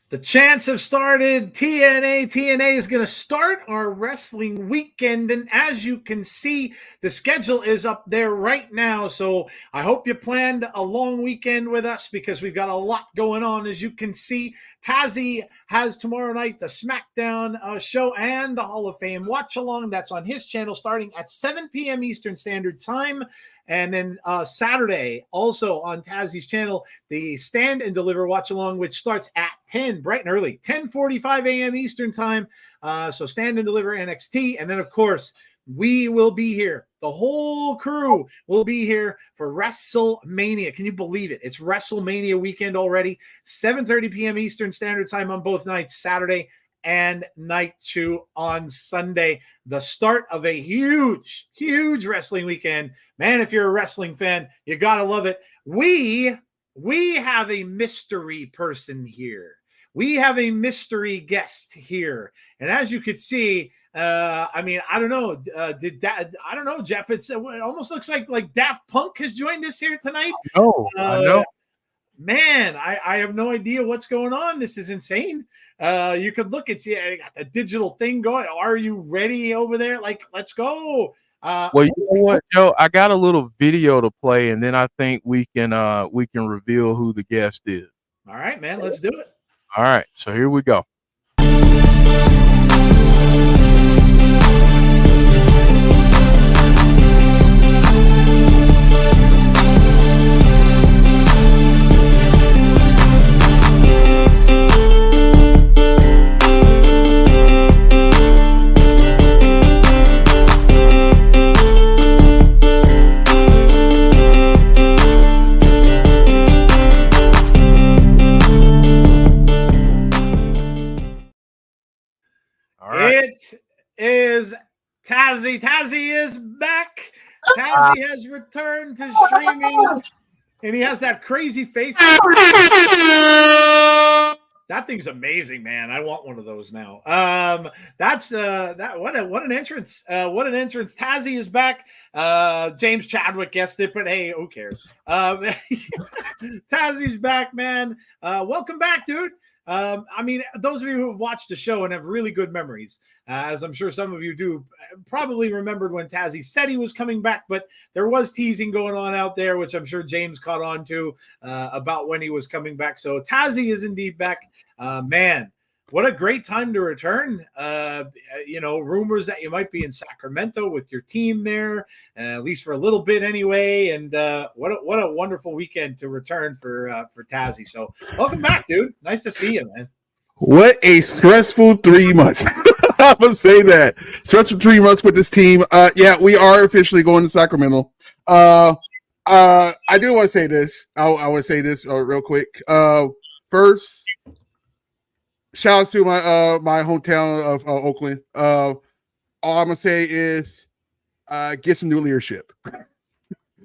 The chants have started. TNA is going to start our wrestling weekend. And as you can see, the schedule is up there right now. So I hope you planned a long weekend with us because we've got a lot going on. As you can see, Tazzy has tomorrow night the SmackDown show and the Hall of Fame watch along. That's on his channel starting at 7 p.m. Eastern Standard Time. And then Saturday, also on Tazzy's channel, the Stand and Deliver watch along, which starts at 10, bright and early, 10:45 a.m. Eastern time. So Stand and Deliver NXT. And then, of course, we will be here. The whole crew will be here for WrestleMania. Can you believe it? It's WrestleMania weekend already. 7:30 p.m. Eastern Standard Time on both nights, Saturday and night 2 on Sunday. The start of a huge, huge wrestling weekend. Man, if you're a wrestling fan, you got to love it. We have a mystery person here. We have a mystery guest here. And as you could see, I don't know. I don't know, Jeff. It almost looks like Daft Punk has joined us here tonight. I know. Man, I have no idea what's going on. This is insane. You could look at you got the digital thing going. Are you ready over there? Like, let's go. Well, you know what, Joe? I got a little video to play, and then I think we can reveal who the guest is. All right, man. Let's do it. All right, so here we go. It is Tazzy. Tazzy is back. Tazzy has returned to streaming, and he has that crazy face. That thing's amazing, man. I want one of those now. That's what an entrance. What an entrance. Tazzy is back. James Chadwick guessed it, but hey, who cares? Tazzy's back, man. Welcome back, dude. Those of you who have watched the show and have really good memories, as I'm sure some of you do, probably remembered when Tazzy said he was coming back, but there was teasing going on out there, which I'm sure James caught on to about when he was coming back. So Tazzy is indeed back. Man, what a great time to return. Rumors that you might be in Sacramento with your team there, at least for a little bit anyway. And what a wonderful weekend to return for Tazzy. So welcome back, dude. Nice to see you, man. What a stressful 3 months. I'm going to say that. Stressful 3 months with this team. Yeah, we are officially going to Sacramento. I do want to say this. I want to say this real quick. First, shout out to my hometown of Oakland. All I'm gonna say is get some new leadership.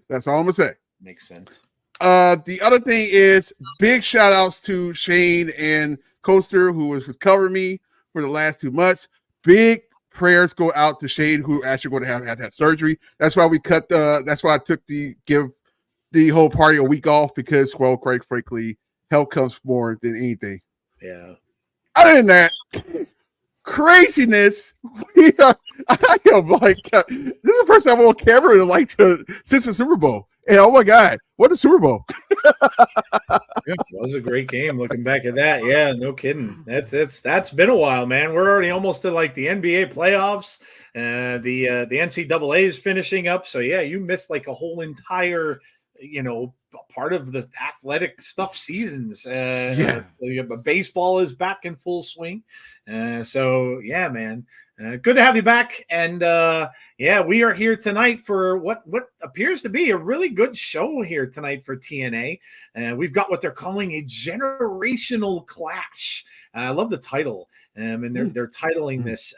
That's all I'm gonna say. Makes sense. The other thing is big shout outs to Shane and Coaster, who was covering me for the last 2 months. Big prayers go out to Shane, who actually going to have that surgery. That's why we cut that's why I give the whole party a week off because, well, quite frankly, health comes more than anything. Yeah. Other than that, craziness. This is the first time I'm on camera since the Super Bowl. And oh my God, what a Super Bowl! Yeah, it was a great game. Looking back at that, yeah, no kidding. That's been a while, man. We're already almost to like the NBA playoffs. The NCAA is finishing up, so yeah, you missed like a whole entire, part of the athletic stuff seasons. Baseball is back in full swing. So yeah, man, good to have you back. And we are here tonight for what appears to be a really good show here tonight for TNA. We've got what they're calling a generational clash. I love the title. And they're titling this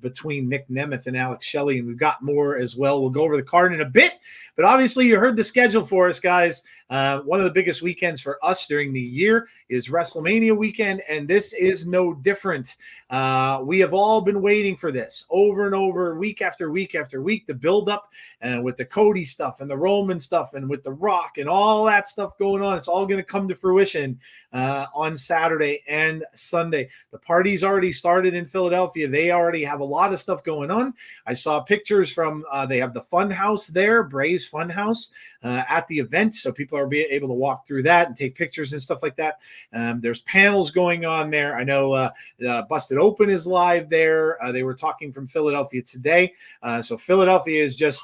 between Nick Nemeth and Alex Shelley, and we've got more as well. We'll go over the card in a bit, but obviously you heard the schedule for us, guys. One of the biggest weekends for us during the year is WrestleMania weekend, and this is no different. We have all been waiting for this over and over, week after week after week, the build up and with the Cody stuff and the Roman stuff and with the Rock and all that stuff going on. It's all going to come to fruition on Saturday and Sunday. The party's already started in Philadelphia. They already have a lot of stuff going on. I saw pictures from they have the Fun House there, Bray's Fun House at the event, so people are able to walk through that and take pictures and stuff like that. There's panels going on there. I know Busted Open is live there. They were talking from Philadelphia today, so Philadelphia is just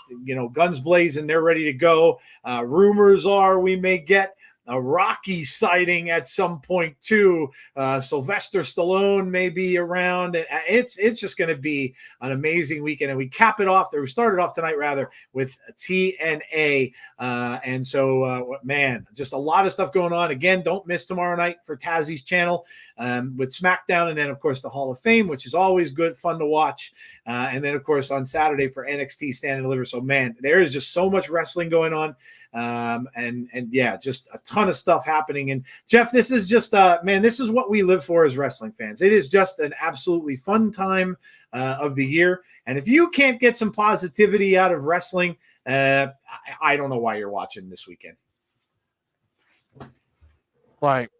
guns blazing. They're ready to go. Rumors are we may get a Rocky sighting at some point too. Sylvester Stallone may be around. It's just going to be an amazing weekend, and we cap it off there. We started off tonight rather with TNA, and so man, just a lot of stuff going on. Again, don't miss tomorrow night for Tazzy's channel with SmackDown, and then of course the Hall of Fame, which is always good fun to watch, and then of course on Saturday for NXT Stand and Deliver. So man, there is just so much wrestling going on. And yeah, just a ton of stuff happening. And Jeff, this is just man, this is what we live for as wrestling fans. It is just an absolutely fun time of the year. And if you can't get some positivity out of wrestling, I don't know why you're watching this weekend. Like,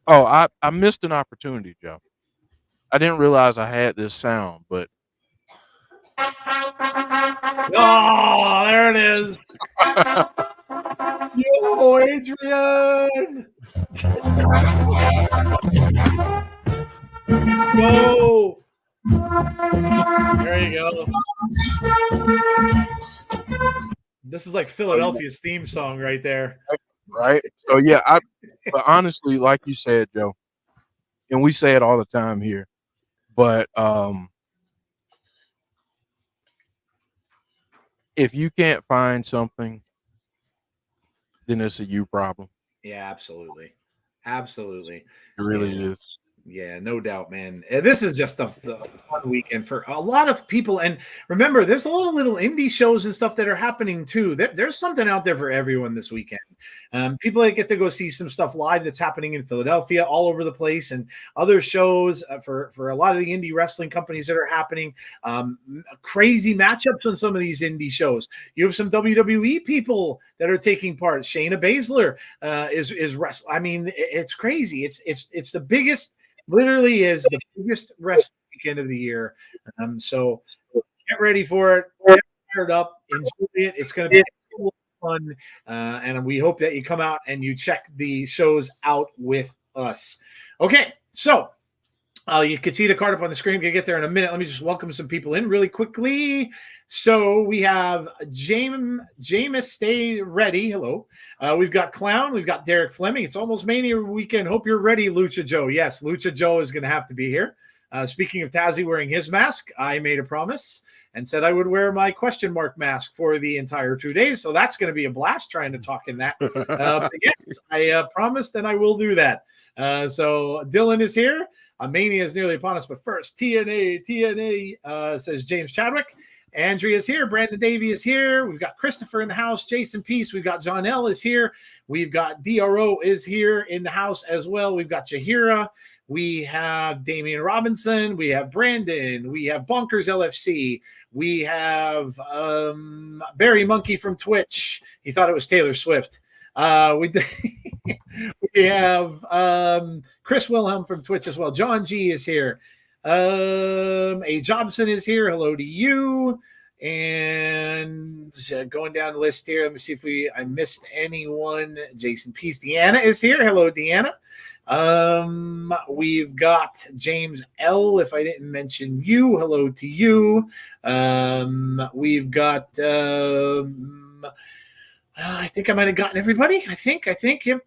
I missed an opportunity, Joe. I didn't realize I had this sound, but oh, there it is. Yo, Adrian. Yo. There you go. This is like Philadelphia's theme song right there. Right? So yeah, but honestly, like you said, Joe, and we say it all the time here, but if you can't find something, then it's a you problem. Yeah, absolutely. Absolutely. It really is. Yeah, no doubt, man. This is just a fun weekend for a lot of people. And remember, there's a lot of little indie shows and stuff that are happening too. There's something out there for everyone this weekend. People that get to go see some stuff live that's happening in Philadelphia, all over the place, and other shows for a lot of the indie wrestling companies that are happening. Crazy matchups on some of these indie shows. You have some WWE people that are taking part. Shayna Baszler is wrestling. I mean, it's crazy. It's the biggest. Literally is the biggest wrestling weekend of the year. So get ready for it. Get fired up. Enjoy it. It's going to be fun. And we hope that you come out and you check the shows out with us. Okay, so you can see the card up on the screen. We're going to get there in a minute. Let me just welcome some people in really quickly. So we have Jameis, stay ready. Hello. We've got Clown. We've got Derek Fleming. It's almost Mania weekend. Hope you're ready, Lucha Joe. Yes, Lucha Joe is going to have to be here. Speaking of Tazzy wearing his mask, I made a promise and said I would wear my question mark mask for the entire 2 days. So that's going to be a blast trying to talk in that. But yes, I promised and I will do that. So Dylan is here. Mania is nearly upon us, but first, TNA, says James Chadwick. Andrea is here. Brandon Davey is here. We've got Christopher in the house. Jason Peace. We've got John L. is here. We've got DRO is here in the house as well. We've got Jahira. We have Damian Robinson. We have Brandon. We have Bonkers LFC. We have Barry Monkey from Twitch. He thought it was Taylor Swift. We have Chris Wilhelm from Twitch as well. John G is here. A Jobson is here. Hello to you. And going down the list here, let me see if I missed anyone. Jason Peace. Deanna is here. Hello, Deanna. We've got James L. If I didn't mention you, hello to you. We've got I think I might have gotten everybody. I think,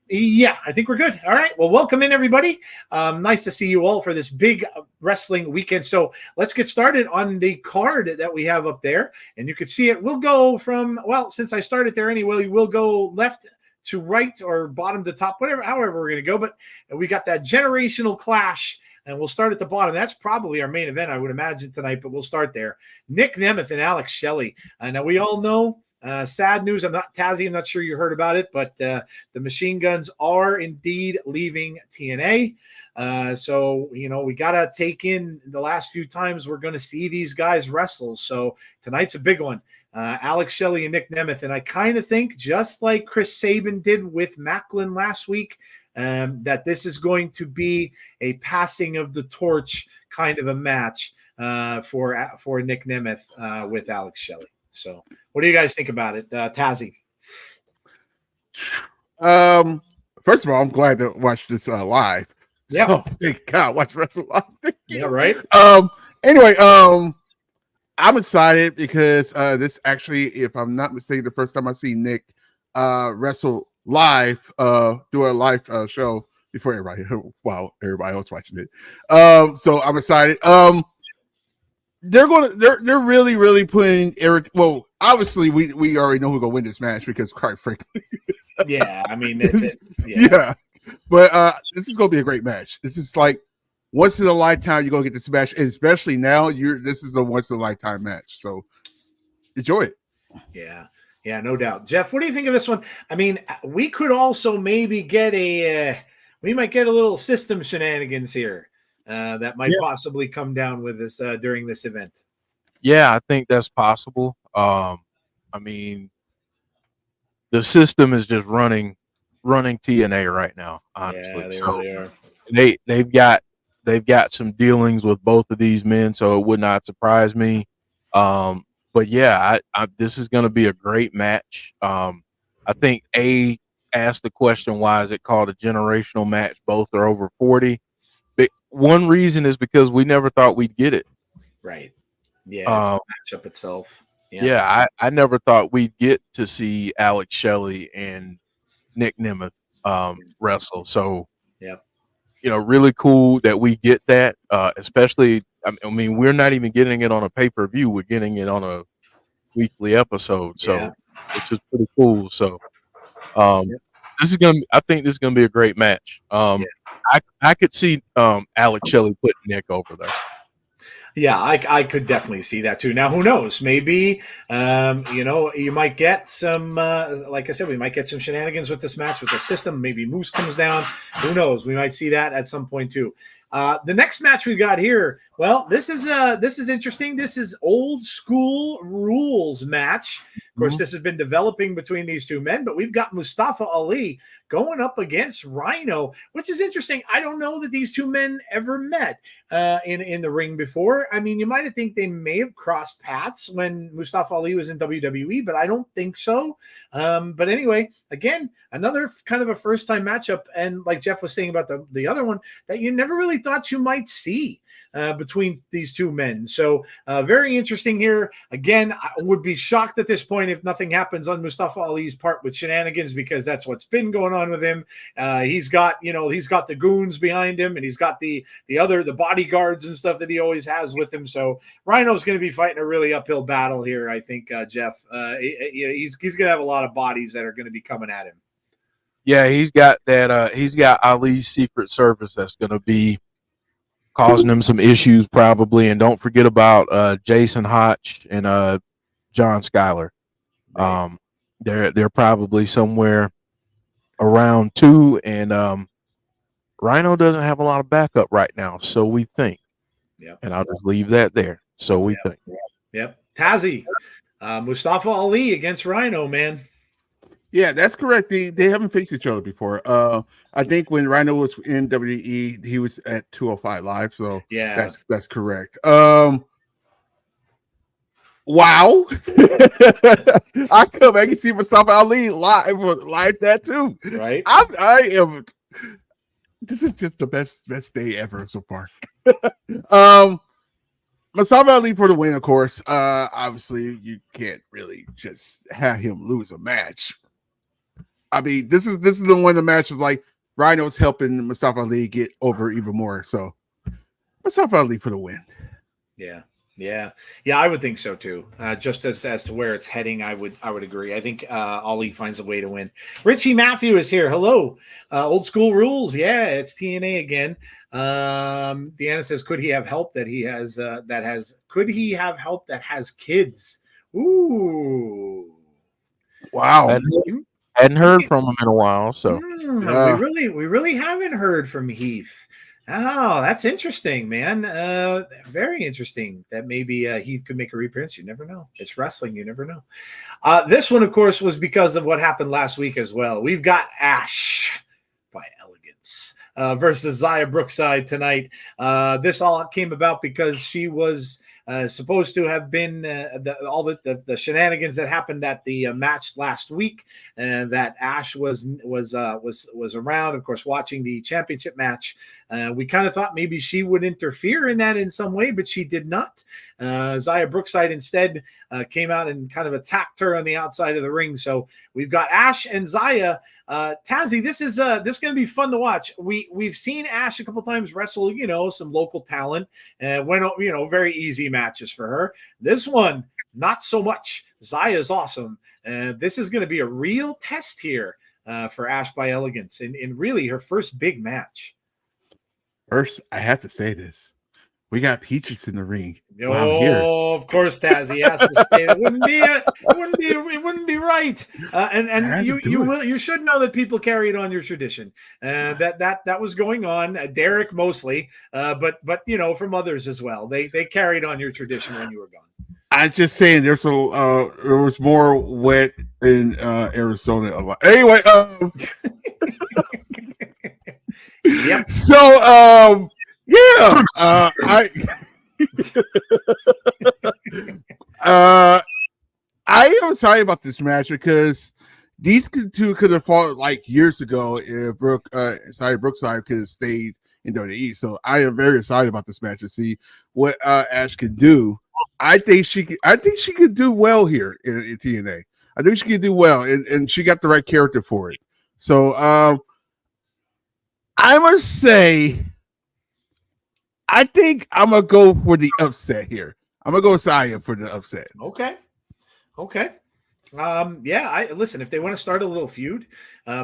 yeah, I think we're good. All right. Well, welcome in, everybody. Nice to see you all for this big wrestling weekend. So let's get started on the card that we have up there. And you can see it. We'll go from, well, since I started there anyway, we'll go left to right or bottom to top, however we're going to go. But we got that generational clash. And we'll start at the bottom. That's probably our main event, I would imagine, tonight, but we'll start there. Nick Nemeth and Alex Shelley. Now, we all know Sad news. Tazzy, I'm not sure you heard about it, but the Machine Guns are indeed leaving TNA. So, we got to take in the last few times we're going to see these guys wrestle. So tonight's a big one. Alex Shelley and Nick Nemeth. And I kind of think, just like Chris Sabin did with Macklin last week, that this is going to be a passing of the torch kind of a match for Nick Nemeth with Alex Shelley. So what do you guys think about it, Tazzy? First of all, I'm glad to watch this live. Yeah. Oh, thank God, watch wrestle live. Yeah, right. Anyway, I'm excited because this actually, if I'm not mistaken, the first time I see Nick wrestle live, do a live show before everybody else watching it. So I'm excited. They're really putting Eric. Well, obviously we already know who's gonna win this match because, quite frankly, yeah. I mean, yeah. But this is gonna be a great match. This is like once in a lifetime you're gonna get this match, and especially now this is a once in a lifetime match. So enjoy it. Yeah, no doubt. Jeff, what do you think of this one? I mean, we could also maybe get we might get a little system shenanigans here. That might possibly come down with us during this event. Yeah, I think that's possible. I mean, the system is just running TNA right now. Honestly, Yeah, they really are. They've got some dealings with both of these men, so it would not surprise me. But yeah, this is going to be a great match. I think asked the question, why is it called a generational match? Both are over 40. But one reason is because we never thought we'd get it. Right. Yeah, it's a matchup itself. Yeah, I never thought we'd get to see Alex Shelley and Nick Nemeth wrestle. So, really cool that we get that. Especially, I mean, we're not even getting it on a pay-per-view. We're getting it on a weekly episode. So it's just pretty cool. So, I think this is gonna be a great match. I could see Alex Shelley putting Nick over there. Yeah, I could definitely see that too. Now, who knows? Maybe, you might get some, like I said, we might get some shenanigans with this match, with the system. Maybe Moose comes down. Who knows? We might see that at some point too. The next match we got here, well, this is interesting. This is old school rules match. Of course, this has been developing between these two men, but we've got Mustafa Ali going up against Rhino, which is interesting. I don't know that these two men ever met in the ring before. I mean, you might think they may have crossed paths when Mustafa Ali was in WWE, but I don't think so. But anyway, again, another kind of a first-time matchup, and like Jeff was saying about the other one, that you never really thought you might see between these two men. So very interesting here. Again, I would be shocked at this point if nothing happens on Mustafa Ali's part with shenanigans, because that's what's been going on with him. He's got the goons behind him, and he's got the bodyguards and stuff that he always has with him. So Rhino's going to be fighting a really uphill battle here, I think, Jeff. He's going to have a lot of bodies that are going to be coming at him. Yeah, he's got that. He's got Ali's Secret Service that's going to be causing him some issues probably. And don't forget about Jason Hotch and John Schuyler. Right. They're probably somewhere around too, and Rhino doesn't have a lot of backup right now, so we think. Yep. And I'll just leave that there. So we think. Yep. Tazzy, Mustafa Ali against Rhino, man. Yeah, that's correct. They haven't faced each other before. I think when Rhino was in WWE, he was at 205 Live. So yeah, that's correct. Wow. I come back and see Mustafa Ali live like that too. Right. I am. This is just the best day ever so far. Mustafa Ali for the win, of course. Obviously, you can't really just have him lose a match. I mean, this is the one of the matches like Rhino's helping Mustafa Ali get over even more. So Mustafa Ali for the win. Yeah, I would think so too. Just as to where it's heading, I would agree. I think Ali finds a way to win. Richie Matthew is here. Hello, old school rules. Yeah, it's TNA again. Deanna says, could he have help that he has? Could he have help that has kids? Ooh, Wow. Hadn't heard from him in a while, so we really haven't heard from Heath. Oh, that's interesting, man. Very interesting that maybe Heath could make a reappearance. You never know. It's wrestling. You never know. This one, of course, was because of what happened last week as well. We've got Ash by Elegance versus Xia Brookside tonight. This all came about because she was supposed to have been all the shenanigans that happened at the match last week, and that Ash was around, of course, watching the championship match. We kind of thought maybe she would interfere in that in some way, but she did not. Xia Brookside instead came out and kind of attacked her on the outside of the ring. So we've got Ash and Xia. Tazzy, this is going to be fun to watch. We've seen Ash a couple times wrestle, some local talent, and very easy matches for her. This one, not so much. Xia is awesome. This is going to be a real test here for Ash by Elegance in really her first big match. First, I have to say this. We got Peaches in the ring. Oh, of course, Tazzy has to say it. It wouldn't be right. And you should know that people carried on your tradition. That was going on. Derek mostly, but from others as well. They carried on your tradition when you were gone. I'm just saying, there was more wet in Arizona a lot. Anyway, yep. So, yeah, I am sorry about this match because these two could have fought like years ago if Xia Brookside could have stayed in WWE. So I am very excited about this match to see what Ash can do. I think she could do well here in TNA. I think she could do well, and she got the right character for it. So I must say, I think I'm gonna go for the upset here. I'm gonna go with Xia for the upset. Okay. Listen, if they want to start a little feud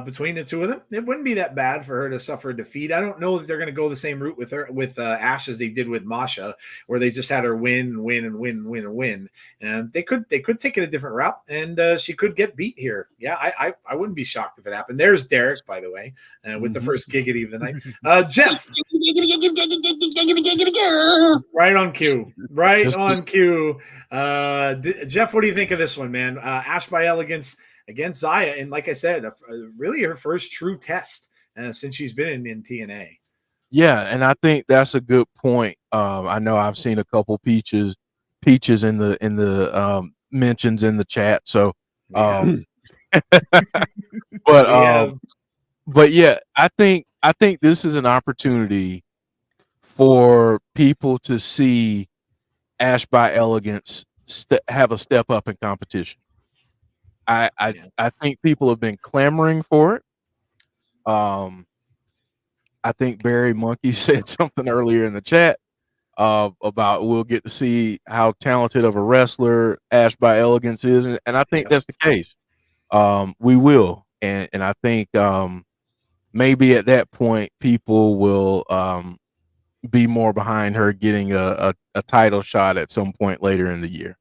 between the two of them, it wouldn't be that bad for her to suffer a defeat. I don't know that they're going to go the same route with Ash as they did with Masha, where they just had her win. And they could take it a different route, and she could get beat here. Yeah, I wouldn't be shocked if it happened. There's Derek, by the way, with the first giggity of the night. Jeff, right on cue. Jeff, what do you think of this one, man? Ash by Elegance against Xia, and like I said, really her first true test since she's been in TNA. Yeah, and I think that's a good point. I know I've seen a couple peaches in the mentions in the chat. So, but yeah, I think this is an opportunity for people to see Ash by Elegance have a step up in competition. I think people have been clamoring for it. I think Barry Monkey said something earlier in the chat about we'll get to see how talented of a wrestler Ash by Elegance is, and I think that's the case. We will, and I think maybe at that point people will be more behind her getting a title shot at some point later in the year.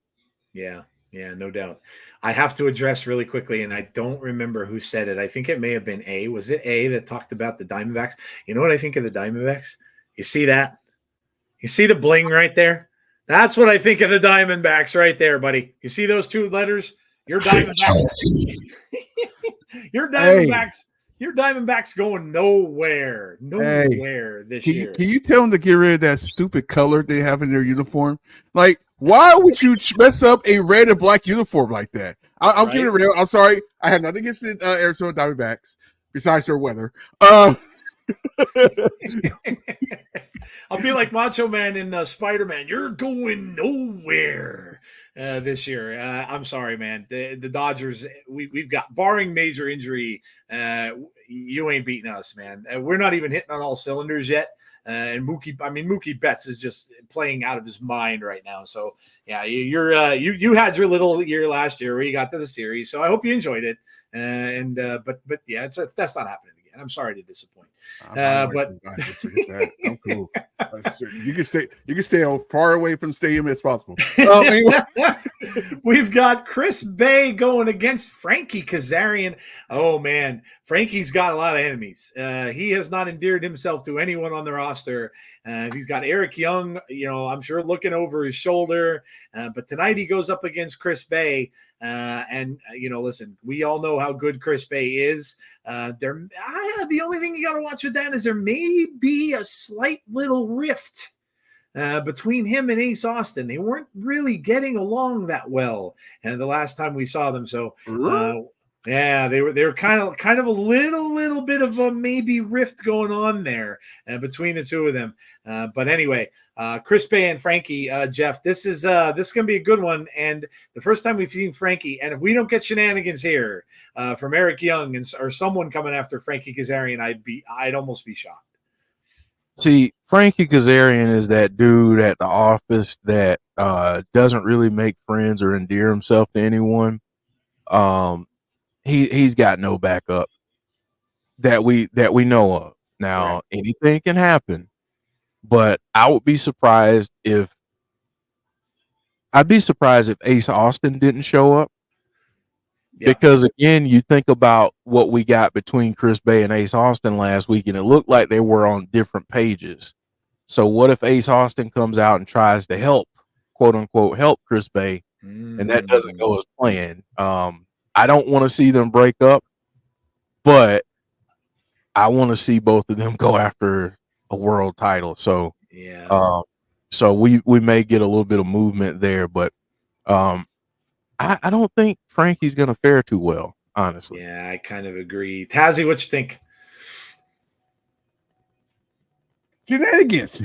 Yeah, no doubt. I have to address really quickly, and I don't remember who said it. I think it may have been A. Was it A that talked about the Diamondbacks? You know what I think of the Diamondbacks? You see that? You see the bling right there? That's what I think of the Diamondbacks right there, buddy. You see those two letters? Your Diamondbacks. Your Diamondbacks. Your Diamondbacks going nowhere this year. Can you tell them to get rid of that stupid color they have in their uniform? Like, why would you mess up a red and black uniform like that? I'll give it real. I'm sorry. I have nothing against the Arizona Diamondbacks besides their weather. I'll be like Macho Man in Spider-Man. You're going nowhere this year. I'm sorry, man. The Dodgers, we've got, barring major injury, you ain't beating us, man. We're not even hitting on all cylinders yet. And Mookie Betts is just playing out of his mind right now. So yeah, you had your little year last year where you got to the series. So I hope you enjoyed it. But yeah, that's not happening again. I'm sorry to disappoint. But I'm cool. You can stay as far away from the stadium as possible. Anyway. We've got Chris Bay going against Frankie Kazarian. Oh, man. Frankie's got a lot of enemies. He has not endeared himself to anyone on the roster. He's got Eric Young, I'm sure looking over his shoulder. But tonight he goes up against Chris Bay. Listen, we all know how good Chris Bay is. The only thing you got to watch with that is there may be a slight little rift between him and Ace Austin. They weren't really getting along that well, and the last time we saw them. So, they were kind of a little bit of a maybe rift going on there between the two of them. But anyway, Chris Bay and Frankie, Jeff, this is gonna be a good one. And the first time we've seen Frankie, and if we don't get shenanigans here from Eric Young or someone coming after Frankie Kazarian, I'd almost be shocked. See, Frankie Kazarian is that dude at the office that doesn't really make friends or endear himself to anyone. He's got no backup that we know of. Now, anything can happen, but I'd be surprised if Ace Austin didn't show up. Yeah. Because again, you think about what we got between Chris Bay and Ace Austin last week, and it looked like they were on different pages. So what if Ace Austin comes out and tries to help, quote unquote, help Chris Bay, and that doesn't go as planned? I don't want to see them break up, but I want to see both of them go after a world title. So so we may get a little bit of movement there, but I don't think Frankie's going to fare too well, honestly. Yeah, I kind of agree. Tazzy, what you think? Shenanigans.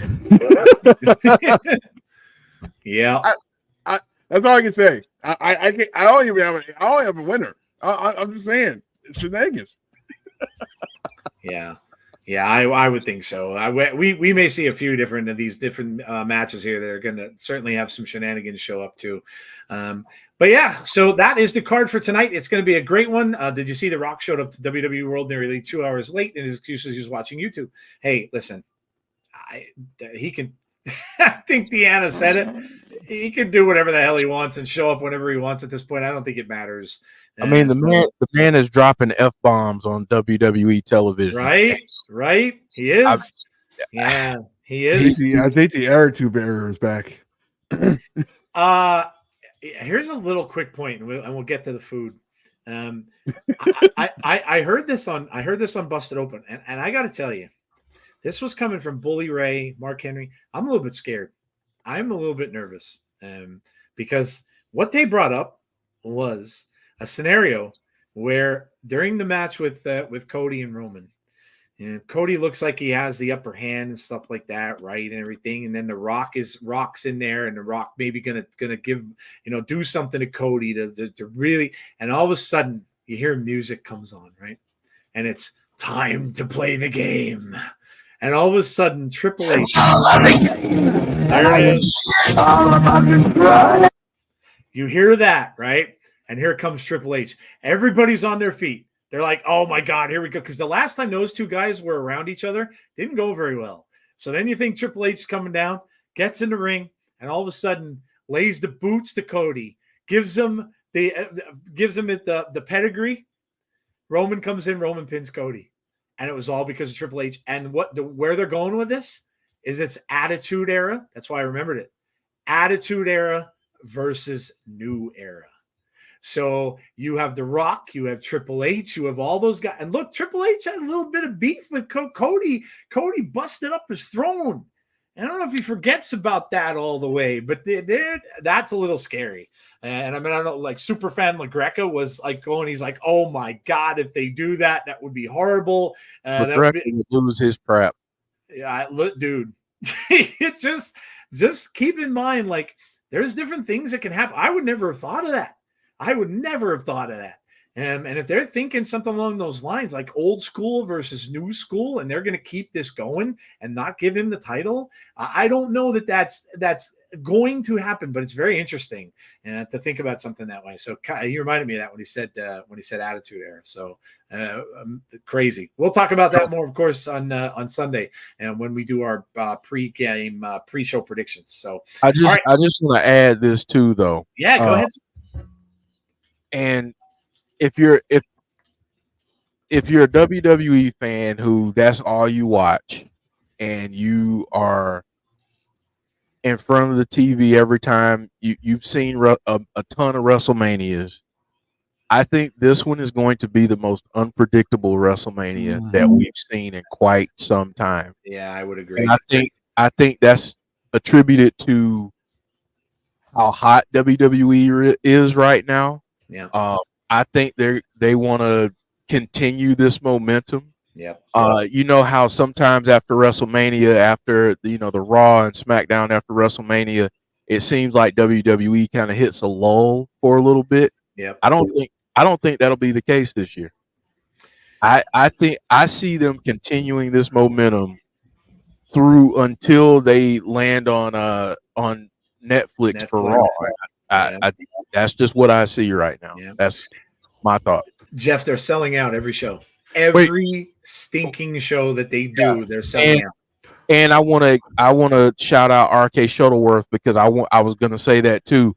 Yeah. That's all I can say. I don't even have a winner. I'm just saying shenanigans. Yeah. Yeah, I would think so. We may see a few different of these different matches here that are going to certainly have some shenanigans show up too. But yeah, so that is the card for tonight. It's going to be a great one. Did you see The Rock showed up to WWE World nearly 2 hours late, and his excuse is he was watching YouTube? Hey, listen, he can. I think Deanna said it. He can do whatever the hell he wants and show up whenever he wants at this point. I don't think it matters. I mean, the man is dropping F-bombs on WWE television. Right. He is. He is. I think the attitude bearer is back. Here's a little quick point, and we'll get to the food. I heard this on Busted Open, and I got to tell you, this was coming from Bully Ray, Mark Henry. I'm a little bit scared. I'm a little bit nervous because what they brought up was a scenario where during the match with Cody and Roman, Cody looks like he has the upper hand and stuff like that, right, and everything. And then the Rock's in there, and the Rock maybe gonna give do something to Cody to really. And all of a sudden, you hear music comes on, right, and it's time to play the game. And all of a sudden, Triple H. There it is. You hear that, right? And here comes Triple H. Everybody's on their feet. They're like, oh, my God, here we go. Because the last time those two guys were around each other, didn't go very well. So then you think Triple H is coming down, gets in the ring, and all of a sudden lays the boots to Cody, gives him the pedigree. Roman comes in, Roman pins Cody. And it was all because of Triple H. And where they're going with this is it's Attitude Era. That's why I remembered it. Attitude Era versus New Era. So you have The Rock, you have Triple H, you have all those guys. And look, Triple H had a little bit of beef with Cody. Cody busted up his throne. I don't know if he forgets about that all the way, but that's a little scary. And I mean, I don't know, like Superfan LaGreca was like going, he's like, oh my God, if they do that, that would be horrible. That would lose his prep. Yeah, look, dude, it just keep in mind, like, there's different things that can happen. I would never have thought of that. And if they're thinking something along those lines, like old school versus new school, and they're going to keep this going and not give him the title, I don't know that's going to happen, but it's very interesting to think about something that way. So he reminded me of that when he said Attitude Era. So crazy. We'll talk about that more, of course, on Sunday and when we do our pre-game pre-show predictions. So I just want to add this too, though. Yeah, go ahead. And if you're a WWE fan who that's all you watch, and you are in front of the TV every time you've seen a ton of WrestleManias, I think this one is going to be the most unpredictable WrestleMania that we've seen in quite some time. Yeah, I would agree. And I think that's attributed to how hot WWE is right now. Yeah. I think they want to continue this momentum. Yeah. You know how sometimes after WrestleMania, after the Raw and SmackDown after WrestleMania, it seems like WWE kind of hits a lull for a little bit. Yeah. I don't think that'll be the case this year. I think I see them continuing this momentum through until they land on Netflix for Raw. That's just what I see right now. Yeah. That's my thought. Jeff, they're selling out every show. Every stinking show that they do, they're selling out. And I want to shout out RK Shuttleworth because I was going to say that too.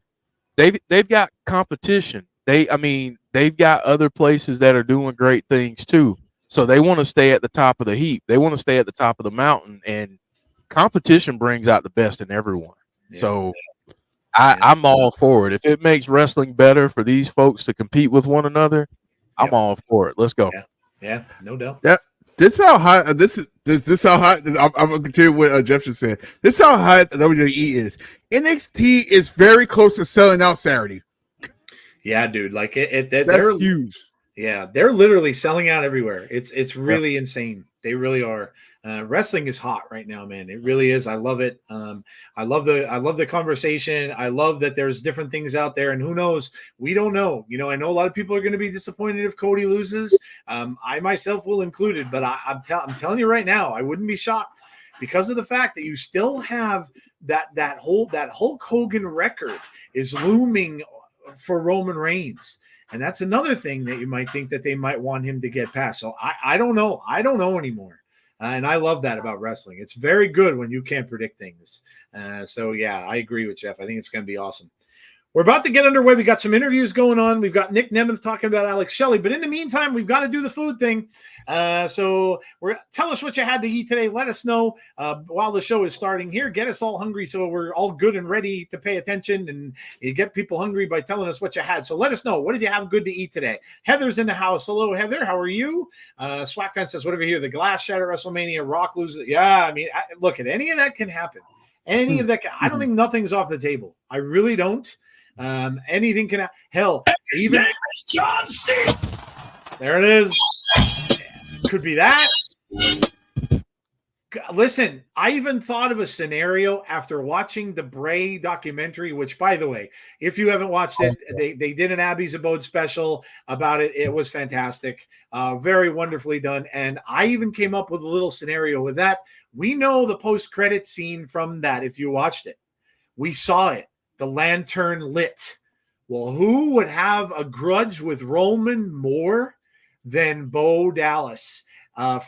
They've got competition. They've got other places that are doing great things too. So they want to stay at the top of the heap. They want to stay at the top of the mountain, and competition brings out the best in everyone. Yeah. So I'm all for it. If it makes wrestling better for these folks to compete with one another, I'm all for it. Let's go. Yeah, no doubt. Yeah, this is how hot. This is how hot. I'm gonna continue what Jeff just said. This is how hot WWE is. NXT is very close to selling out Saturday. Yeah, dude. Like they're huge. Yeah, they're literally selling out everywhere. It's really insane. They really are. Wrestling is hot right now, man. It really is. I love it. I love the conversation. I love that there's different things out there, and who knows? We don't know. I know a lot of people are going to be disappointed if Cody loses. I myself will included, but I'm telling you right now, I wouldn't be shocked because of the fact that you still have that Hulk Hogan record is looming for Roman Reigns. And that's another thing that you might think that they might want him to get past. So I don't know. I don't know anymore. And I love that about wrestling. It's very good when you can't predict things. So, yeah, I agree with Jeff. I think it's going to be awesome. We're about to get underway. We got some interviews going on. We've got Nick Nemeth talking about Alex Shelley. But in the meantime, we've got to do the food thing. So tell us what you had to eat today. Let us know while the show is starting here. Get us all hungry so we're all good and ready to pay attention. And you get people hungry by telling us what you had. So let us know. What did you have good to eat today? Heather's in the house. Hello, Heather. How are you? Swackgun says, whatever here. The glass shatter WrestleMania. Rock loses. Yeah, I mean, look, at any of that can happen. Any of that. I don't think nothing's off the table. I really don't. Anything can hell even name is John C. There it is. Could be that. Listen, I even thought of a scenario after watching the Bray documentary, which, by the way, if you haven't watched it, they did an Abby's Abode special about it. It was fantastic. Very wonderfully done. And I even came up with a little scenario with that. We know the post-credit scene from that if you watched it. We saw it. The lantern lit. Well, who would have a grudge with Roman more than Bo Dallas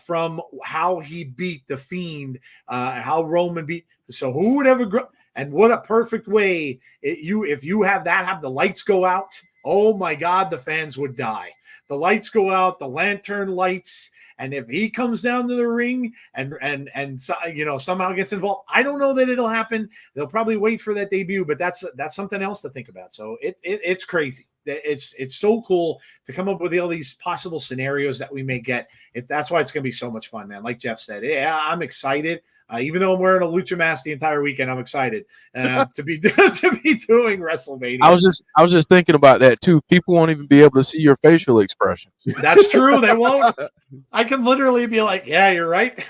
from how he beat the Fiend, how Roman beat. So who would have a grudge? And what a perfect way if you have that, have the lights go out. Oh my God, the fans would die. The lights go out, the lantern lights. And if he comes down to the ring and somehow gets involved, I don't know that it'll happen. They'll probably wait for that debut, but that's something else to think about. So it's crazy. It's so cool to come up with all these possible scenarios that we may get. That's why it's going to be so much fun, man. Like Jeff said, yeah, I'm excited. Even though I'm wearing a lucha mask the entire weekend, I'm excited to be doing WrestleMania. I was just thinking about that too. People won't even be able to see your facial expressions. That's true. They won't. I can literally be like, "Yeah, you're right."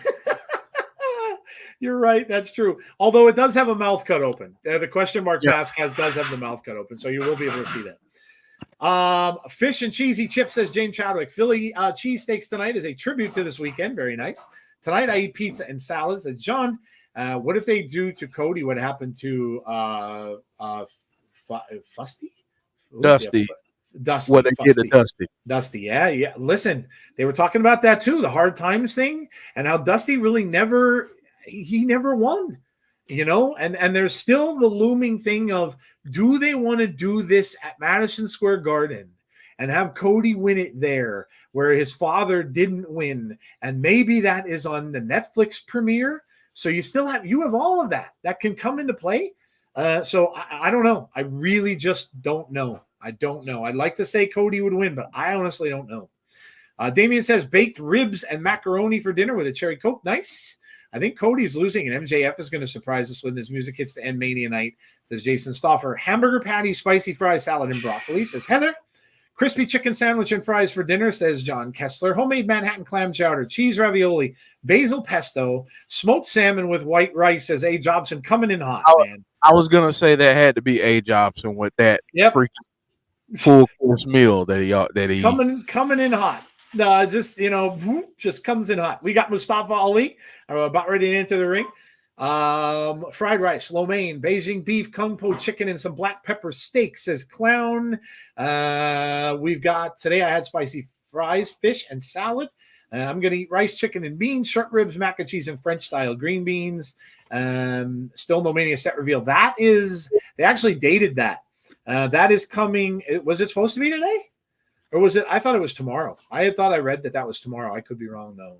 You're right. That's true. Although it does have a mouth cut open. The question mark mask does have the mouth cut open, so you will be able to see that. Fish and cheesy chips, says James Chadwick. Philly cheesesteaks tonight is a tribute to this weekend. Very nice. Tonight I eat pizza and salads. And John, What if they do to Cody what happened to Fusty? Dusty. Dusty. What they did to Dusty. Dusty, yeah. Listen, they were talking about that too, the hard times thing, and how Dusty really never won, and there's still the looming thing of, do they want to do this at Madison Square Garden and have Cody win it there where his father didn't win, and maybe that is on the Netflix premiere, so you have all of that can come into play. So I don't know. I really just don't know. I don't know. I'd like to say Cody would win, but I honestly don't know. Damien says baked ribs and macaroni for dinner with a cherry Coke. Nice. I think Cody's losing, and MJF is going to surprise us when his music hits to end Mania night, says Jason Stoffer. Hamburger patty, spicy fries, salad, and broccoli, says Heather. Crispy chicken sandwich and fries for dinner, says John Kessler. Homemade Manhattan clam chowder, cheese ravioli, basil pesto, smoked salmon with white rice, says A. Jobson. Coming in hot, man. I was going to say that had to be A. Jobson with that freaking full course meal that he coming in hot. Just comes in hot. We got Mustafa Ali about ready to enter the ring. Fried rice, lo mein, Beijing beef, kung po chicken, and some black pepper steak, says Clown. We've got today I had spicy fries, fish, and salad. I'm gonna eat rice, chicken, and beans, short ribs, mac and cheese, and French style green beans. Still no Mania set reveal. They actually dated that. That is coming. Was it supposed to be today? Or was it? I thought it was tomorrow. I read that was tomorrow. I could be wrong, though.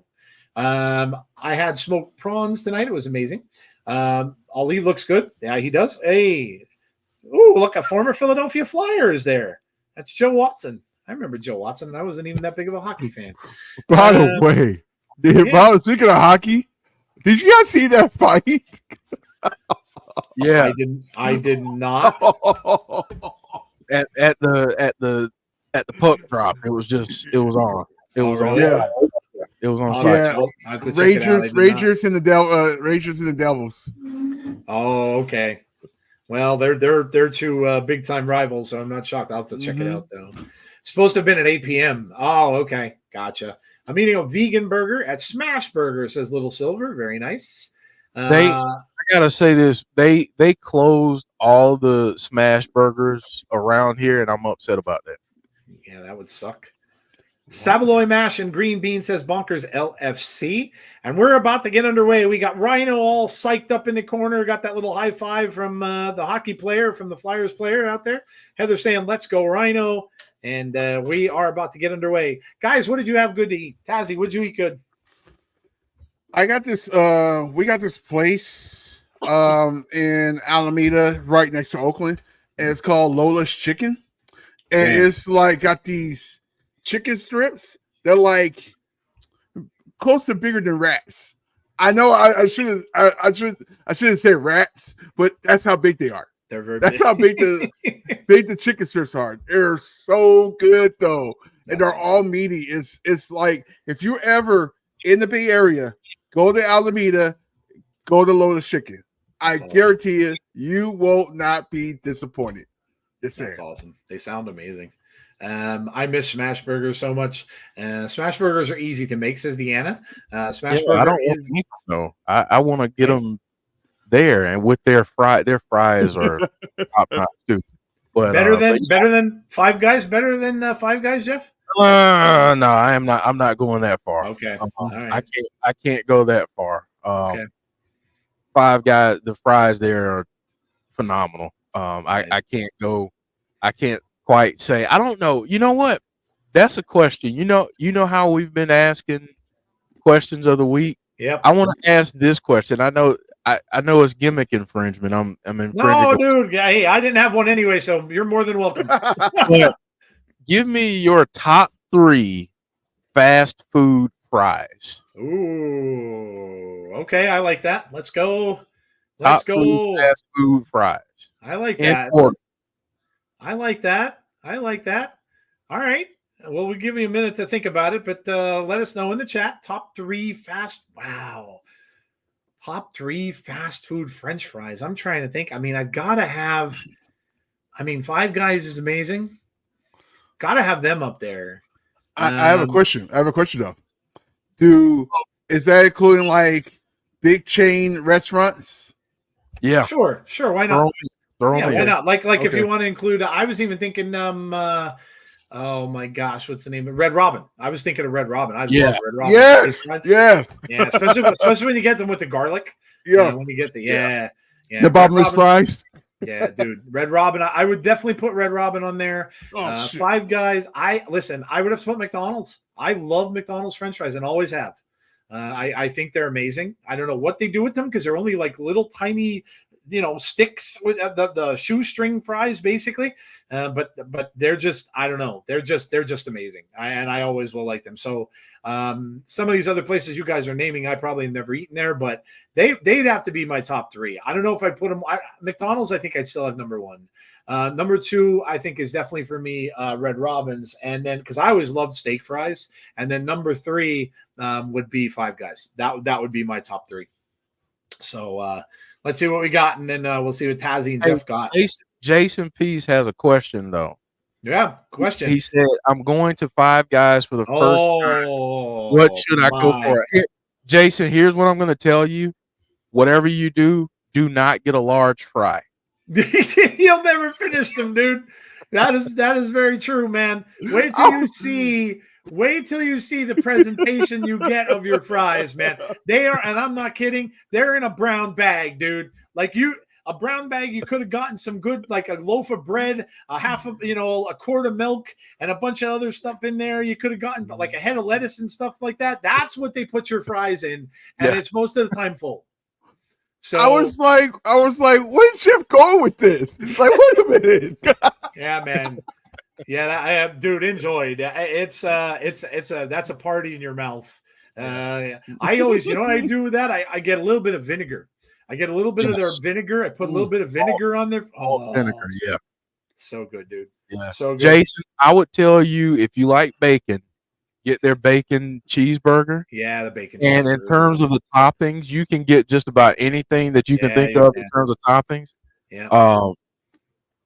I had smoked prawns tonight. It was amazing. Ali looks good. Yeah, he does. Hey. Ooh, look, a former Philadelphia Flyer is there. That's Joe Watson. I remember Joe Watson, and I wasn't even that big of a hockey fan. By the way, speaking of hockey, did you guys see that fight? Yeah, I did not. at the puck drop, it was on. It was on. Yeah, it was on site. Yeah, Rangers and the Devils. Oh, okay. Well, they're two big time rivals, so I'm not shocked. I'll have to check it out though. Supposed to have been at 8 p.m. Oh, okay, gotcha. I'm eating a vegan burger at Smash Burger, says Little Silver. Very nice. I gotta say this. They closed all the Smash Burgers around here, and I'm upset about that. Yeah, that would suck. Saveloy mash and green bean, says Bonkers LFC. And we're about to get underway. We got Rhino all psyched up in the corner. Got that little high five from the hockey player, from the Flyers player out there. Heather saying, let's go, Rhino. And we are about to get underway. Guys, what did you have good to eat? Tazzy, what did you eat good? I got this. We got this place in Alameda, right next to Oakland, and it's called Lola's Chicken. And it's like got these chicken strips. They're like close to bigger than rats. I know I shouldn't say rats, but that's how big they are. They're very That's big. how big the chicken strips are. They're so good though, and they're all meaty. It's like if you're ever in the Bay Area, go to Alameda, go to Lola's Chicken. I guarantee you will not be disappointed. That's awesome. They sound amazing. I miss Smash Burgers so much. Smash Burgers are easy to make, says Deanna. Burger I don't is I want to get them there, and with their fries are top notch too. But better than Five Guys. Better than Five Guys, Jeff. No, I am not. I'm not going that far. Okay, all right. I can't go that far. Okay. Five Guys, the fries there are phenomenal. I can't go. I can't quite say. I don't know. You know what? That's a question. You know how we've been asking questions of the week. Yep. I want to ask this question. I know it's gimmick infringement. I'm infringing. No, dude. Hey, I didn't have one anyway, so you're more than welcome. Give me your top 3 fast food fries. Ooh, okay. I like that. Let's go. Fast food fries. I like that. I like that. All right. Well, we'll give you a minute to think about it, but let us know in the chat. Top 3 fast food French fries. I'm trying to think. I mean, I've got to have. I mean, Five Guys is amazing. Got to have them up there. I have a question. Though. Is that including like big chain restaurants? Yeah, Sure. Why not? Throw Yeah, me why in. not? Like if Okay. you want to include, I was even thinking, oh my gosh, what's the name? Red Robin. I was thinking of Red Robin. I love Red Robin. Yeah, Yeah, especially when you get them with the garlic. yeah. When you get the The bottomless fries. Yeah, dude. Red Robin. I would definitely put Red Robin on there. Oh, shit. Five Guys. I would have put McDonald's. I love McDonald's French fries and always have. I think they're amazing. I don't know what they do with them because they're only like little tiny, sticks with the shoestring fries, basically. But they're just, I don't know. They're just amazing. I always will like them. So some of these other places you guys are naming, I probably have never eaten there, but they'd have to be my top three. I don't know if I'd put them. McDonald's, I think I'd still have number one. Number two, I think, is definitely for me Red Robin's, and then because I always loved steak fries, and then number three would be Five Guys. That would be my top three. So let's see what we got, and then we'll see what Tazzy and Jeff got. Jason Pease has a question though. Yeah, question. He said, "I'm going to Five Guys for the first time. What should I go for?" Jason, here's what I'm going to tell you: whatever you do not get a large fry. You'll never finish them, dude. That is very true, man. Wait till you see the presentation you get of your fries, man. They are, and I'm not kidding, they're in a brown bag, dude. Like a brown bag, you could have gotten some good, like a loaf of bread, a quart of milk, and a bunch of other stuff in there. You could have gotten like a head of lettuce and stuff like that. That's what they put your fries in, and it's most of the time full. So I was like, where's Jeff going with this? It's like, wait a minute. Yeah, man. Yeah, dude, enjoyed. That's a party in your mouth. I always, what I do with that? I get a little bit of vinegar. I get a little bit of their vinegar. I put a little bit of vinegar on there. Vinegar, yeah. So good, dude. Yeah. So good. Jason, I would tell you, if you like bacon, get their bacon cheeseburger. Yeah, the bacon and cheeseburger. In terms of the toppings, you can get just about anything that you can think of in terms of toppings. Yeah.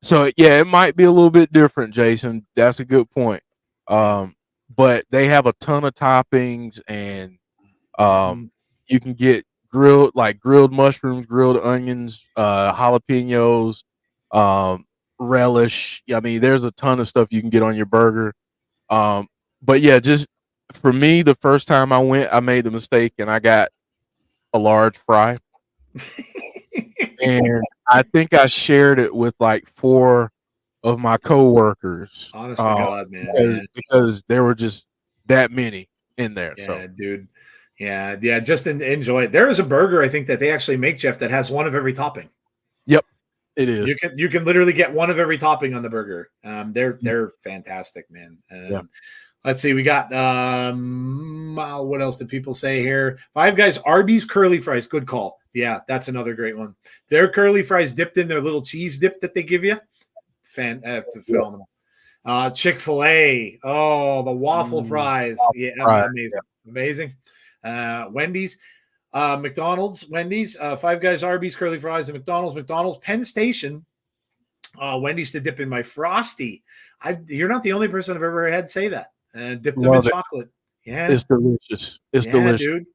So yeah, it might be a little bit different, Jason. That's a good point. But they have a ton of toppings, and you can get grilled mushrooms, grilled onions, jalapenos, relish. I mean, there's a ton of stuff you can get on your burger. But yeah, just for me, the first time I went, I made the mistake and I got a large fry. And I think I shared it with like 4 of my coworkers. Honest to God, man. Because there were just that many in there. Yeah, so. dude. Yeah, just enjoy it. There is a burger, I think, that they actually make, Jeff, that has one of every topping. Yep, it is. You can literally get one of every topping on the burger. They're fantastic, man. Let's see. We got what else did people say here? Five Guys, Arby's curly fries. Good call. Yeah, that's another great one. Their curly fries dipped in their little cheese dip that they give you. Phenomenal. Chick-fil-A. Oh, the waffle fries. Yeah, amazing. Amazing. Wendy's, McDonald's, Wendy's, Five Guys, Arby's, curly fries, and McDonald's, Penn Station, Wendy's to dip in my Frosty. You're not the only person I've ever had say that. Dip them in chocolate. Yeah, it's delicious. It's delicious, dude.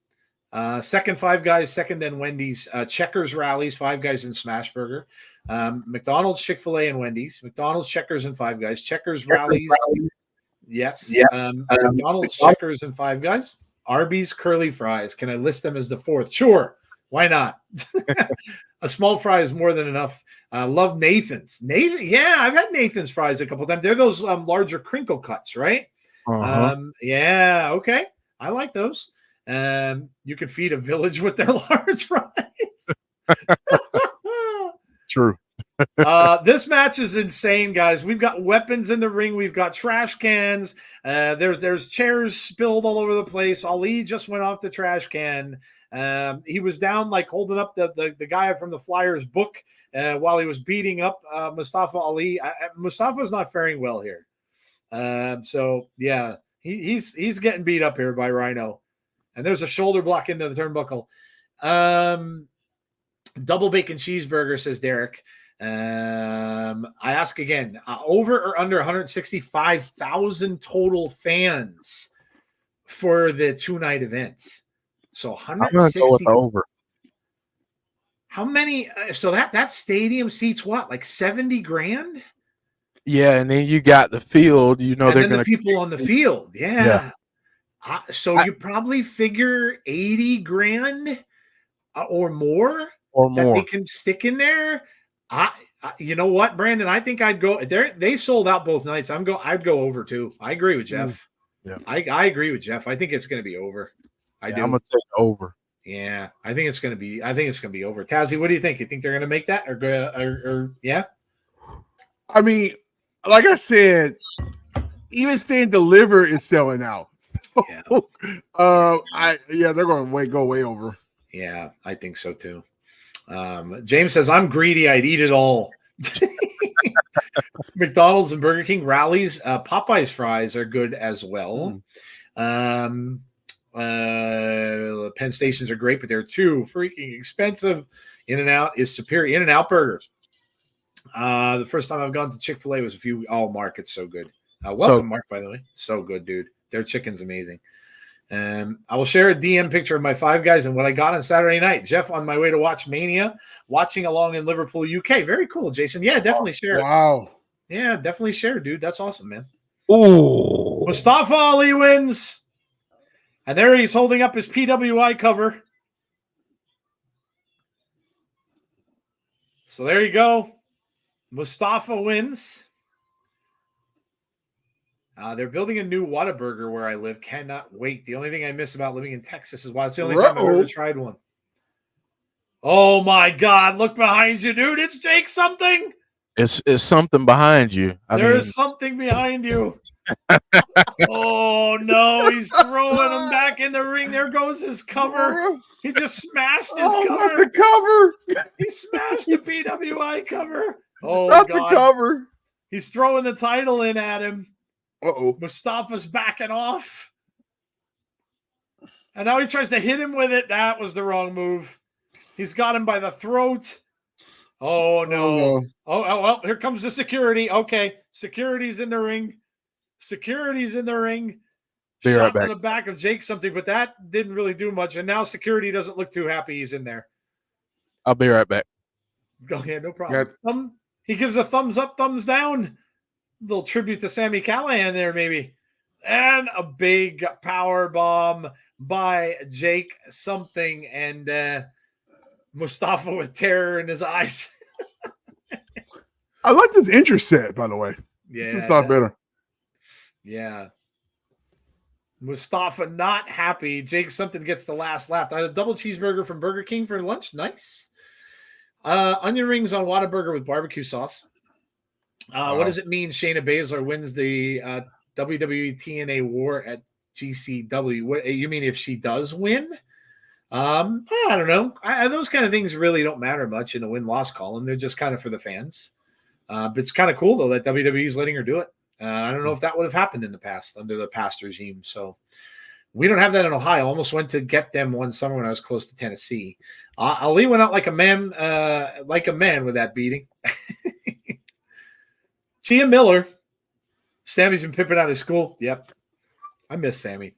Second Five Guys, second then Wendy's. Checkers, Rallies, Five Guys, and Smashburger. McDonald's, Chick-fil-A, and Wendy's. McDonald's, Checkers, and Five Guys. Checkers, Rallies. Yes. Yeah. McDonald's, Checkers, and Five Guys. Arby's, curly fries. Can I list them as the fourth? Sure. Why not? A small fry is more than enough. Love Nathan's. Yeah, I've had Nathan's fries a couple of times. They're those larger crinkle cuts, right? Yeah, okay. I like those. You can feed a village with their large fries. True. This match is insane, guys. We've got weapons in the ring. We've got trash cans. There's chairs spilled all over the place. Ali just went off the trash can. He was down, like holding up the guy from the Flyers book while he was beating up Mustafa Ali. Mustafa's not faring well here. So yeah, he's getting beat up here by Rhino. And there's a shoulder block into the turnbuckle. Double bacon cheeseburger, says Derek. I ask again, over or under 165,000 total fans for the 2-night event. So 160. I'm gonna go with over. How many? So that stadium seats what, like 70 grand? Yeah, and then you got the field. You know And they're then the going people on the field. Yeah. Yeah. So you probably figure 80 grand or more or that they more. can stick in there. You know what, Brandon? I think I'd go there. They sold out both nights. I'd go over too. I agree with Jeff. Yeah. I agree with Jeff. I think it's going to be over. I do. I'm going to take over. Yeah, I think it's going to be over. Tazzy, what do you think? You think they're going to make that or yeah? I mean, like I said, even Stand Deliver is selling out. So, Yeah. They're going to go way over. Yeah, I think so too. James says, I'm greedy. I'd eat it all. McDonald's and Burger King rallies. Popeye's fries are good as well. Penn Stations are great, but they're too freaking expensive. In-N-Out is superior. In-N-Out Burger. The first time I've gone to Chick-fil-A was Mark, it's so good. Welcome, Mark, by the way. So good, dude. Their chicken's amazing. I will share a DM picture of my Five Guys and what I got on Saturday night. Jeff, on my way to watch Mania, watching along in Liverpool, UK. Very cool, Jason. Yeah, definitely share. Wow. Yeah, definitely share, dude. That's awesome, man. Ooh. Mustafa Ali wins. And there he's holding up his PWI cover. So there you go. Mustafa wins. They're building a new Whataburger where I live. Cannot wait. The only thing I miss about living in Texas is why it's the only time I've ever tried one. Oh my God! Look behind you, dude. It's Jake something. It's something behind you. There's something behind you. Oh no! He's throwing him back in the ring. There goes his cover. He just smashed his cover. Not the cover. He smashed the PWI cover. Oh, not God. The cover. He's throwing the title in at him. Uh-oh. Mustafa's backing off. And now he tries to hit him with it. That was the wrong move. He's got him by the throat. Oh, no. Oh, well, here comes the security. Okay. Security's in the ring. Security's in the ring. Be right back. On the back of Jake something, but that didn't really do much. And now security doesn't look too happy he's in there. I'll be right back. Go ahead, no problem. He gives a thumbs up, thumbs down. A little tribute to Sami Callihan there, maybe. And a big power bomb by Jake something. And Mustafa with terror in his eyes. I like this intro set, by the way. Yeah, this is a lot better. Yeah. Mustafa not happy. Jake something gets the last laugh. I had a double cheeseburger from Burger King for lunch. Nice. Onion rings on Whataburger with barbecue sauce. Wow. What does it mean Shayna Baszler wins the WWE TNA War at GCW? What you mean if she does win? I don't know. Those kind of things really don't matter much in the win-loss column. They're just kind of for the fans. But it's kind of cool, though, that WWE is letting her do it. I don't know if that would have happened in the past under the past regime. So we don't have that in Ohio. I almost went to get them one summer when I was close to Tennessee. Ali went out like a man with that beating. Chia Miller. Sammy's been pimping out of school. Yep. I miss Sammy.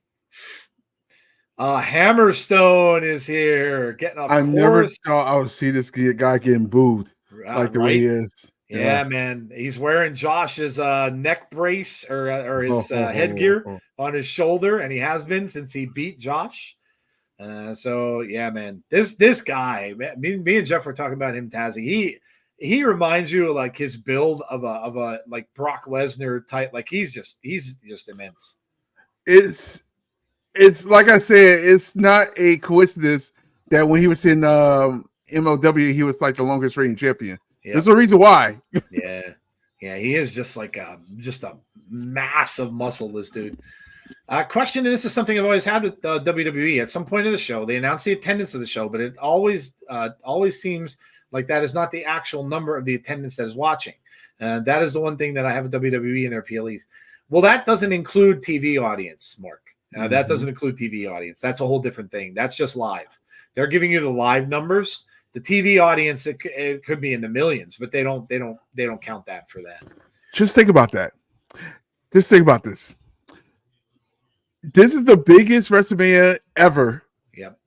Hammerstone is here. Getting up. I never thought I would see this guy getting booed like the way he is. Yeah, man. He's wearing Josh's neck brace or his headgear on his shoulder, and he has been since he beat Josh. So yeah, man. This guy, me and Jeff were talking about him, Tazzy. He reminds you of like his build of a like Brock Lesnar type. Like he's just immense. It's like I said, it's not a coincidence that when he was in MLW, he was like the longest reigning champion. Yep. There's a reason why. Yeah, he is just like a massive muscle. This dude. Question, and this is something I've always had with WWE. At some point of the show, they announce the attendance of the show, but it always seems like that is not the actual number of the attendance that is watching. That is the one thing that I have with WWE in their PLEs. Well, that doesn't include TV audience, Mark. That doesn't include TV audience. That's a whole different thing. That's just live. They're giving you the live numbers. The TV audience, it could be in the millions, but they don't count that for that. Just think about that. Just think about this. This is the biggest WrestleMania ever. Yep.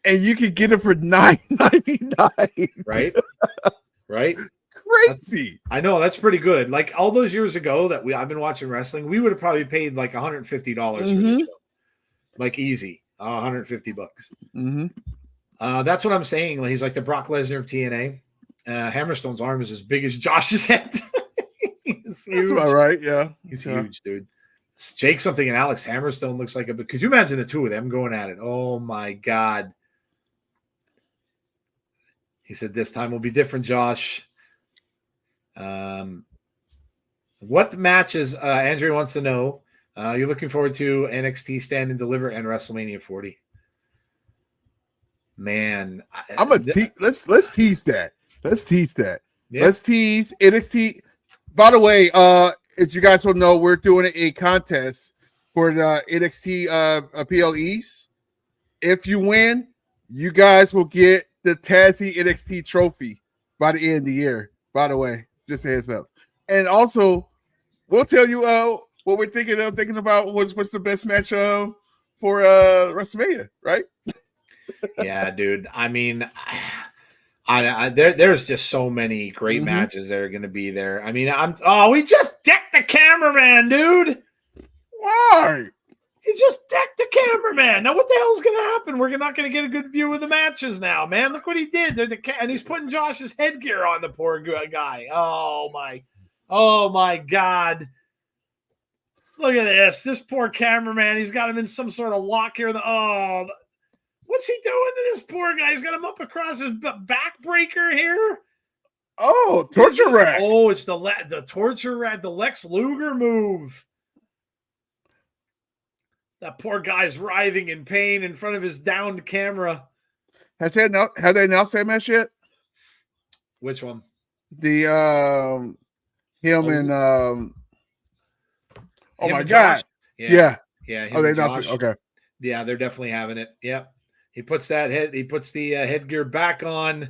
and you can get it for $9.99. Right. Right. Crazy. I know, that's pretty good. Like all those years ago that I've been watching wrestling, we would have probably paid like $150 for this show. Like easy, $150. Mm-hmm. That's what I'm saying. He's like the Brock Lesnar of TNA. Hammerstone's arm is as big as Josh's head. That's about right. Yeah, he's huge, dude. Jake something and Alex Hammerstone looks like a. Could you imagine the two of them going at it? Oh my God. He said this time will be different, Josh. What matches? Andrea wants to know. You're looking forward to NXT Stand and Deliver and WrestleMania 40. Man, let's tease that. Let's tease that. Yeah. Let's tease NXT. By the way, if you guys don't know, we're doing a contest for the NXT PLEs. If you win, you guys will get the Tazzy NXT trophy by the end of the year. By the way, just a heads up. And also, we'll tell you what we're thinking about what's the best match for WrestleMania, right? Yeah, dude. I mean, there's just so many great matches that are going to be there. I mean, we just decked the cameraman, dude. Why? He just decked the cameraman. Now, what the hell's going to happen? We're not going to get a good view of the matches now, man. Look what he did. And he's putting Josh's headgear on the poor guy. Oh my God. Look at this. This poor cameraman. He's got him in some sort of lock here. What's he doing to this poor guy? He's got him up across his backbreaker here. Oh, torture rack. Oh, it's the torture rack, the Lex Luger move. That poor guy's writhing in pain in front of his downed camera. Have they announced that match yet? Which one? The and oh my God. Yeah. Oh, they announced it. Okay. Yeah, they're definitely having it. Yep. He puts the headgear back on,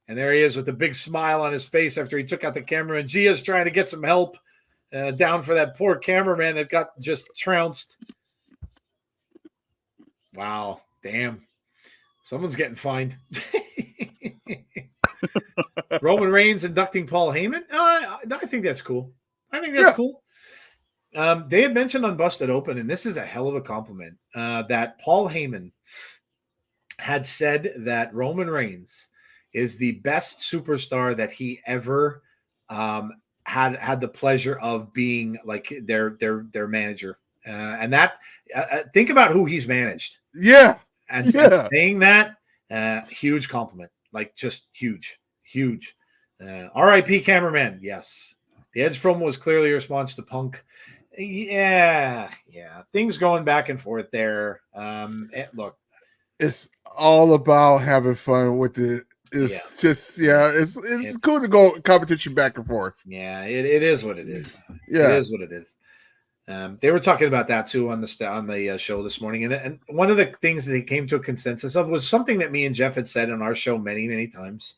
and there he is with a big smile on his face after he took out the camera. And Gia's trying to get some help down for that poor cameraman that got just trounced. Wow, damn. Someone's getting fined. Roman Reigns inducting Paul Heyman. I think that's cool. Cool. They had mentioned on Busted Open, and this is a hell of a compliment, that Paul Heyman had said that Roman Reigns is the best superstar that he ever had the pleasure of being like their manager. And that think about who he's managed. Yeah. And saying that, huge compliment, like just huge. RIP cameraman. Yes. The Edge promo was clearly a response to Punk. Yeah. Things going back and forth there. Look, it's all about having fun with it. It's cool to go competition back and forth. Yeah, it is what it is. Yeah, it is what it is. They were talking about that too on the show this morning, and one of the things that they came to a consensus of was something that me and Jeff had said on our show many times,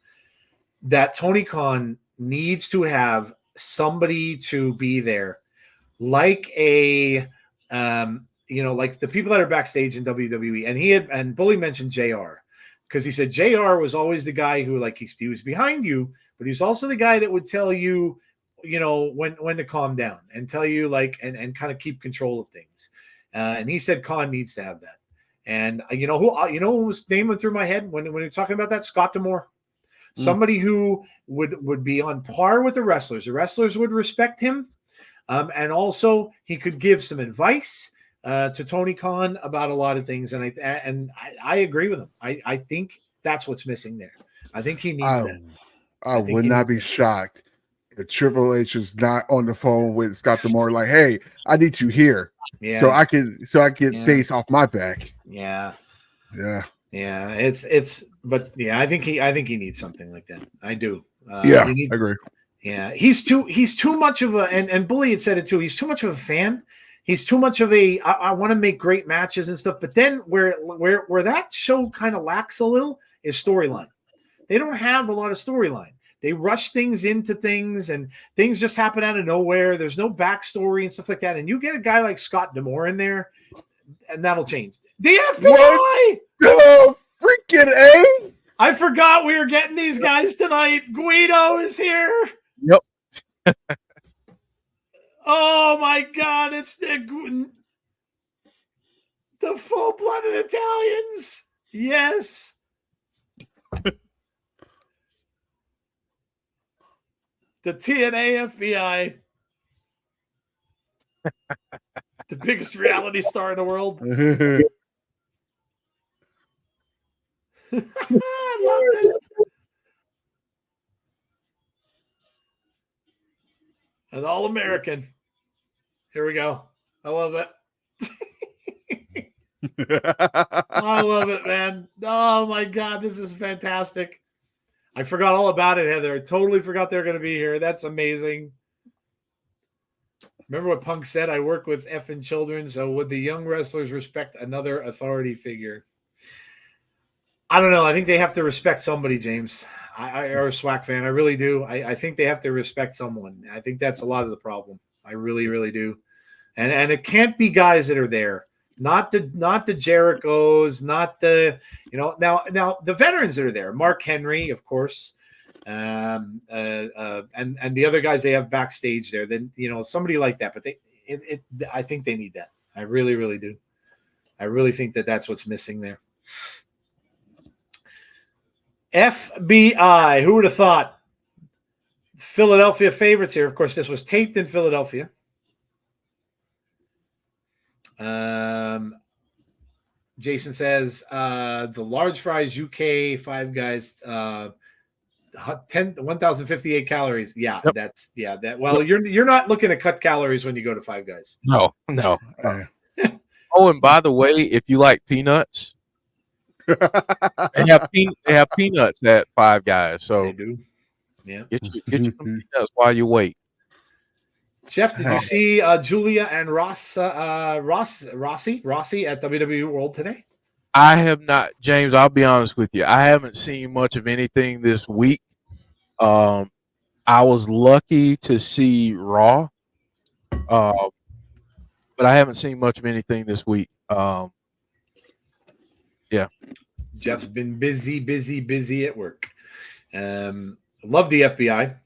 that Tony Khan needs to have somebody to be there, like like the people that are backstage in WWE, and Bully mentioned JR, because he said JR was always the guy who, like, he was behind you, but he's also the guy that would tell you, when to calm down and tell you, like, and kind of keep control of things. And he said Khan needs to have that. And whose name went through my head when we were talking about that? Scott D'Amore. Somebody who would be on par with the wrestlers. The wrestlers would respect him. And also he could give some advice to Tony Khan about a lot of things. And I agree with him. I think that's what's missing there. I think he needs that. I would not be shocked if Triple H is not on the phone with Scott D'Amore, like, hey, I need you here. Yeah. So I can things off my back. Yeah. Yeah. Yeah. But yeah, I think he needs something like that. I do. I agree. Yeah. He's too much of a, and Bully had said it too. He's too much of a fan. He's too much of a, I want to make great matches and stuff. But then where that show kind of lacks a little is storyline. They don't have a lot of storyline. They rush things into things, and things just happen out of nowhere. There's no backstory and stuff like that. And you get a guy like Scott D'Amore in there, and that'll change. The FBI! What the Get A. I forgot we were getting these guys tonight. Guido is here. Yep. Oh my God! It's the full-blooded Italians. Yes. The TNA FBI. The biggest reality star in the world. I love this. An All-American. Here we go. I love it. I love it, man. Oh my God, this is fantastic. I forgot all about it, Heather. I totally forgot they were going to be here. That's amazing. Remember what Punk said? I work with effing children, so would the young wrestlers respect another authority figure? I don't know. I think they have to respect somebody, James. I are a SWAC fan. I really do. I think they have to respect someone. I think that's a lot of the problem. I really, really do. And it can't be guys that are there. Not the Jerichos, not the, now the veterans that are there. Mark Henry, of course. And the other guys they have backstage there, then somebody like that. But I think they need that. I really, really do. I really think that's what's missing there. FBI. Who would have thought? Philadelphia favorites here. Of course, this was taped in Philadelphia. Jason says the large fries UK Five Guys 1,058 calories. Yeah, yep. That's that. Well, you're not looking to cut calories when you go to Five Guys. No. Oh, and by the way, if you like peanuts, they have peanuts at Five Guys. So they do. Yeah, get you some peanuts while you wait. Jeff, did you see Julia and Rossi at WWE World today? I have not, James. I'll be honest with you. I haven't seen much of anything this week. I was lucky to see Raw, but I haven't seen much of anything this week. Yeah. Jeff's been busy at work. Love the FBI.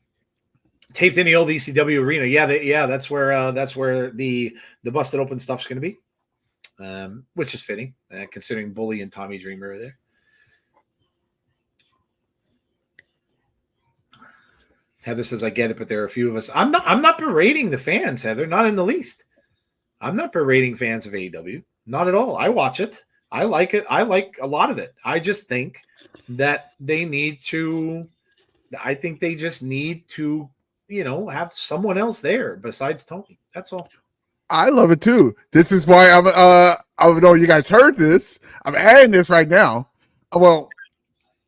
Taped in the old ECW arena. Yeah, that's where the busted open stuff's going to be, which is fitting, considering Bully and Tommy Dreamer are there. Heather says, "I get it, but there are a few of us." I'm not berating the fans, Heather. Not in the least. I'm not berating fans of AEW. Not at all. I watch it. I like it. I like a lot of it. I just think that they need to. I think they just need to. Have someone else there besides Tony. That's all. I love it too. This is why I don't know you guys heard this. I'm adding this right now. Well,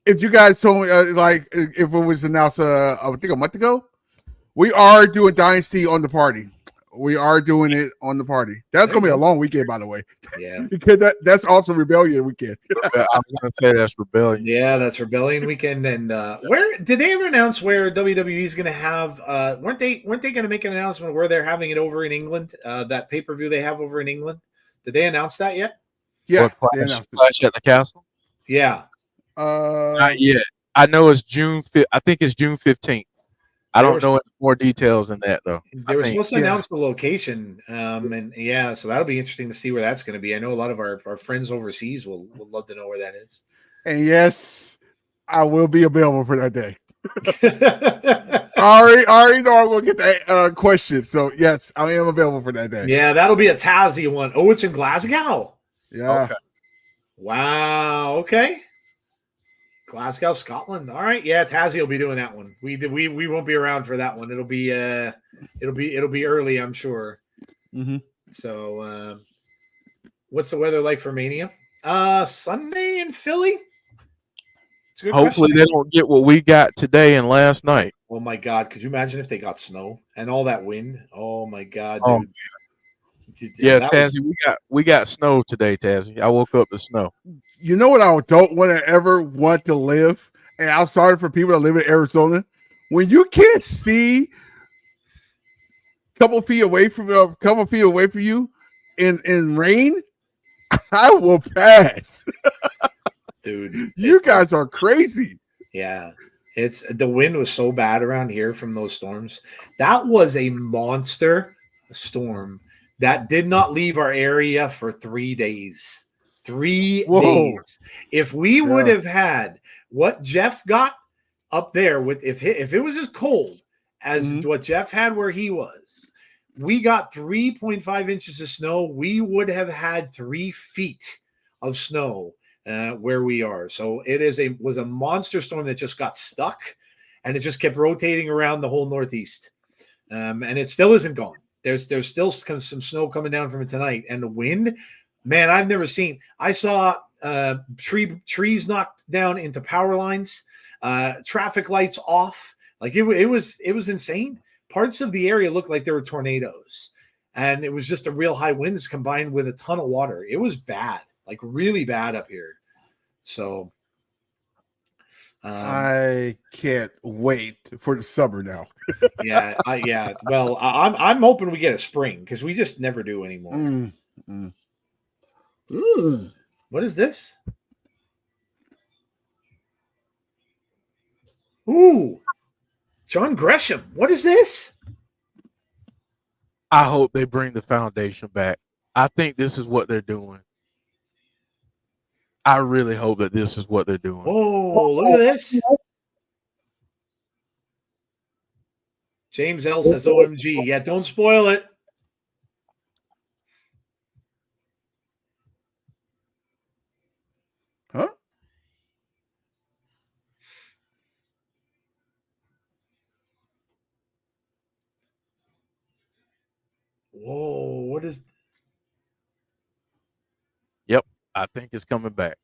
if you guys told me if it was announced I think a month ago, we are doing Dynasty on the party. We are doing it on the party. That's gonna be a long weekend, by the way. Yeah, because that's also Rebellion weekend. I'm gonna say that's Rebellion. Yeah, that's Rebellion weekend. And where did they ever announce where WWE is going to have? Weren't they going to make an announcement where they're having it over in England? That pay-per-view they have over in England. Did they announce that yet? Yeah, Clash at the Castle. Yeah, not yet. I know it's June. I think it's June 15th. I don't know any more details than that though. They were supposed to announce the location, so that'll be interesting to see where that's going to be. I know a lot of our friends overseas will love to know where that is. And yes, I will be available for that day. I already know I'm going to get that question. So yes, I am available for that day. Yeah, that'll be a Tazzy one. Oh, it's in Glasgow. Yeah. Okay. Wow. Okay. Glasgow, Scotland. All right, yeah, Tazzy will be doing that one. We won't be around for that one. It'll be early, I'm sure. Mm-hmm. So, what's the weather like for Mania? Sunday in Philly. It's a good Hopefully question. they don't get what we got today and last night. Oh my God, could you imagine if they got snow and all that wind? Oh my God, dude. Oh, yeah, Tazzy, we got snow today, Tazzy. I woke up to snow. You know what I don't ever want to live, and I'm sorry for people that live in Arizona. When you can't see a couple feet away from you in rain, I will pass. Dude. You guys are crazy. Yeah. It's the wind was so bad around here from those storms. That was a monster storm that did not leave our area for 3 days. 3 Whoa. days. If we would have had what Jeff got up there with, if it was as cold as what Jeff had where he was, we got 3.5 inches of snow. We would have had 3 feet of snow where we are. So it was a monster storm that just got stuck, and it just kept rotating around the whole Northeast. And it still isn't gone. There's still some snow coming down from it tonight, and the wind, man, I've never seen. I saw trees knocked down into power lines, traffic lights off. Like it was insane. Parts of the area looked like there were tornadoes, and it was just a real high winds combined with a ton of water. It was bad. Like really bad up here. So I can't wait for the summer now. yeah. Well, I'm hoping we get a spring because we just never do anymore. What is this? Ooh, John Gresham. What is this? I hope they bring the foundation back. I think this is what they're doing. I really hope that this is what they're doing. Oh, look at this. James L says, OMG. Yeah, don't spoil it. Huh? Whoa, what is... Yep, I think it's coming back.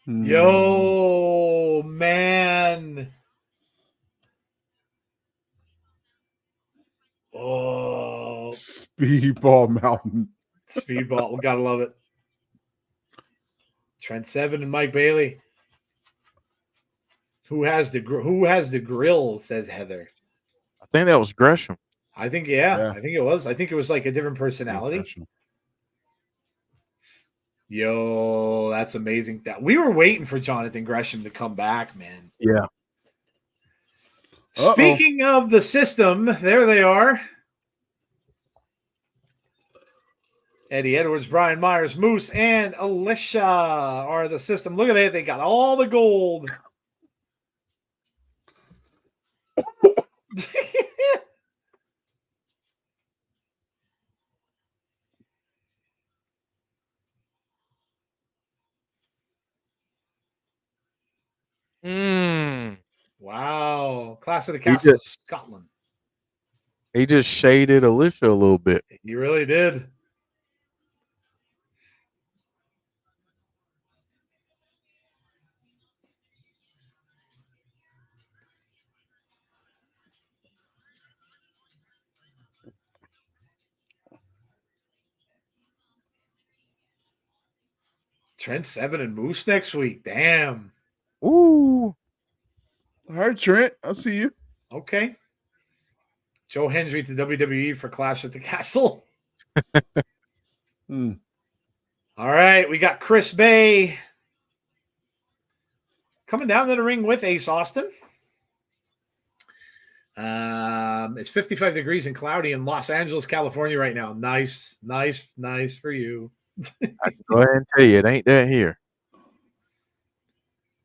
Yo, man. Oh. Speedball Mountain. Speedball. Gotta love it. Trent Seven and Mike Bailey. Who has the grill, says Heather. I think that was Gresham. I think, yeah. I think it was. I think it was like a different personality. Yo, that's amazing. That we were waiting for Jonathan Gresham to come back, man. Yeah. Speaking of the system, there they are. Eddie Edwards, Brian Myers, Moose, and Alicia are the system. Look at that. They got all the gold. Wow. Class of the Castle, Scotland. He just shaded Alicia a little bit. He really did. Trent Seven and Moose next week. Damn. Ooh. All right, Trent. I'll see you. Okay. Joe Hendry to WWE for Clash at the Castle. All right. We got Chris Bay coming down to the ring with Ace Austin. It's 55 degrees and cloudy in Los Angeles, California right now. Nice for you. I can go ahead and tell you, it ain't that here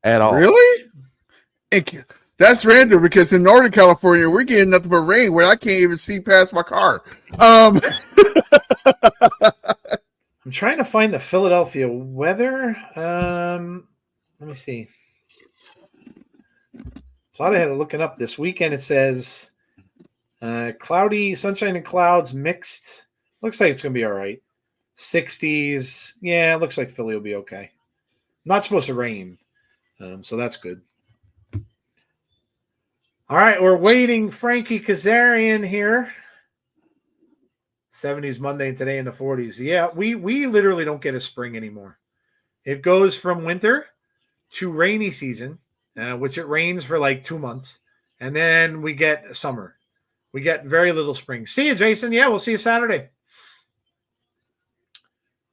at all. Really? That's random because in Northern California, we're getting nothing but rain where I can't even see past my car. I'm trying to find the Philadelphia weather. Let me see. Thought I had it looking up this weekend. It says cloudy, sunshine and clouds mixed. Looks like it's going to be all right. 60s. Yeah, it looks like Philly will be okay. Not supposed to rain. So that's good. All right, we're waiting Frankie Kazarian here. 70s Monday and today in the 40s. Yeah, we literally don't get a spring anymore. It goes from winter to rainy season, which it rains for like 2 months, and then we get summer. We get very little spring. See you, Jason. Yeah, we'll see you Saturday.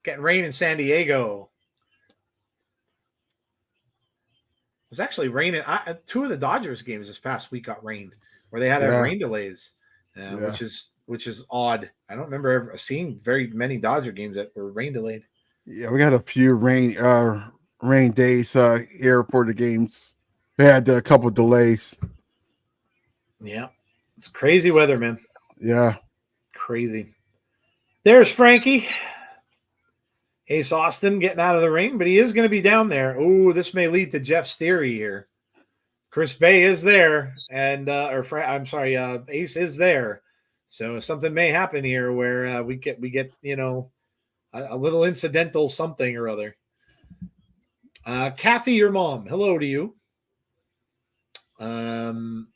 Getting rain in San Diego. It was actually raining. Two of the Dodgers games this past week got rained, where they had to have rain delays, which is odd. I don't remember ever seeing very many Dodger games that were rain delayed. Yeah, we got a few rain days here for the games. They had a couple delays. Yeah, it's crazy weather, man. Yeah, crazy. There's Frankie. Ace Austin getting out of the ring, but he is going to be down there. Ooh, this may lead to Jeff Steary here. Chris Bay is there, and Ace is there. So something may happen here where we get a little incidental something or other. Kathy, your mom. Hello to you. Imagine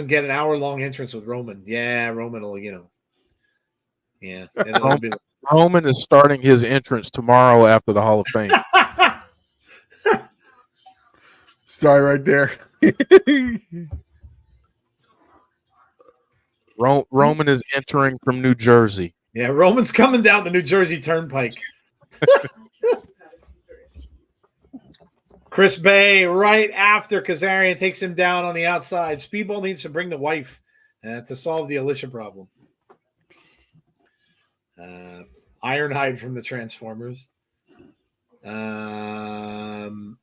get an hour-long entrance with Roman. Yeah, Roman will, Yeah. Roman is starting his entrance tomorrow after the Hall of Fame. Sorry, right there. Roman is entering from New Jersey. Yeah, Roman's coming down the New Jersey Turnpike. Chris Bay right after Kazarian takes him down on the outside. Speedball needs to bring the wife to solve the Alicia problem. Ironhide from the Transformers. Brandon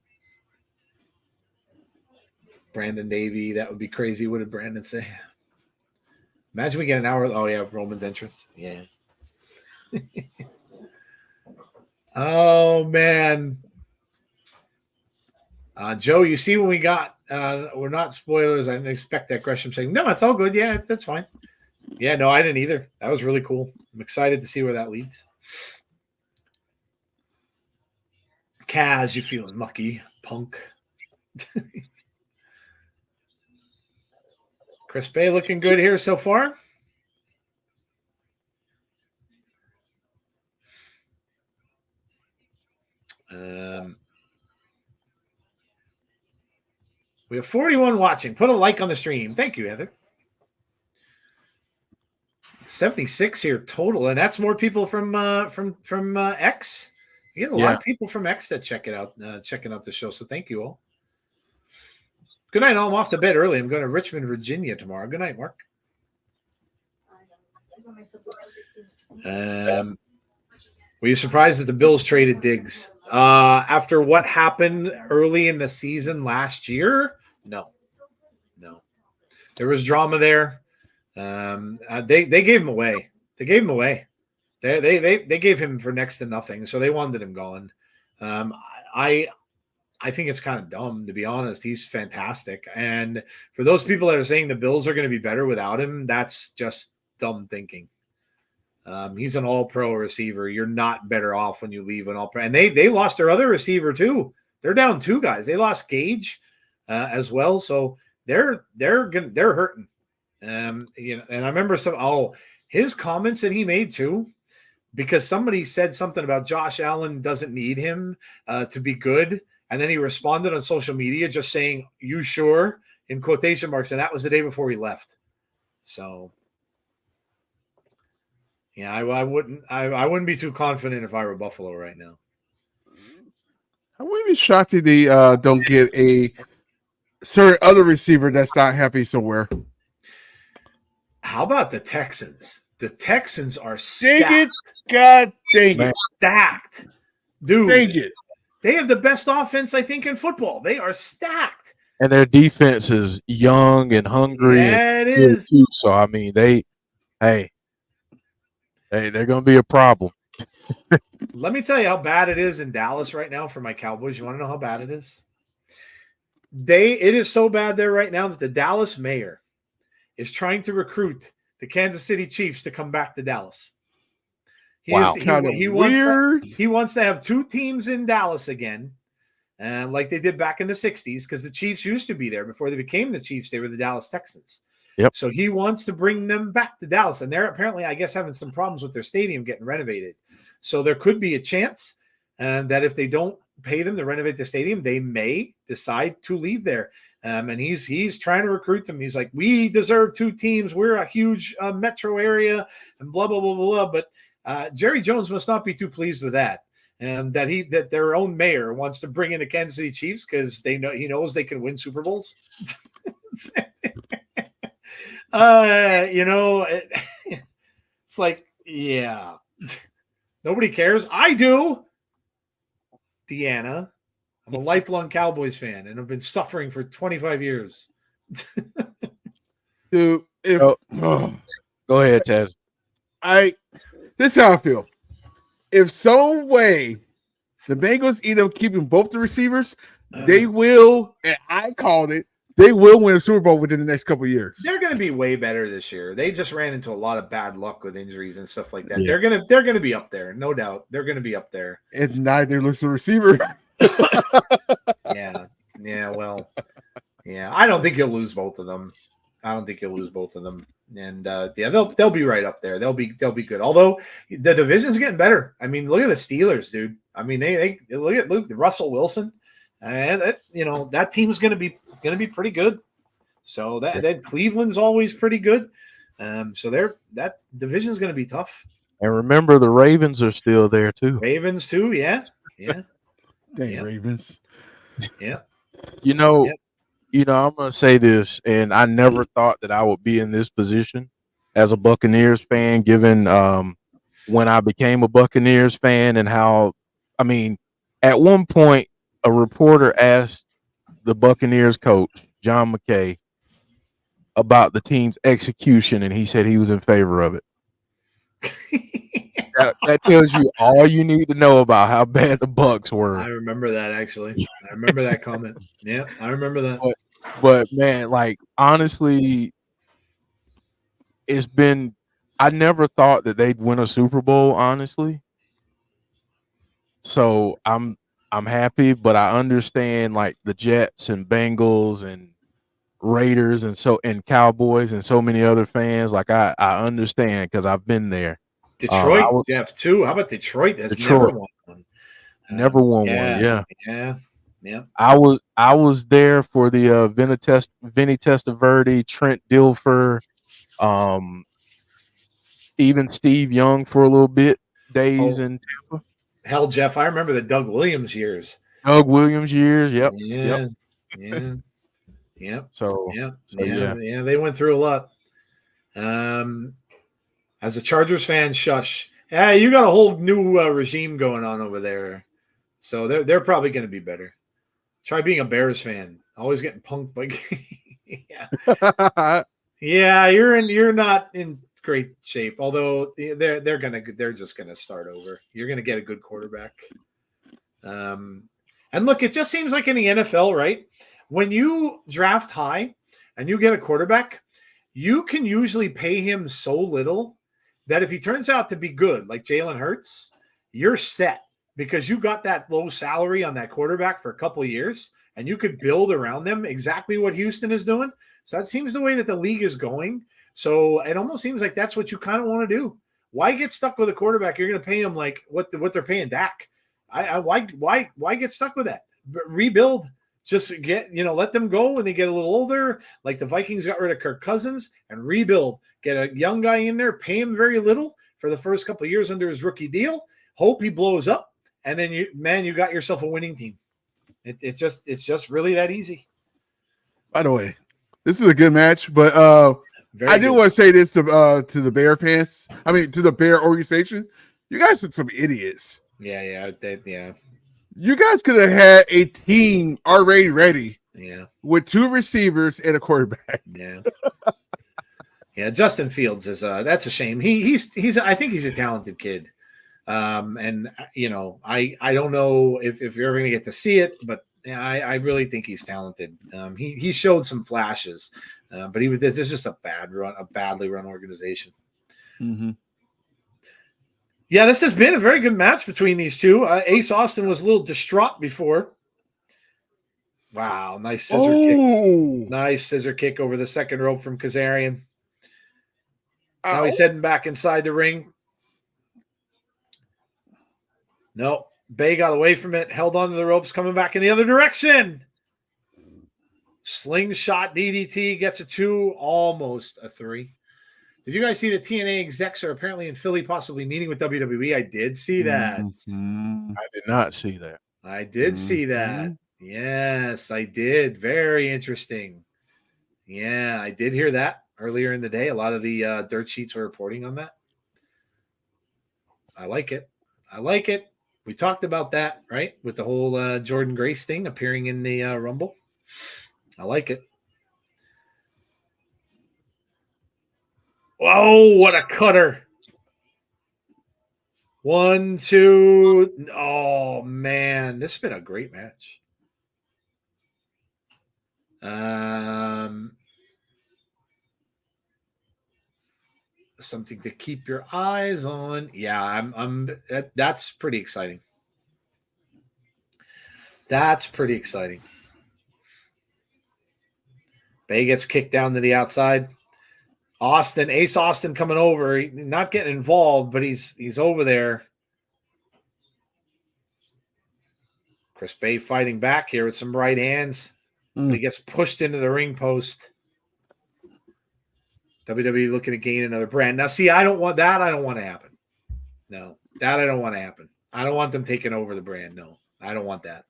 Davey. That would be crazy. What did Brandon say? Imagine we get an hour. Oh, yeah, Roman's entrance. Yeah. Oh, man. Joe, you see when we got, we're not spoilers. I didn't expect that Gresham saying, no, it's all good. Yeah, that's fine. Yeah, no, I didn't either. That was really cool. I'm excited to see where that leads. Kaz, you feeling lucky, punk. Chris Bay looking good here so far. We have 41 watching. Put a like on the stream. Thank you, Heather. 76 here total, and that's more people from X. You get a lot of people from X that check it out, checking out the show. So thank you all. Good night. I'm off to bed early. I'm going to Richmond, Virginia tomorrow. Good night, Mark. Were you surprised that the Bills traded Diggs after what happened early in the season last year? No. There was drama there. They gave him away. They gave him for next to nothing. So they wanted him gone. I think it's kind of dumb, to be honest. He's fantastic. And for those people that are saying the Bills are going to be better without him, that's just dumb thinking. He's an all-pro receiver. You're not better off when you leave an all-pro. And they lost their other receiver too. They're down two guys. They lost Gage as well. So they're hurting. And I remember his comments that he made too, because somebody said something about Josh Allen doesn't need him to be good. And then he responded on social media just saying, "You sure?" in quotation marks. And that was the day before he left. So yeah, I wouldn't be too confident if I were Buffalo right now. I wouldn't be shocked if they don't get a certain other receiver that's not happy somewhere. How about the Texans? The Texans are stacked. Dang it. God dang it. Stacked. Dude. Dang it. They have the best offense, I think, in football. They are stacked. And their defense is young and hungry. Yeah, it is. Too. So, I mean, they're going to be a problem. Let me tell you how bad it is in Dallas right now for my Cowboys. You want to know how bad it is? It is so bad there right now that the Dallas mayor is trying to recruit the Kansas City Chiefs to come back to Dallas. He wants to have two teams in Dallas again, like they did back in the 60s, because the Chiefs used to be there before they became the Chiefs. They were the Dallas Texans. Yep. So he wants to bring them back to Dallas, and they're apparently, I guess, having some problems with their stadium getting renovated. So there could be a chance that if they don't pay them to renovate the stadium, they may decide to leave there. And he's trying to recruit them. He's like, we deserve two teams. We're a huge metro area and blah, blah, blah, blah. But Jerry Jones must not be too pleased with that. And that their own mayor wants to bring in the Kansas City Chiefs because he knows they can win Super Bowls. It's like, yeah, nobody cares. I do. Deanna, I'm a lifelong Cowboys fan and I've been suffering for 25 years. Dude, go ahead, Taz. This is how I feel. If some way the Bengals end up keeping both the receivers, they will, and I called it, they will win a Super Bowl within the next couple of years. They're going to be way better this year. They just ran into a lot of bad luck with injuries and stuff like that. Yeah. They're going to be up there, no doubt. They're going to be up there. If not, they lose the receiver. Yeah. Well, yeah. I don't think you'll lose both of them. And they'll be right up there. They'll be good. Although the division's getting better. I mean, look at the Steelers, dude. I mean, they look at Russell Wilson, and that team's going to be pretty good. So that Cleveland's always pretty good. So that division's going to be tough. And remember, the Ravens are still there too. Ravens too, yeah. Dang, Ravens. Yeah. I'm going to say this, and I never thought that I would be in this position as a Buccaneers fan, given when I became a Buccaneers fan and how, I mean, at one point, a reporter asked the Buccaneers coach, John McKay, about the team's execution, and he said he was in favor of it. That tells you all you need to know about how bad the Bucs were. I remember that, actually. I remember that comment. Yeah, I remember that. But man, like, honestly, I never thought that they'd win a Super Bowl, honestly. So I'm happy, but I understand, like, the Jets and Bengals and Raiders and Cowboys and so many other fans. Like, I understand because I've been there. Detroit, Jeff, too. How about Detroit? Never won one. Never won one. Yeah. I was there for the Vinny Testaverde, Trent Dilfer, even Steve Young for a little bit days in Tampa. Hell, Jeff, I remember the Doug Williams years. Yep. Yeah. So they went through a lot. As a Chargers fan, shush. Yeah, you got a whole new regime going on over there. So they're probably going to be better. Try being a Bears fan. Always getting punked by Yeah, you're not in great shape. Although they're just gonna start over. You're gonna get a good quarterback. And look, it just seems like in the NFL, right? When you draft high and you get a quarterback, you can usually pay him so little that if he turns out to be good, like Jalen Hurts, you're set because you got that low salary on that quarterback for a couple of years and you could build around them exactly what Houston is doing. So that seems the way that the league is going. So it almost seems like that's what you kind of want to do. Why get stuck with a quarterback? You're going to pay him like what they're paying Dak. Why get stuck with that? Rebuild. Just let them go when they get a little older. Like the Vikings got rid of Kirk Cousins and rebuild. Get a young guy in there, pay him very little for the first couple of years under his rookie deal. Hope he blows up, and then you got yourself a winning team. It's just really that easy. By the way, this is a good match, but I do want to say this to the Bear fans. I mean, to the Bear organization. You guys are some idiots. Yeah. You guys could have had a team already ready. Yeah. With two receivers and a quarterback. Yeah. Yeah, Justin Fields is that's a shame. He's I think he's a talented kid. And I don't know if you're ever gonna get to see it, but I really think he's talented. He showed some flashes, but this is just a badly run organization. Mm-hmm. Yeah, this has been a very good match between these two. Ace Austin was a little distraught before. Wow, nice scissor kick. Nice scissor kick over the second rope from Kazarian. Now he's heading back inside the ring. No, Bay got away from it, held onto the ropes, coming back in the other direction. Slingshot DDT gets a 2, almost a 3. Did you guys see the TNA execs are apparently in Philly, possibly meeting with WWE? I did see that. I did not see that. I did see that. Yes, I did. Very interesting. Yeah, I did hear that earlier in the day. A lot of the dirt sheets were reporting on that. I like it. I like it. We talked about that, right? With the whole Jordan Grace thing appearing in the Rumble. I like it. Oh, what a cutter. 1, 2. Oh, man. This has been a great match. Something to keep your eyes on. Yeah, that's pretty exciting. That's pretty exciting. Bay gets kicked down to the outside. Ace Austin coming over, not getting involved, but he's over there. Chris Bay fighting back here with some right hands. But he gets pushed into the ring post. WWE looking to gain another brand. Now, see, I don't want that. I don't want to happen. No, that I don't want to happen. I don't want them taking over the brand. No, I don't want that.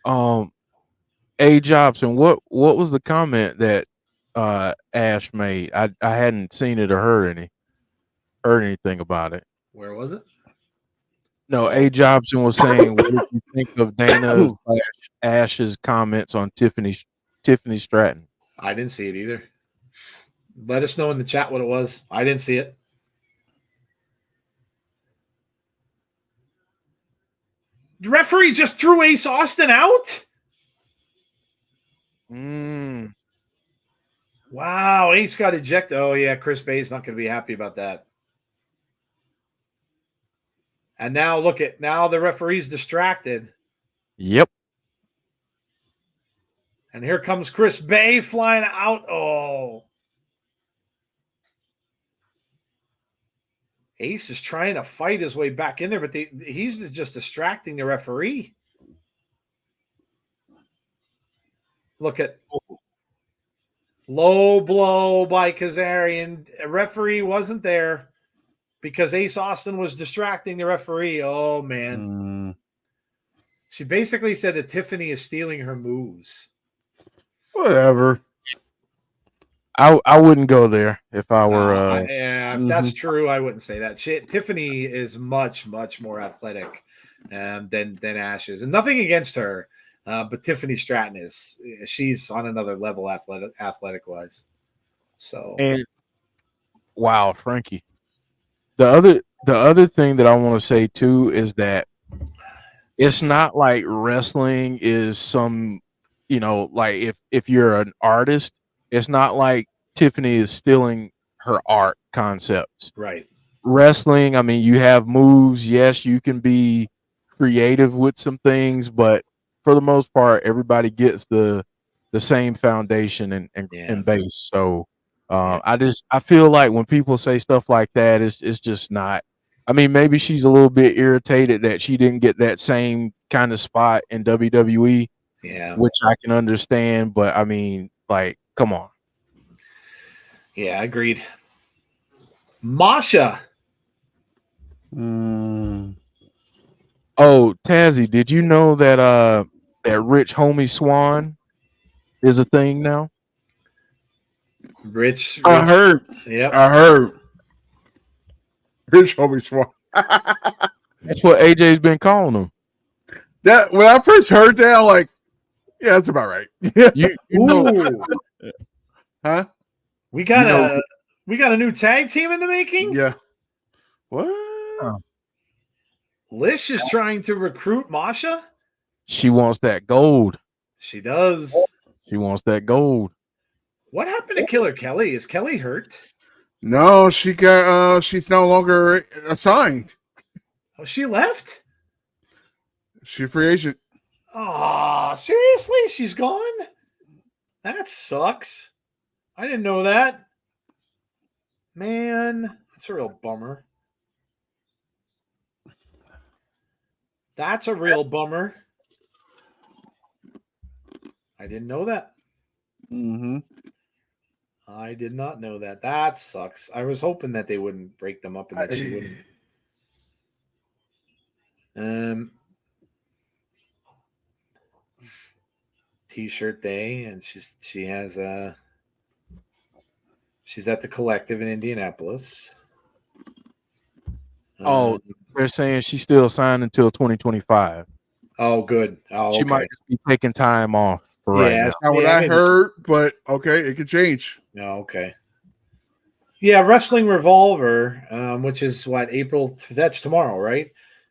A. Jobson, what was the comment that Ash made? I hadn't seen it or heard anything about it. Where was it? No, A. Jobson was saying, what did you think of Dana's Ash's comments on Tiffany Stratton? I didn't see it either. Let us know in the chat what it was. I didn't see it. The referee just threw Ace Austin out? Wow, Ace got ejected. Oh, yeah, Chris Bay's not going to be happy about that. And now now the referee's distracted. Yep. And here comes Chris Bay flying out. Oh. Ace is trying to fight his way back in there, but he's just distracting the referee. Look at low blow by Kazarian. A referee wasn't there because Ace Austin was distracting the referee. Oh, man. She basically said that Tiffany is stealing her moves. Whatever. I wouldn't go there if I were. If that's true, I wouldn't say that. Tiffany is much, much more athletic than Ash is. And nothing against her, but Tiffany Stratton she's on another level athletic-wise. So, and wow, Frankie. The other thing that I want to say too is that it's not like wrestling is some, like if you're an artist, it's not like Tiffany is stealing her art concepts. Right. Wrestling, I mean, you have moves. Yes, you can be creative with some things, but for the most part, everybody gets the same foundation and base. So I feel like when people say stuff like that, it's just not. I mean, maybe she's a little bit irritated that she didn't get that same kind of spot in WWE. Yeah. Which I can understand, but I mean, like, come on. Yeah, agreed. Masha. Oh, Tazzy, did you know that that Rich Homie Swan is a thing now? Rich. I heard. Yep. I heard. Rich Homie Swan. That's what AJ's been calling him. That when I first heard that, I'm like, yeah, that's about right. You know, huh? We got a new tag team in the making? Yeah. What? Lish is trying to recruit Masha? She wants that gold. She does. She wants that gold. What happened to Killer Kelly? Is Kelly hurt? No, she got she's no longer assigned. Oh, she left? She's a free agent. Oh, seriously? She's gone? That sucks. I didn't know that. Man, that's a real bummer. That's a real bummer. I didn't know that. Mm-hmm. I did not know that. That sucks. I was hoping that they wouldn't break them up and that she wouldn't. T-shirt day, and she's at the Collective in Indianapolis. Oh, they're saying she's still signed until 2025. Oh, good. Oh, she might just be taking time off for right now. Not what I heard, but okay, it could change. Oh, okay. Yeah, Wrestling Revolver, which is what, April? That's tomorrow, right?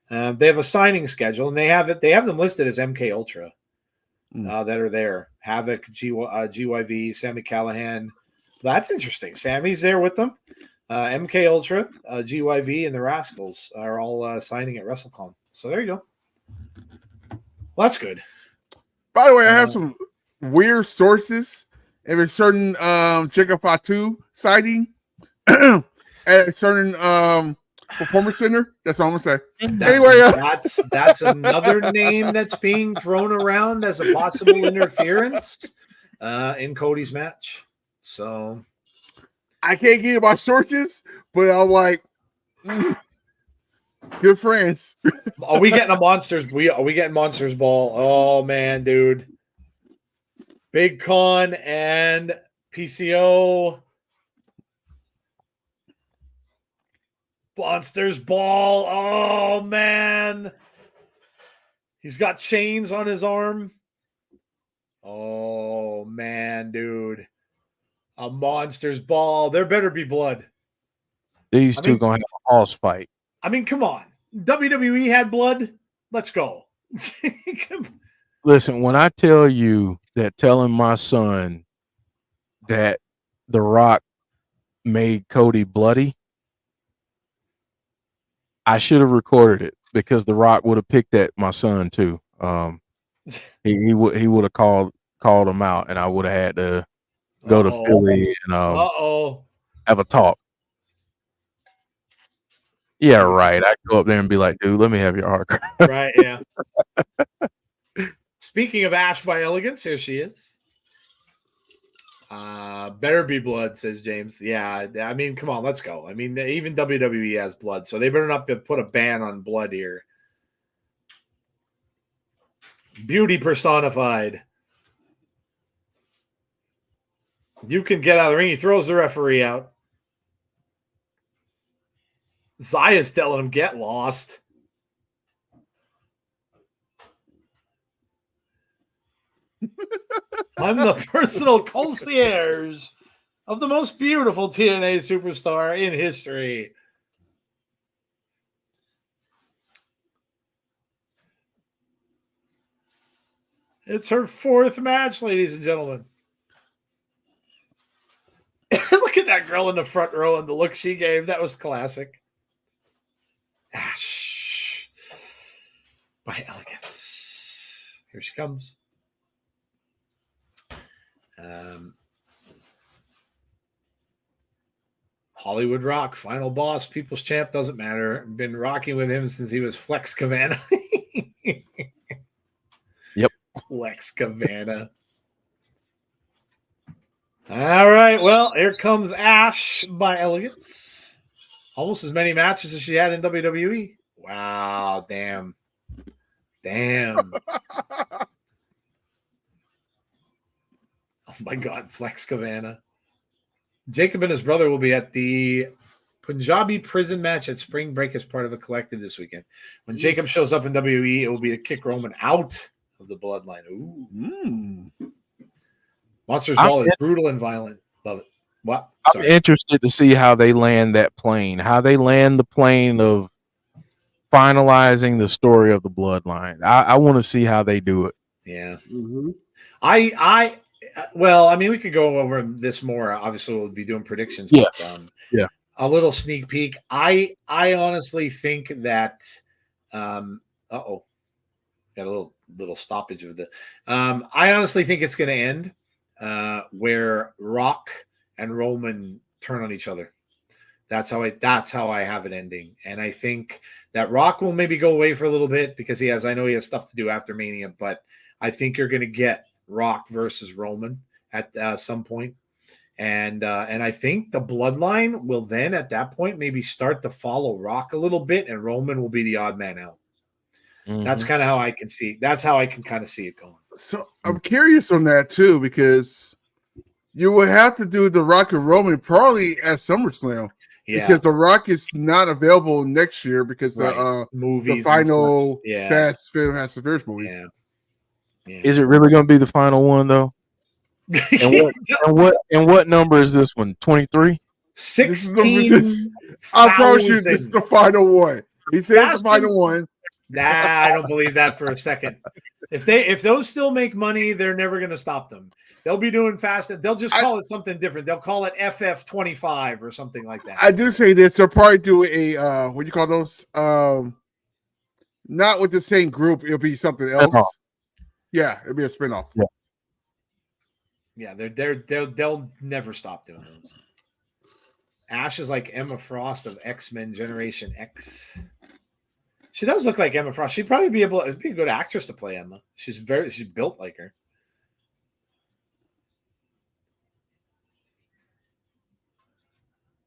They have a signing schedule, and they have them listed as MK Ultra that are there. Havoc, GYV, Sammy Callahan. That's interesting. Sammy's there with them. MK Ultra, GYV, and the Rascals are all signing at WrestleCon. So there you go. Well, that's good. By the way, I have some weird sources. If a certain Jacob Fatu sighting at a certain performance center, that's all I'm gonna say. That's another name that's being thrown around as a possible interference in Cody's match. So I can't get my sources, but I'm like, good friends. Are we getting a Monsters? Are we getting Monsters Ball? Oh man, dude. Big Con and PCO. Monsters Ball. Oh man. He's got chains on his arm. Oh man, dude. A Monsters Ball. There better be blood. These two going to have a house fight. I mean, come on. WWE had blood. Let's go. Listen, when I tell you that telling my son that The Rock made Cody bloody, I should have recorded it because The Rock would have picked at my son too. He would have called him out, and I would have had to go to Philly and have a talk. Yeah, right. I'd go up there and be like, dude, let me have your autograph. Right, yeah. Speaking of Ash by Elegance, here she is. Better be blood, says James. Yeah, I mean, come on, let's go. I mean, even WWE has blood, so they better not put a ban on blood here. Beauty personified. You can get out of the ring. He throws the referee out. Zaya's telling him, get lost. I'm the personal concierge of the most beautiful TNA superstar in history. It's her 4th match, ladies and gentlemen. Look at that girl in the front row and the look she gave. That was classic. Ash by Elegance. Here she comes. Hollywood Rock, final boss, People's Champ, doesn't matter. Been rocking with him since he was Flex Cavana. Yep. Flex Cavana. All right. Well, here comes Ash by Elegance. Almost as many matches as she had in WWE. Wow. Damn. Oh my God. Flex Cavana. Jacob and his brother will be at the Punjabi prison match at Spring Break as part of a collective this weekend. When Jacob shows up in WWE, it will be to kick Roman out of the bloodline. Ooh. Monsters Ball is brutal and violent. Love it. What? I'm interested to see how they land that plane, how they land the plane of finalizing the story of the bloodline. I want to see how they do it. Yeah. Mm-hmm. Well, I mean, we could go over this more. Obviously, we'll be doing predictions. Yeah. But, a little sneak peek. I honestly think that. Got a little stoppage of the. I honestly think it's going to end where Rock and Roman turn on each other. That's how I have it ending. And I think that Rock will maybe go away for a little bit because I know he has stuff to do after Mania, but I think you're going to get Rock versus Roman at some point. And I think the bloodline will then at that point maybe start to follow Rock a little bit, and Roman will be the odd man out. That's kind of how I can see. That's how I can kind of see it going. So I'm curious on that too, because you would have to do the Rock and Roman probably at SummerSlam. Yeah, because the Rock is not available next year because the movies, the final Fast and Furious movie. Yeah. Is it really going to be the final one though? And what number is this one? 23? 16. I promise you, this is the final one. He said it's the final one. Nah, I don't believe that for a second. If those still make money, they're never going to stop them. They'll be doing fast. They'll just call it something different. They'll call it FF25 or something like that. I did say this. They'll probably do a what do you call those? Not with the same group. It'll be something else. Spin-off. Yeah, it'll be a spinoff. Yeah, they'll never stop doing those. Ash is like Emma Frost of X-Men Generation X. She does look like Emma Frost. She'd probably be a good actress to play Emma. She's built like her.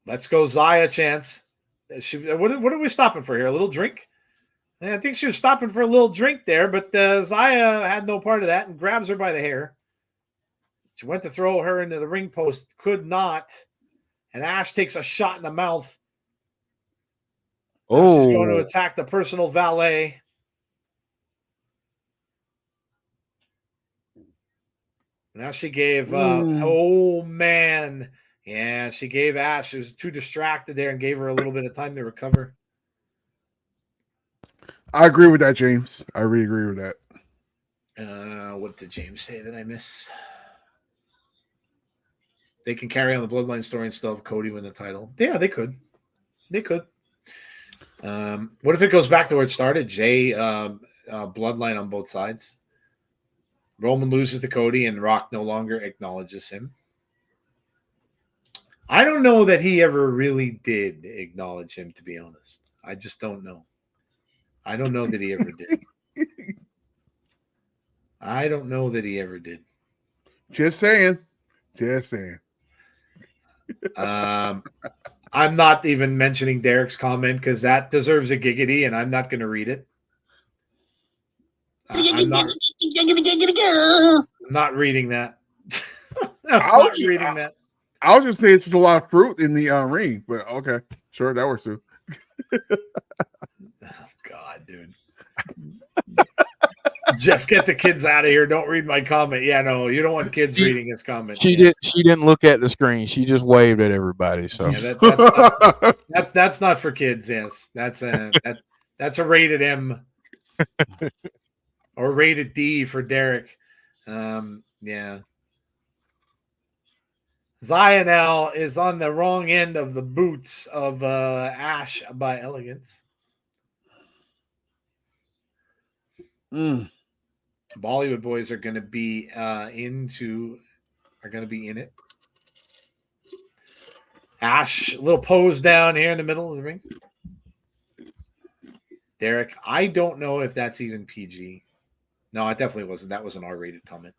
Let's go, Xia chance. What are we stopping for here? A little drink? Yeah, I think she was stopping for a little drink there, but Xia had no part of that and grabs her by the hair. She went to throw her into the ring post, could not. And Ash takes a shot in the mouth. She's going to attack the personal valet. Now she gave, oh man. Yeah, she gave Ash. She was too distracted there and gave her a little bit of time to recover. I agree with that, James. I really agree with that. What did James say that I miss? They can carry on the bloodline story and still have Cody win the title. Yeah, they could. They could. What if it goes back to where it started? Jay, bloodline on both sides. Roman loses to Cody and Rock no longer acknowledges him. I don't know that he ever really did acknowledge him, to be honest. I just don't know. I don't know that he ever did. I don't know that he ever did. Just saying. Just saying. I'm not even mentioning Derek's comment because that deserves a giggity, and I'm not going to read it. I'm not reading that. I'm not reading that. I was just saying it's just a lot of fruit in the ring, but okay, sure, that works too. Oh, God, dude. Jeff, get the kids out of here. Don't read my comment. Yeah, no, you don't want kids reading his comment. She didn't look at the screen. She just waved at everybody. So yeah, that's not for kids. Yes, that's a rated M or rated D for Derek. Yeah. Xia now is on the wrong end of the boots of Ash by Elegance. Bollywood boys are going to be in it. Ash, a little pose down here in the middle of the ring. Derek, I don't know if that's even PG. No, it definitely wasn't. That was an R-rated comment.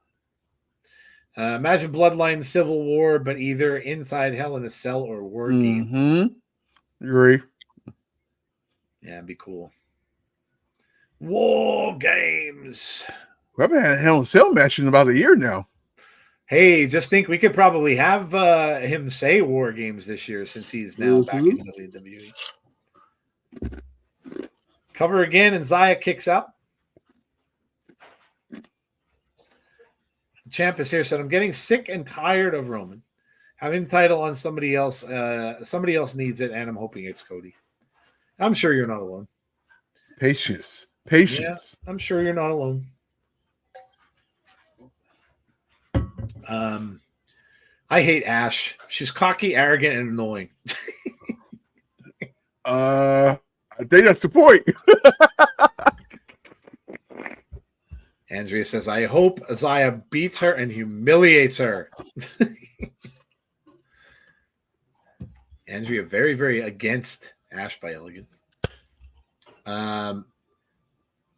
Imagine Bloodline Civil War, but either inside Hell in a Cell or War Games. Agree. Yeah, it'd be cool. War Games. We haven't had a Hell in a Cell match in about a year now. Hey, just think we could probably have him say War Games this year since he's now back in WWE. Cover again, and Xia kicks out. Champ is here, said, I'm getting sick and tired of Roman. Having the title on somebody else. Somebody else needs it, and I'm hoping it's Cody. I'm sure you're not alone. Patience. Yeah, I'm sure you're not alone. I hate Ash. She's cocky, arrogant, and annoying. I think that's the point. Andrea says, I hope Xia beats her and humiliates her. Andrea, very, very against Ash by Elegance.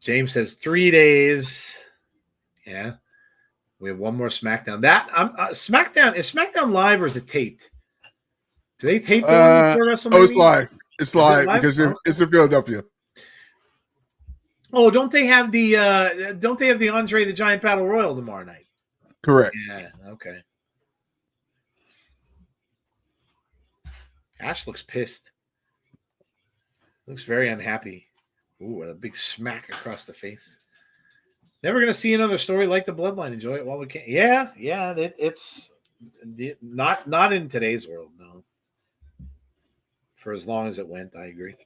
James says 3 days. Yeah. We have one more SmackDown. SmackDown is SmackDown live or is it taped? Do they tape the one before WrestleMania? Oh, it's live. It's live because it's in Philadelphia. Oh, don't they have the Andre the Giant Battle Royal tomorrow night? Correct. Yeah. Okay. Ash looks pissed. Looks very unhappy. Ooh, and a big smack across the face. Never going to see another story like the Bloodline. Enjoy it while we can. Yeah. It's not in today's world, no. For as long as it went, I agree.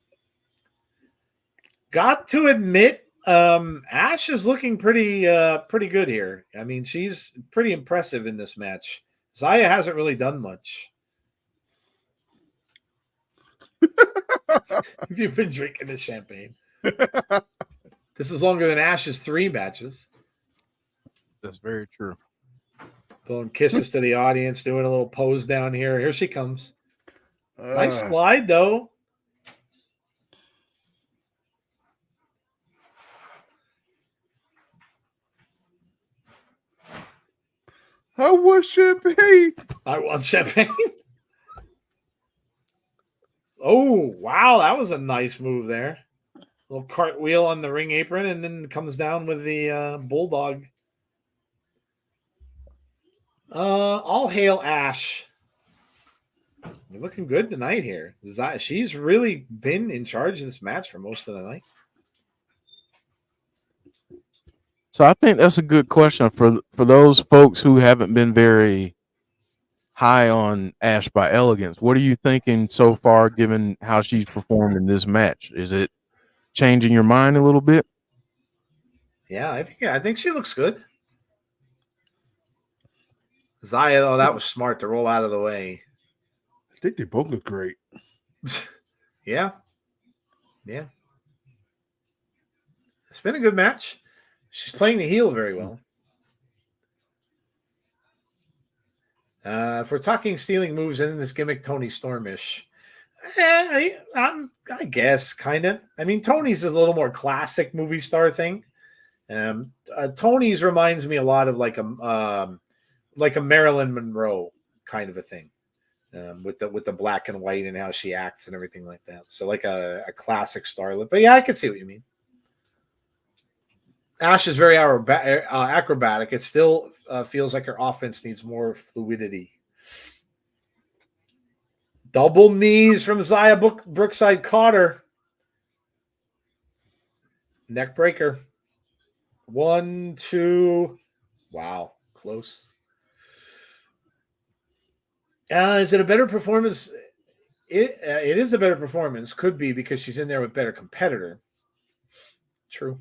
Got to admit, Ash is looking pretty good here. I mean, she's pretty impressive in this match. Xia hasn't really done much. If you've been drinking this champagne. This is longer than Ash's 3 matches. That's very true. Blowing kisses to the audience, doing a little pose down here. Here she comes. Nice slide, though. I want champagne. I want champagne. Oh, wow. That was a nice move there. Little cartwheel on the ring apron and then comes down with the bulldog. All hail Ash. You're looking good tonight here. She's really been in charge of this match for most of the night. So I think that's a good question for those folks who haven't been very high on Ash by Elegance. What are you thinking so far, given how she's performed in this match? Is it changing your mind a little bit? Yeah, I think she looks good. Xia, though, that was smart to roll out of the way. I think they both look great. Yeah. It's been a good match. She's playing the heel very well. If we're talking stealing moves in this gimmick, Tony Stormish, I guess kind of. I mean, Tony's is a little more classic movie star thing. Tony's reminds me a lot of like a Marilyn Monroe kind of a thing, with the black and white and how she acts and everything like that. So like a classic starlet. But yeah, I can see what you mean. Ash is very acrobatic. It still feels like her offense needs more fluidity. Double knees from Xia Brookside caught her. Neck breaker. 1, 2. Wow. Close. Is it a better performance? It is a better performance. Could be because she's in there with better competitor. True.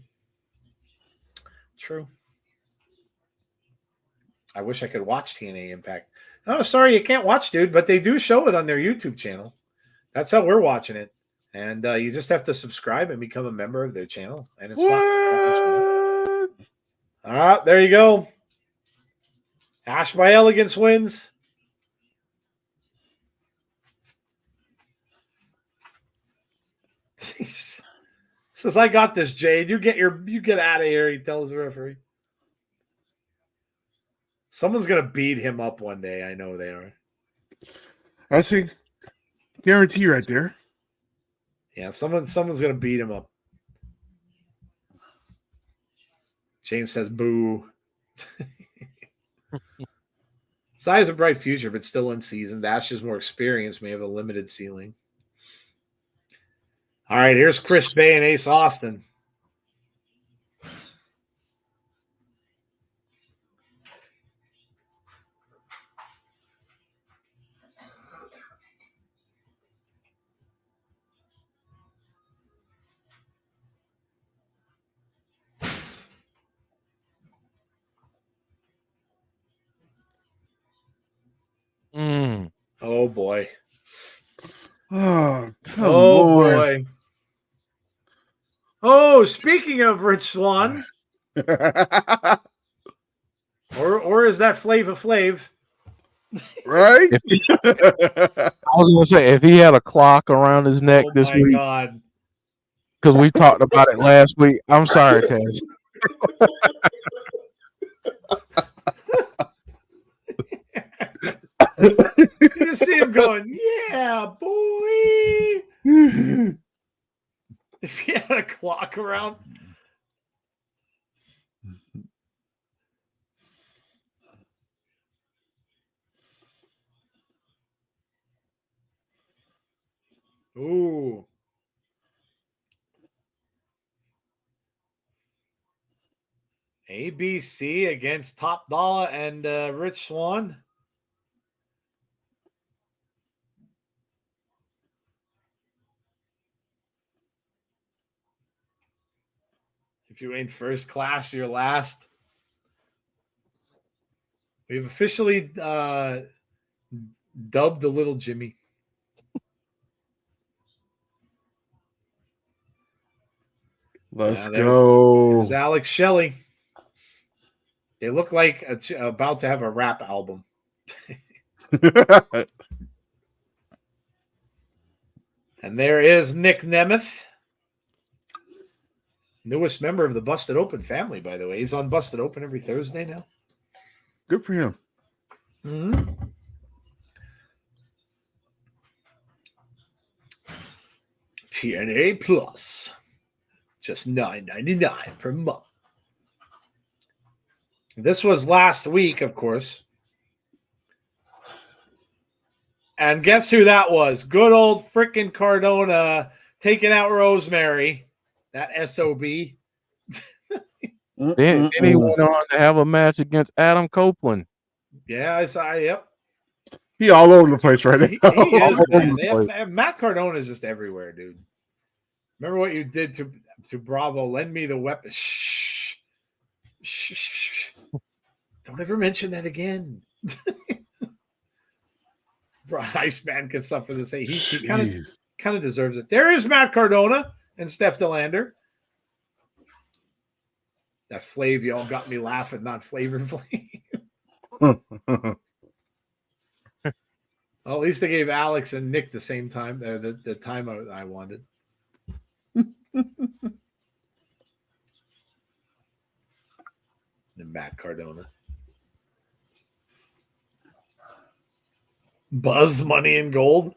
I wish I could watch TNA Impact. Oh, sorry, you can't watch, dude, but they do show it on their YouTube channel. That's how we're watching it. And you just have to subscribe and become a member of their channel. And it's not that much. All right, there you go. Ash by Elegance wins. Jeez. Says, I got this, Jade. You get out of here, he tells the referee. Someone's gonna beat him up one day. I know they are. I see. Guarantee right there. Yeah, someone's gonna beat him up. James says, boo. Sai has a bright future, but still unseasoned. Ash is more experienced, may have a limited ceiling. All right, here's Chris Bay and Ace Austin. Oh, boy. Oh, boy. Oh, speaking of Rich Swann. or is that Flava Flav? Right? I was going to say, if he had a clock around his neck this week, because we talked about it last week. I'm sorry, Taz. You see him going, yeah, boy. If he had a clock around. Ooh. ABC against Top Dollar and Rich Swan. If you ain't first class, you're last. We've officially dubbed the little Jimmy. Let's go. There's Alex Shelley. They look like it's about to have a rap album. And there is Nick Nemeth. Newest member of the Busted Open family, by the way. He's on Busted Open every Thursday now. Good for him. Mm-hmm. TNA Plus. Just $9.99 per month. This was last week, of course. And guess who that was? Good old frickin' Cardona taking out Rosemary. That SOB. Then he went on to have a match against Adam Copeland. Yeah, I saw. Yep. He all over the place right now. He is, man. Matt Cardona is just everywhere, dude. Remember what you did to Bravo? Lend me the weapon. Shh. Shh. Don't ever mention that again. Iceman can suffer the same. He kind of deserves it. There is Matt Cardona and Steph DeLander. That Flav y'all got me laughing, not Flavor Flav. Well, at least they gave Alex and Nick the same time, the time I wanted. The Matt Cardona. Buzz, Money, and Gold.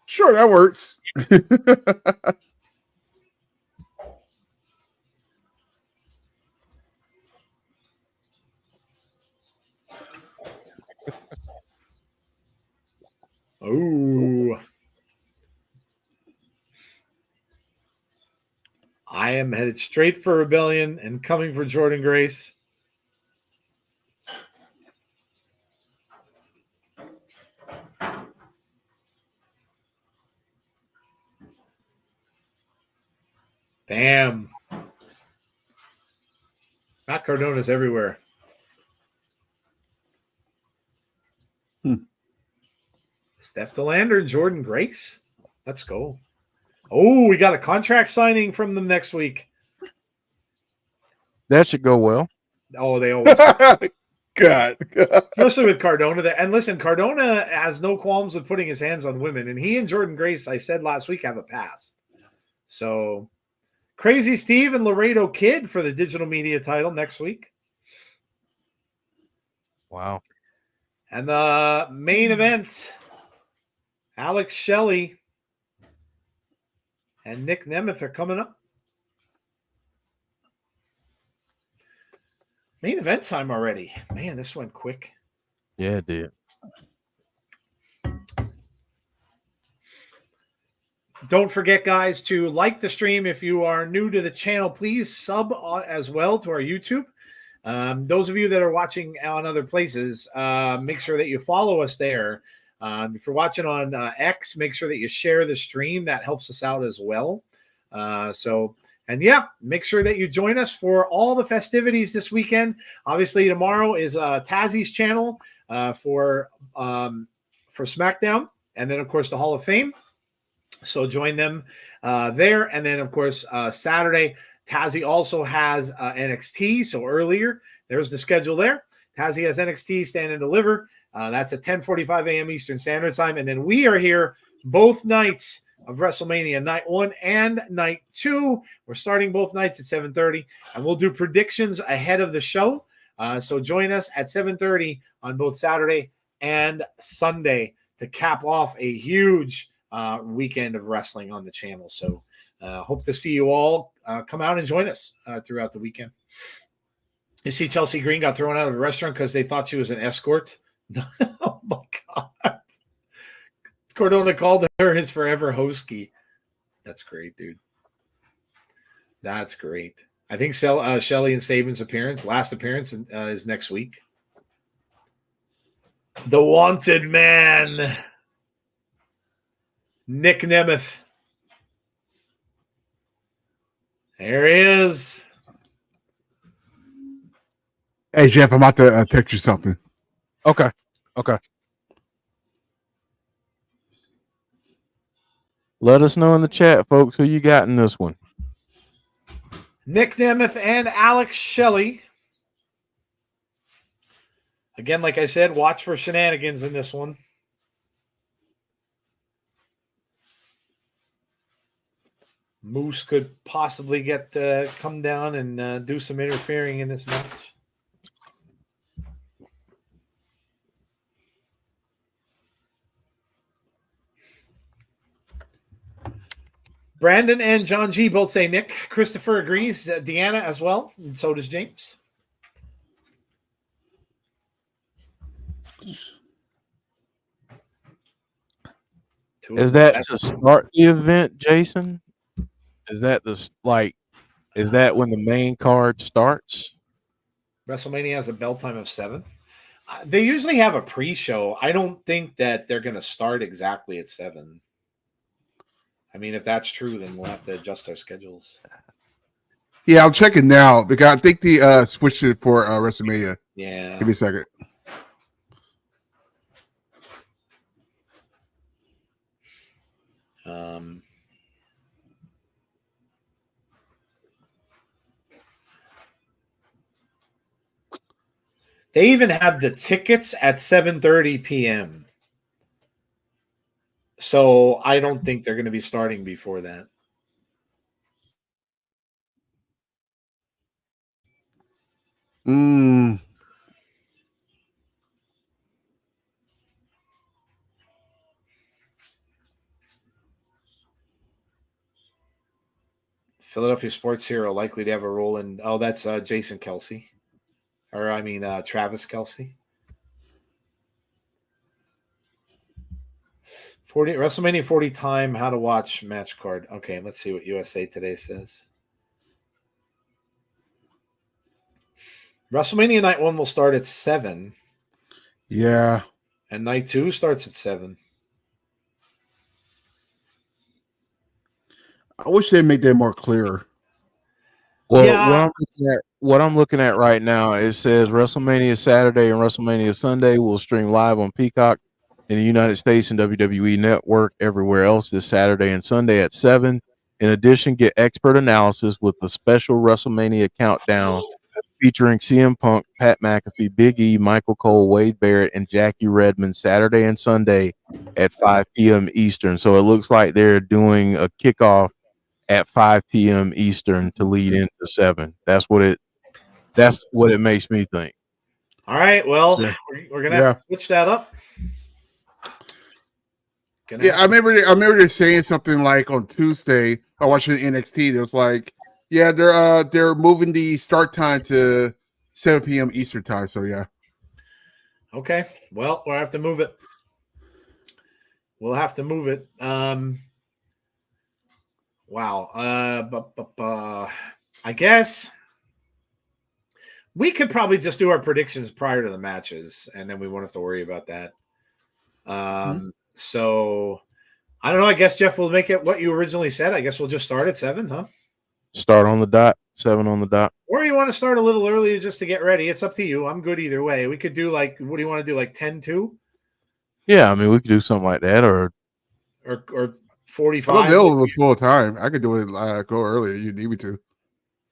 Sure, that works. Oh. I am headed straight for Rebellion and coming for Jordan Grace. Damn. Matt Cardona's everywhere. Steph DeLander and Jordan Grace. Let's go. Oh, we got a contract signing from them next week. That should go well. Oh, they always God. Especially with Cardona. And listen, Cardona has no qualms with putting his hands on women. And he and Jordan Grace, I said last week, have a past. So Crazy Steve and Laredo Kid for the digital media title next week. Wow. And the main event, Alex Shelley and Nick Nemeth are coming up. Main event time already. Man, this went quick. Yeah, it did. Don't forget, guys, to like the stream. If you are new to the channel, please sub as well to our YouTube. Those of you that are watching on other places, make sure that you follow us there. If you're watching on X, make sure that you share the stream. That helps us out as well. Make sure that you join us for all the festivities this weekend. Obviously, tomorrow is Tazzy's channel for SmackDown, and then, of course, the Hall of Fame. So join them there. And then, of course, Saturday, Tazzy also has NXT. So earlier, there's the schedule there. Tazzy has NXT Stand and Deliver. That's at 10:45 a.m. Eastern Standard Time. And then we are here both nights of WrestleMania, night 1 and night 2. We're starting both nights at 7:30, and we'll do predictions ahead of the show. So join us at 7:30 on both Saturday and Sunday to cap off a huge weekend of wrestling on the channel. So hope to see you all come out and join us throughout the weekend. You see Chelsea Green got thrown out of the restaurant because they thought she was an escort. Oh, my God. Cordona called her his forever hostie. That's great, dude. That's great. I think Shelley and Saban's last appearance is next week. The wanted man, Nick Nemeth. There he is. Hey, Jeff, I'm about to text you something. Okay. Let us know in the chat, folks, who you got in this one. Nick Nemeth and Alex Shelley. Again, like I said, watch for shenanigans in this one. Moose could possibly come down and do some interfering in this match. Brandon and John G both say Nick. Christopher agrees. Deanna as well, and so does James. Is that to start the event, Jason? Is that is that when the main card starts? WrestleMania has a bell time of 7. They usually have a pre-show. I don't think that they're going to start exactly at 7. I mean, if that's true, then we'll have to adjust our schedules. Yeah, I'm checking now because I think they switched it for WrestleMania. Yeah. Give me a second. They even have the tickets at 7:30 p.m. So I don't think they're going to be starting before that. Philadelphia sports hero likely to have a role in. Oh, that's Jason Kelsey. Or, I mean, Travis Kelsey. WrestleMania 40 time, how to watch match card. Okay, let's see what USA Today says. WrestleMania Night 1 will start at 7. Yeah. And Night 2 starts at 7. I wish they'd make that more clear. Well, Yeah. what I'm looking at right now, it says WrestleMania Saturday and WrestleMania Sunday will stream live on Peacock in the United States and WWE Network everywhere else this Saturday and Sunday at 7. In addition, get expert analysis with the special WrestleMania countdown featuring CM Punk, Pat McAfee, Big E, Michael Cole, Wade Barrett, and Jackie Redmond Saturday and Sunday at 5 p.m. Eastern. So it looks like they're doing a kickoff at 5 p.m. Eastern to lead into 7. That's what it makes me think. All right. Well, we're going to have to switch that up. I remember they're saying something like on Tuesday, I watched NXT, it was like, yeah, they're moving the start time to 7 p.m. Eastern time. So yeah. Okay. Well, we'll have to move it. Wow. I guess we could probably just do our predictions prior to the matches, and then we won't have to worry about that. So I don't know. I guess Jeff will make it what you originally said. I guess we'll just start at 7, huh? Start on the dot, 7 on the dot. Or you want to start a little earlier just to get ready. It's up to you. I'm good either way. We could do what do you want to do? Like 10-2? Yeah, I mean, we could do something like that or 45. I'm available full time. I could do it go earlier. You need me to.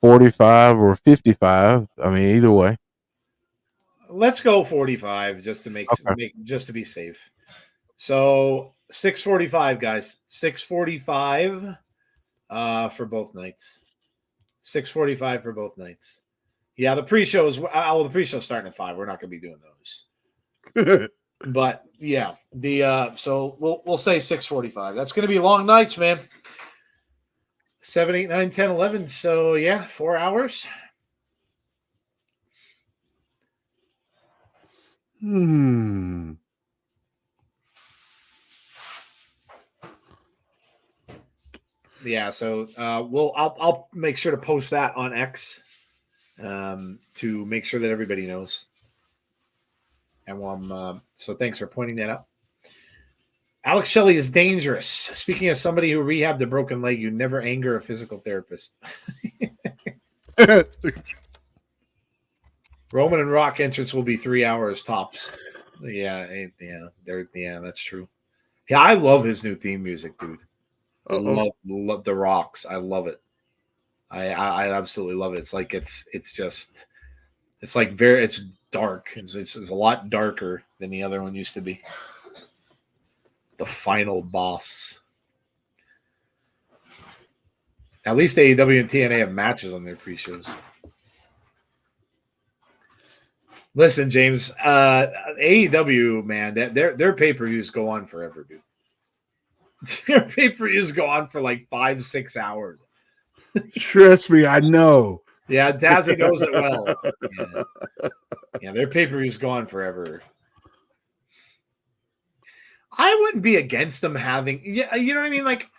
45 or 55. I mean, either way. Let's go 45 just to just to be safe. So 6:45, guys. 6:45 for both nights. 6:45 for both nights. Yeah, the pre-show is the pre-show's starting at 5. We're not going to be doing those. But yeah, so we'll say 6:45. That's going to be long nights, man. 7, 8, 9, 10, 11. So yeah, 4 hours. Yeah, so I'll make sure to post that on X to make sure that everybody knows. And so thanks for pointing that out. Alex Shelley is dangerous. Speaking of somebody who rehabbed a broken leg, you never anger a physical therapist. Roman and Rock entrance will be 3 hours tops. Yeah, that's true. Yeah, I love his new theme music, dude. Love the Rocks. I love it. I absolutely love it. It's like it's dark. It's a lot darker than the other one used to be. The final boss. At least AEW and TNA have matches on their pre-shows. Listen, James, AEW, man, their pay-per-views go on forever, dude. Their pay-per-views go on for like 5-6 hours. Trust me, I know. Yeah, Tazzy knows it well. Yeah, their pay-per-views go on forever. I wouldn't be against them having, yeah, you know what I mean? Like,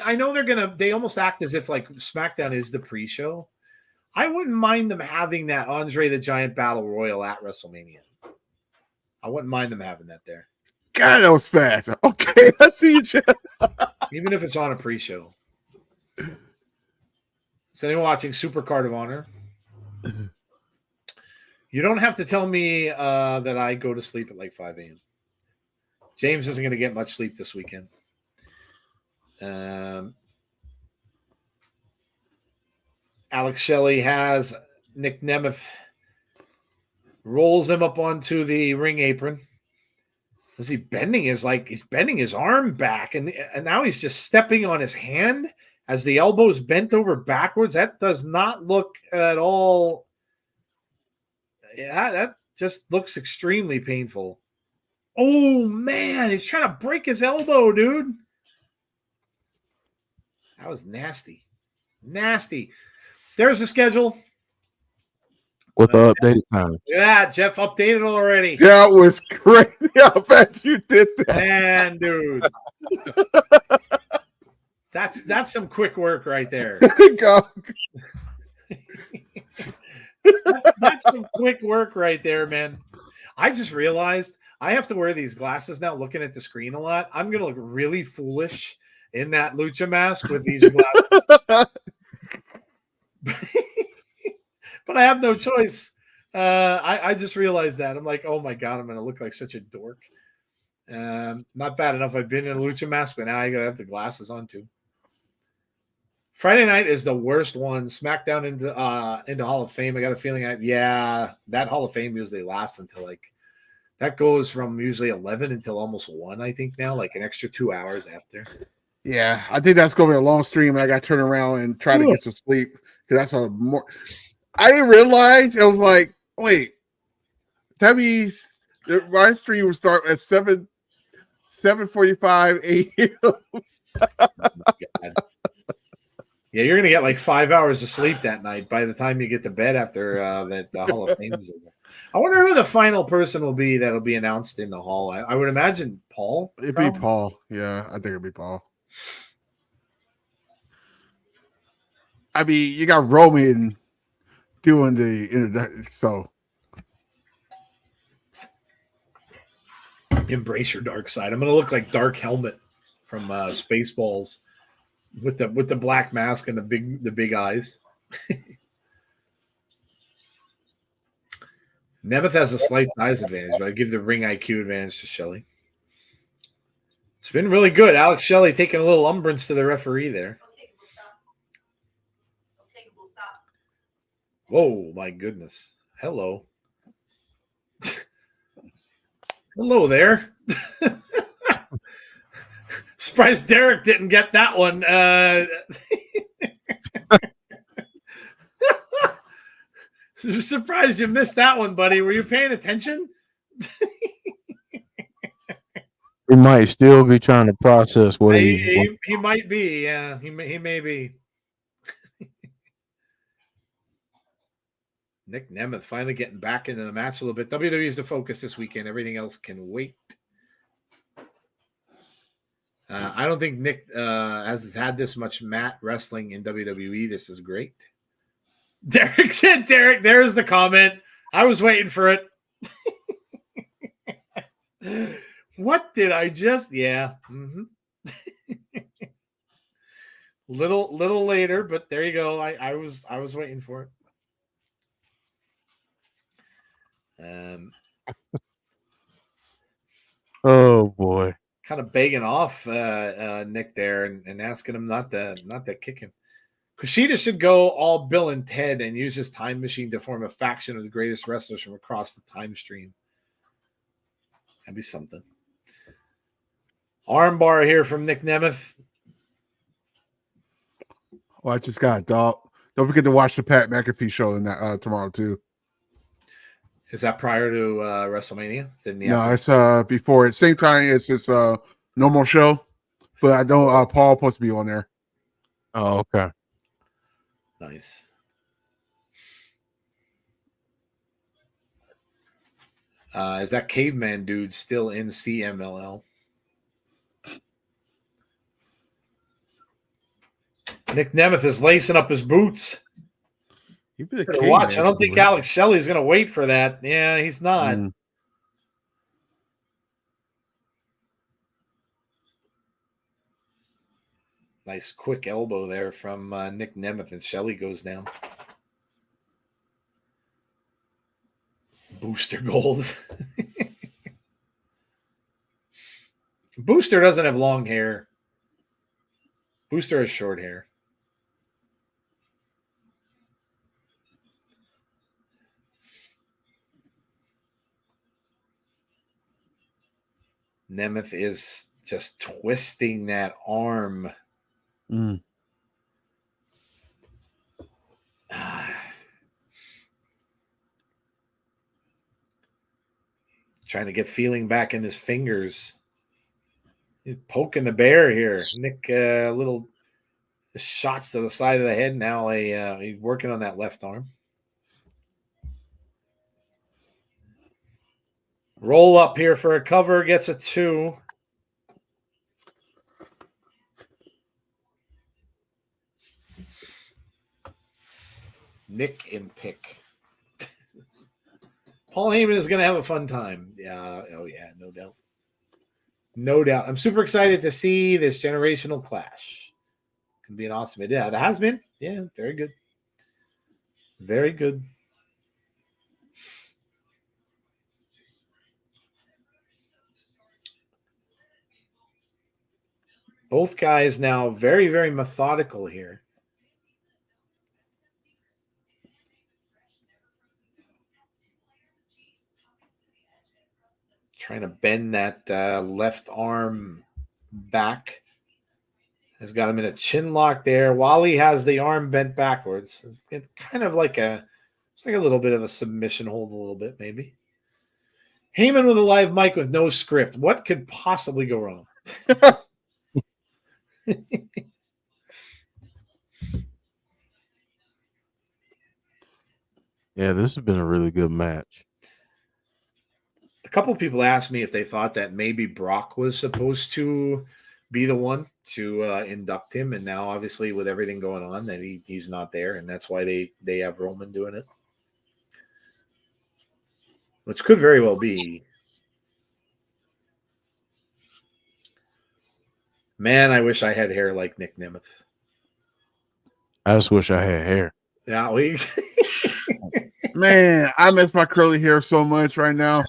I know they almost act as if like SmackDown is the pre-show. I wouldn't mind them having that Andre the Giant Battle Royal at WrestleMania. I wouldn't mind them having that there. God, that was fast. Okay, I see you, Jeff. Even if it's on a pre-show. Is anyone watching Super Card of Honor? You don't have to tell me that I go to sleep at like 5 a.m. James isn't going to get much sleep this weekend. Alex Shelley has Nick Nemeth, rolls him up onto the ring apron. Is he bending he's bending his arm back, and now he's just stepping on his hand as the elbow's bent over backwards. That does not look at all. Yeah, that just looks extremely painful. Oh man, he's trying to break his elbow, dude. That was nasty. Nasty. There's the schedule. With the updated time. Yeah, Jeff updated already. That was crazy how fast you did that. Man, dude. That's some quick work right there. that's some quick work right there, man. I just realized I have to wear these glasses now looking at the screen a lot. I'm going to look really foolish in that lucha mask with these glasses. But I have no choice. I just realized that. I'm like, oh my God, I'm going to look like such a dork. Not bad enough I've been in a lucha mask, but now I got to have the glasses on too. Friday night is the worst one. SmackDown into Hall of Fame. I got a feeling that Hall of Fame usually lasts until that goes from usually 11 until almost 1, I think now, like an extra 2 hours after. Yeah, I think that's going to be a long stream, and I got to turn around and try to get some sleep because that's I didn't realize. It was like, wait, that means my stream will start at 7:45 a.m. Yeah, you're gonna get like 5 hours of sleep that night by the time you get to bed after the Hall of Fame is over. I wonder who the final person will be that'll be announced in the Hall. I would imagine Paul. It'd be Paul. Yeah, I think it'd be Paul. I mean, you got Roman doing the introduction, so embrace your dark side. I'm gonna look like Dark Helmet from Spaceballs with the black mask and the big eyes. Nemeth has a slight size advantage, but I give the ring IQ advantage to Shelley. It's been really good. Alex Shelley taking a little umbrance to the referee there. Whoa, my goodness. Hello. Hello there. Surprised Derek didn't get that one. Surprised you missed that one, buddy. Were you paying attention? He might still be trying to process what He might be. Yeah, he may be. Nick Nemeth finally getting back into the match a little bit. WWE is the focus this weekend. Everything else can wait. I don't think Nick has had this much mat wrestling in WWE. This is great. Derek said, Derek, there's the comment. I was waiting for it. What did I just? Yeah. Mm-hmm. little later, but there you go. I was waiting for it. Oh boy. Kind of begging off Nick there and asking him not to kick him. Kushida should go all Bill and Ted and use his time machine to form a faction of the greatest wrestlers from across the time stream. That'd be something. Armbar here from Nick Nemeth. Well, I just got it, dog. Don't forget to watch the Pat McAfee show in that tomorrow too. Is that prior to WrestleMania? No, it's before it. Same time it's this normal show, but I know Paul supposed to be on there. Oh, okay. Nice. Is that caveman dude still in CMLL? Nick Nemeth is lacing up his boots. Watch. I don't think Alex Shelley is going to wait for that. Yeah, he's not. Nice quick elbow there from Nick Nemeth, and Shelley goes down. Booster Gold. Booster doesn't have long hair. Booster has short hair. Nemeth is just twisting that arm. Trying to get feeling back in his fingers. He's poking the bear here. Nick, little shots to the side of the head now. He's working on that left arm. Roll up here for a cover. Gets a 2. Nick and pick. Paul Heyman is going to have a fun time. Yeah. Oh, yeah. No doubt. No doubt. I'm super excited to see this generational clash. Can be an awesome. Yeah, it has been. Yeah, very good. Very good. Both guys now very, very methodical here. Trying to bend that left arm back. Has got him in a chin lock there. Wally has the arm bent backwards. It's kind of like it's like a little bit of a submission hold, a little bit maybe. Heyman with a live mic with no script. What could possibly go wrong? Yeah, this has been a really good match. A couple of people asked me if they thought that maybe Brock was supposed to be the one to induct him, and now obviously with everything going on that he's not there, and that's why they have Roman doing it, which could very well be. Man, I wish I had hair like Nick Nemeth. I just wish I had hair. Yeah, Man, I miss my curly hair so much right now.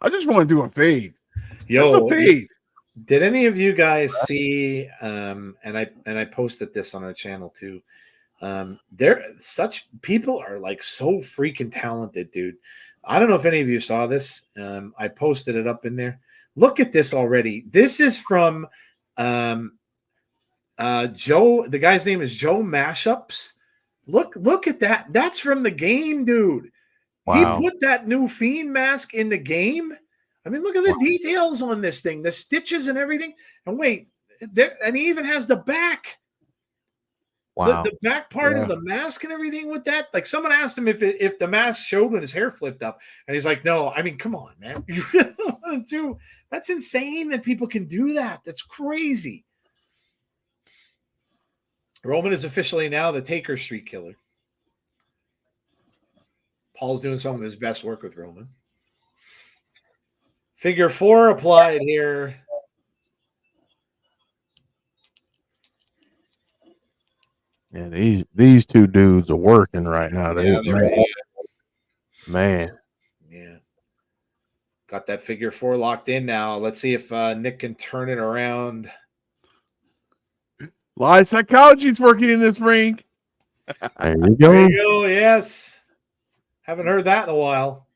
I just want to do a fade. Yo, a fade. Did any of you guys see? And I posted this on our channel too. Such people are like so freaking talented, dude. I don't know if any of you saw this. I posted it up in there. Look at this already. This is from Joe. The guy's name is Joe Mashups. Look at that. That's from the game, dude. Wow. He put that new Fiend mask in the game. I mean, look at the details on this thing, the stitches and everything. And wait, and he even has the back. Wow. The back part of the mask and everything with that. Like someone asked him if the mask showed when his hair flipped up, and he's like, "No, I mean, come on, man, you really want to do? That's insane that people can do that. That's crazy." Roman is officially now the Taker Street Killer. Paul's doing some of his best work with Roman. Figure 4 applied here. Yeah, these two dudes are working right now. Man. Yeah. Got that figure 4 locked in now. Let's see if Nick can turn it around. Live psychology is working in this ring. There you go. There you go. Yes. Haven't heard that in a while.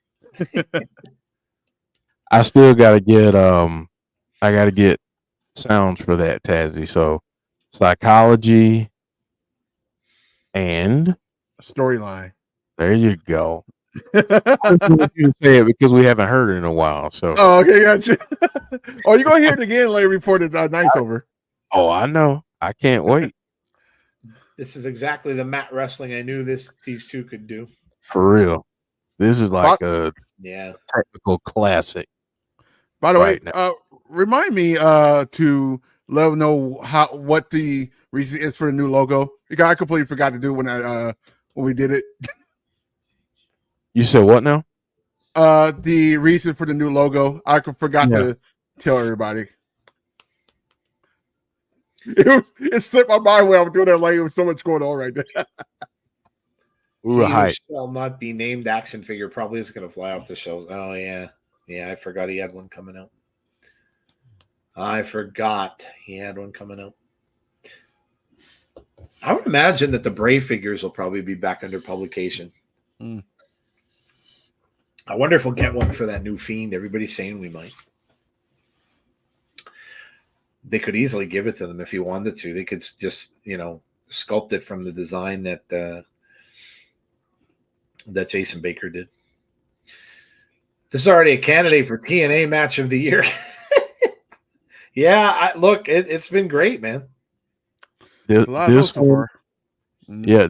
I still gotta get sounds for that, Tazzy. So psychology and storyline. There you go. I want you to say it because we haven't heard it in a while. So okay, gotcha. You're gonna hear it again later before the night's over. Oh, I know. I can't wait. This is exactly the mat wrestling I knew these two could do. For real. This is like a technical classic. By the way, remind me to let them know what the reason is for the new logo. Because I completely forgot to do when we did it. You said what now? The reason for the new logo. I forgot to tell everybody. It slipped my mind when I was doing that. Like there was so much going on right there. We were hyped. Shall not be named action figure probably is going to fly off the shelves. Oh yeah, I forgot he had one coming out. I would imagine that the Brave figures will probably be back under publication. I wonder if we'll get one for that new Fiend. Everybody's saying we might. They could easily give it to them if you wanted to. They could just, sculpt it from the design that Jason Baker did. This is already a candidate for TNA Match of the Year. Yeah, it's been great, man. This one,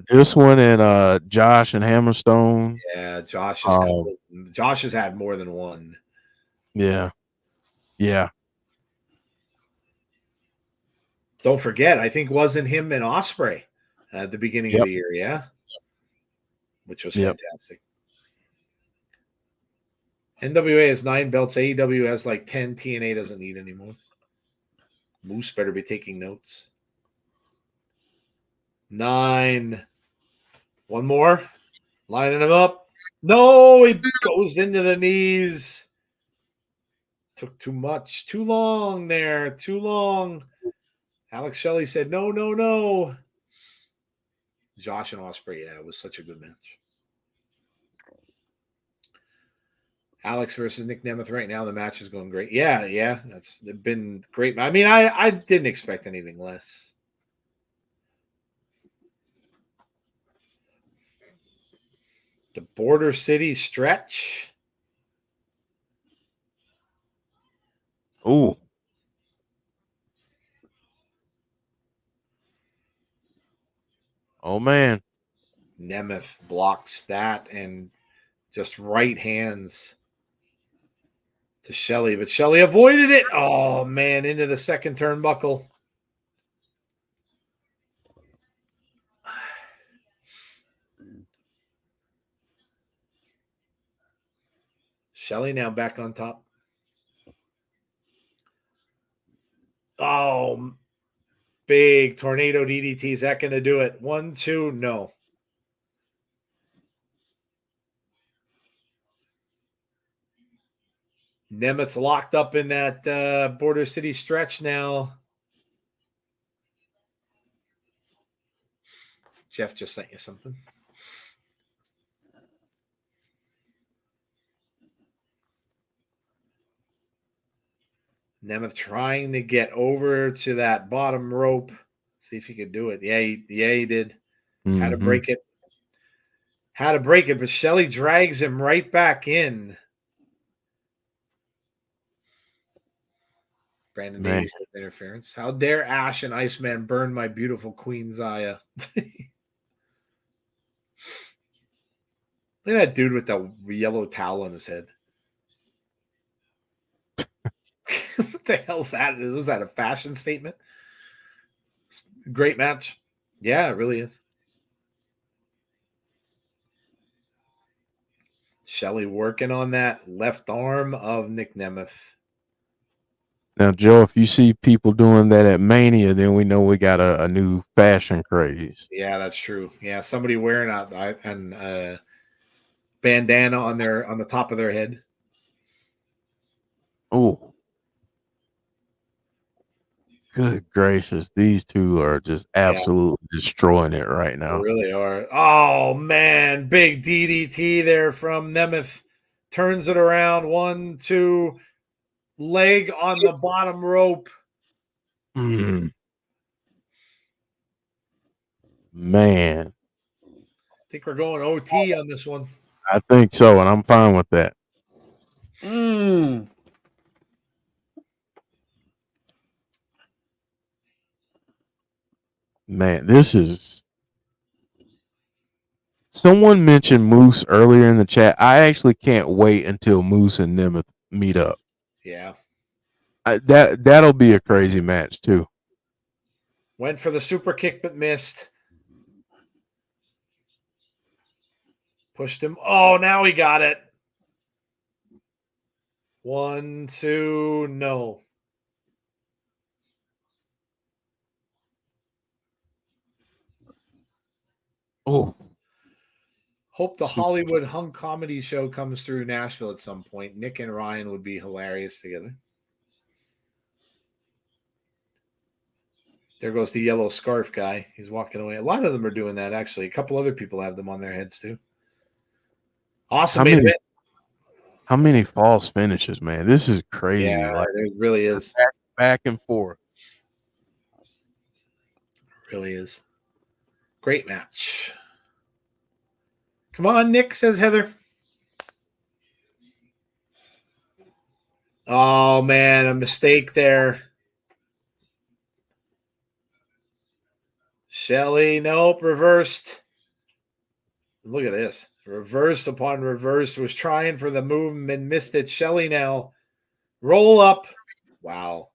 this one and Josh and Hammerstone. Yeah, Josh has had more than one. Yeah. Don't forget, I think wasn't him and Osprey at the beginning of the year, yeah? Which was fantastic. NWA has 9 belts. AEW has like 10. TNA doesn't need anymore. Moose better be taking notes. 9. One more. Lining him up. No, he goes into the knees. Took too much. Too long there. Too long. Alex Shelley said, no. Josh and Osprey, it was such a good match. Alex versus Nick Nemeth right now. The match is going great. Yeah. That's been great. I mean, I didn't expect anything less. The Border City stretch. Ooh. Oh, man. Nemeth blocks that and just right hands to Shelley, but Shelley avoided it. Oh, man, into the second turnbuckle. Shelley now back on top. Oh, big tornado DDT. Is that going to do it? 1, 2, no. Nemeth's locked up in that Border City stretch now. Jeff just sent you something. Nemeth trying to get over to that bottom rope. See if he could do it. Yeah, he did. Had to break it. Had to break it, but Shelley drags him right back in. Brandon Davies has interference. How dare Ash and Iceman burn my beautiful Queen Xia? Look at that dude with the yellow towel on his head. What the hell's that? Was that a fashion statement? Great match. Yeah, it really is. Shelley working on that left arm of Nick Nemeth. Now, Joe, if you see people doing that at Mania, then we know we got a new fashion craze. Yeah, that's true. Yeah, somebody wearing a bandana on the top of their head. Oh, good gracious! These two are just absolutely destroying it right now. They really are. Oh man, big DDT there from Nemeth. Turns it around. 1, 2, leg on the bottom rope. Man, I think we're going OT on this one. I think so, and I'm fine with that. Man, this is. Someone mentioned Moose earlier in the chat. I actually can't wait until Moose and Nemeth meet up. Yeah. That'll be a crazy match too. Went for the super kick but missed. Pushed him. Oh, now he got it. 1, 2, no. Oh. Hope the Hollywood Hung Comedy Show comes through Nashville at some point. Nick and Ryan would be hilarious together. There goes the yellow scarf guy. He's walking away. A lot of them are doing that, actually. A couple other people have them on their heads, too. Awesome. How many false finishes, man? This is crazy. Yeah, it really is. Back and forth. It really is. Great match. Come on, Nick, says Heather. Oh, man, a mistake there. Shelley, nope, reversed. Look at this. Reverse upon reverse. Was trying for the move and missed it. Shelley now. Roll up. Wow.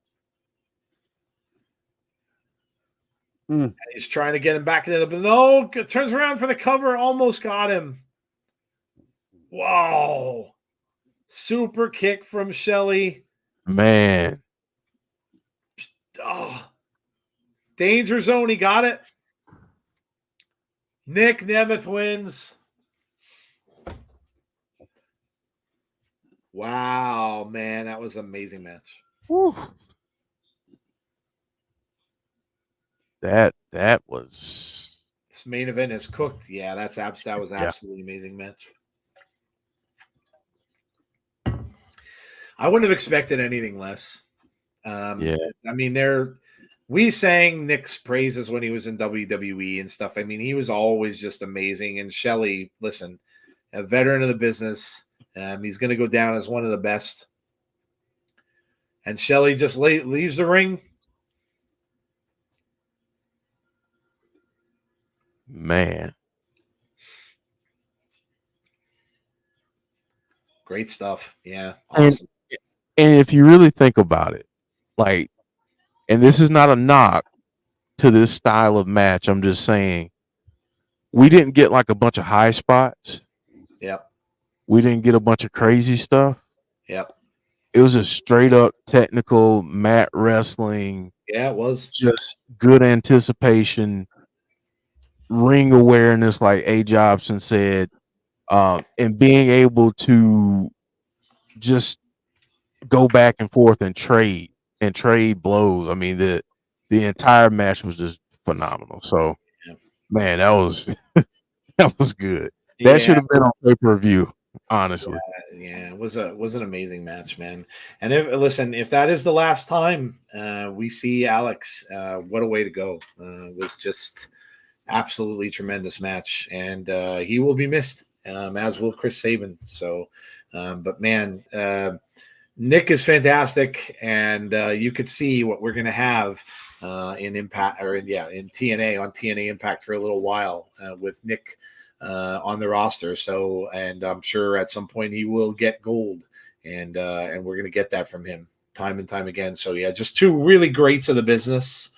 And he's trying to get him back into the... No, turns around for the cover. Almost got him. Wow. Super kick from Shelley. Man. Oh. Danger zone. He got it. Nick Nemeth wins. Wow, man. That was an amazing match. Whew. That was... This main event is cooked. Yeah, that was absolutely amazing match. I wouldn't have expected anything less. I mean, we sang Nick's praises when he was in WWE and stuff. I mean, he was always just amazing. And Shelley, listen, a veteran of the business. He's going to go down as one of the best. And Shelley just leaves the ring. Man. Great stuff. Yeah. Awesome. And if you really think about it, like, and this is not a knock to this style of match. I'm just saying we didn't get like a bunch of high spots. Yep. We didn't get a bunch of crazy stuff. Yep. It was a straight up technical mat wrestling. Yeah, it was. Just good anticipation, ring awareness, like A. Jobson said, and being able to just go back and forth and trade blows. I mean, the entire match was just phenomenal. So, man, that was that was good. That should have been on pay-per-view, honestly. Yeah, it was an amazing match, man. And if that is the last time we see Alex, what a way to go. It was just absolutely tremendous match, and he will be missed, as will Chris Sabin. So, but man, Nick is fantastic, and you could see what we're going to have in Impact, or in TNA, on TNA Impact for a little while with Nick on the roster. So, and I'm sure at some point he will get gold, and we're going to get that from him time and time again. So yeah, just two really greats of the business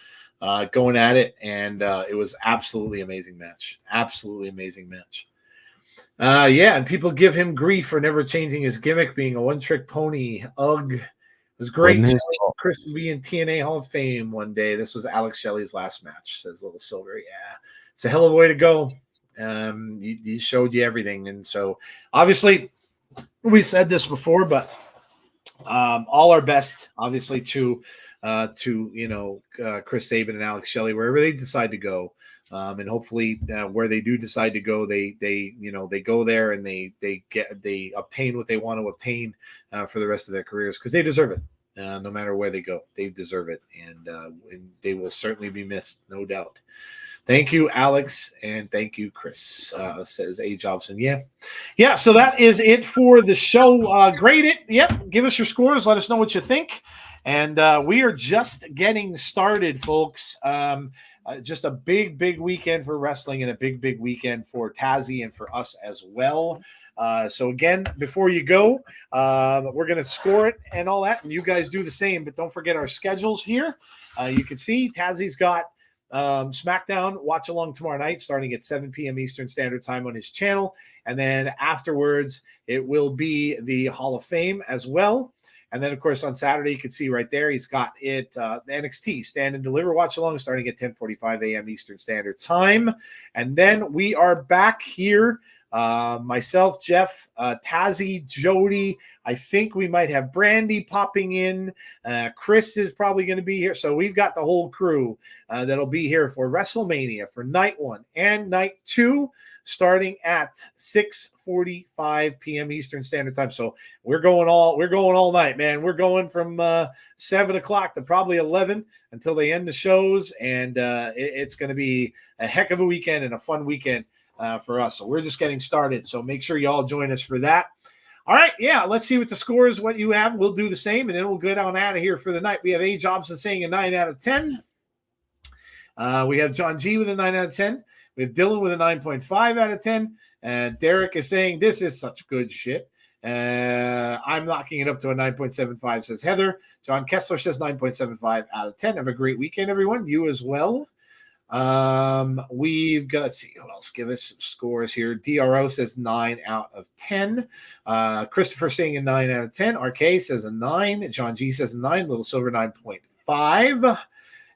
going at it, and it was absolutely amazing match. Absolutely amazing match. And people give him grief for never changing his gimmick, being a one-trick pony. Ugh. It was great. Chris will be in TNA Hall of Fame one day. This was Alex Shelley's last match, says Little Silver. Yeah, it's a hell of a way to go. He showed you everything. And so, obviously, we said this before, but all our best, obviously, to Chris Sabin and Alex Shelley, wherever they decide to go. And hopefully where they do decide to go, they go there and they obtain what they want to obtain for the rest of their careers, because they deserve it. No matter where they go, they deserve it, and they will certainly be missed, no doubt. Thank you, Alex, and thank you, Chris, says A. Jobson. Yeah. So that is it for the show. Grade it. Yep. Give us your scores. Let us know what you think. And we are just getting started, folks. Just a big weekend for wrestling, and a big weekend for Tazzy and for us as well. So again, before you go, we're going to score it and all that, and you guys do the same. But don't forget our schedules here. You can see Tazzy's got SmackDown watch along tomorrow night, starting at 7 p.m. Eastern Standard Time on his channel, and then afterwards it will be the Hall of Fame as well. And then, of course, on Saturday, you can see right there, he's got it, the NXT Stand and Deliver watch along, starting at 10:45 a.m. Eastern Standard Time. And then we are back here, myself, Jeff, Tazzy, Jody. I think we might have Brandy popping in. Chris is probably going to be here. So we've got the whole crew that'll be here for WrestleMania for night 1 and night 2. Starting at 6:45 p.m. Eastern Standard Time. So we're going all night, man. We're going from 7 o'clock to probably 11 until they end the shows, and it's going to be a heck of a weekend and a fun weekend for us. So we're just getting started. So make sure you all join us for that. All right, let's see what the score is, what you have. We'll do the same, and then we'll get on out of here for the night. We have A. Jobson saying a 9 out of 10. We have John G with a 9 out of 10. We have Dylan with a 9.5 out of 10. And Derek is saying, this is such good shit. I'm knocking it up to a 9.75, says Heather. John Kessler says 9.75 out of 10. Have a great weekend, everyone. You as well. We've got, let's see who else give us some scores here. DRO says 9 out of 10. Christopher saying a 9 out of 10. RK says a 9. John G says a 9. Little Silver 9.5.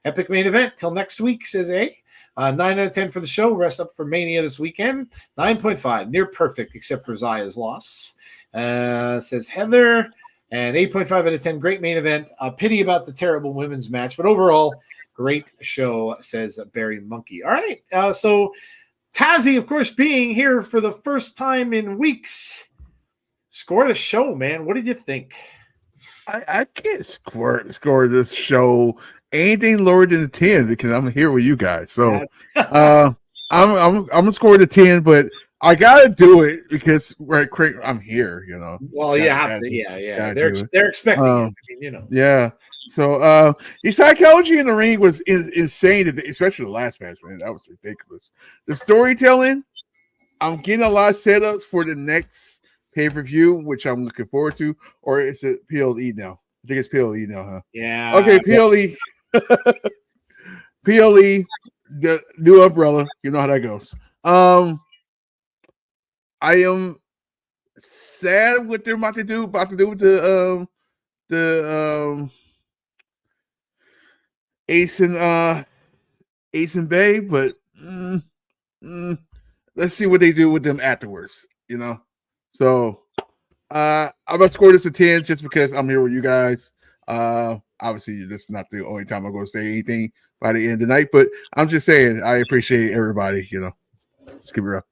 Epic main event till next week, says A. 9 out of 10 for the show. Rest up for Mania this weekend. 9.5, near perfect, except for Zaya's loss, says Heather. And 8.5 out of 10, great main event. Pity about the terrible women's match, but overall, great show, says Barry Monkey. All right, so Tazzy, of course, being here for the first time in weeks. Score the show, man. What did you think? I can't score this show anything lower than a 10 because I'm here with you guys. So I'm gonna score the 10, but I gotta do it because I'm here, you know. Well, you have to, yeah. They're expecting it. I mean, you know. Yeah. So the psychology in the ring was insane, especially the last match, man. That was ridiculous. The storytelling, I'm getting a lot of setups for the next pay-per-view, which I'm looking forward to. Or is it PLE now? I think it's PLE now, huh? Yeah. Okay, PLE. PLE, the new umbrella. You know how that goes. I am sad what they're about to do with the Ace and Bay, but let's see what they do with them afterwards, you know. So I'm gonna score this a 10 just because I'm here with you guys. Obviously, this is not the only time I'm going to say anything by the end of the night, but I'm just saying I appreciate everybody. You know, let's keep it real.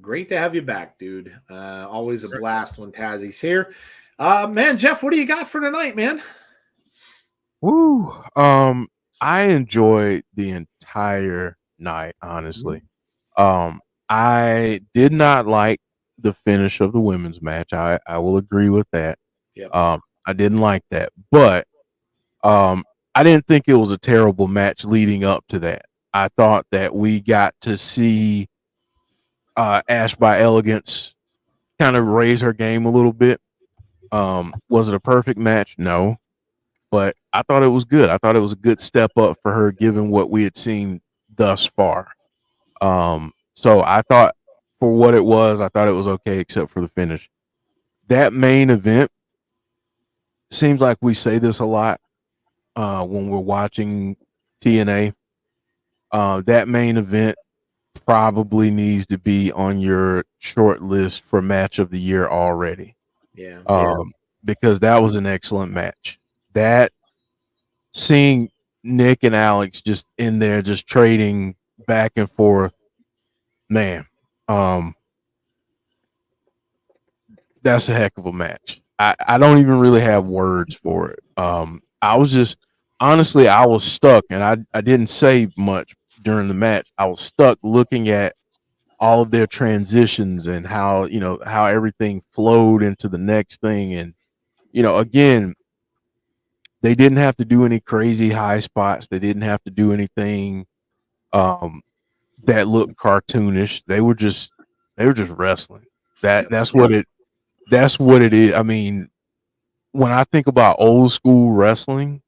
Great to have you back, dude. Always a blast when Tazzy's here. Man, Jeff, what do you got for tonight, man? Woo. I enjoyed the entire night, honestly. I did not like the finish of the women's match. I will agree with that. Yep. I didn't like that, but I didn't think it was a terrible match leading up to that. I thought that we got to see Ash by Elegance kind of raise her game a little bit. Was it a perfect match? No, but I thought it was good. I thought it was a good step up for her given what we had seen thus far. So I thought for what it was, I thought it was okay except for the finish. That main event seems like we say this a lot when we're watching TNA. That main event probably needs to be on your short list for match of the year already. Yeah. Because that was an excellent match. That seeing Nick and Alex just in there just trading back and forth, man. That's a heck of a match. I don't even really have words for it. I was just honestly I was stuck and I didn't say much during the match. I was stuck looking at all of their transitions and how, how everything flowed into the next thing. And, again, they didn't have to do any crazy high spots. They didn't have to do anything that looked cartoonish. They were just wrestling. That's what it is. I mean, when I think about old school wrestling,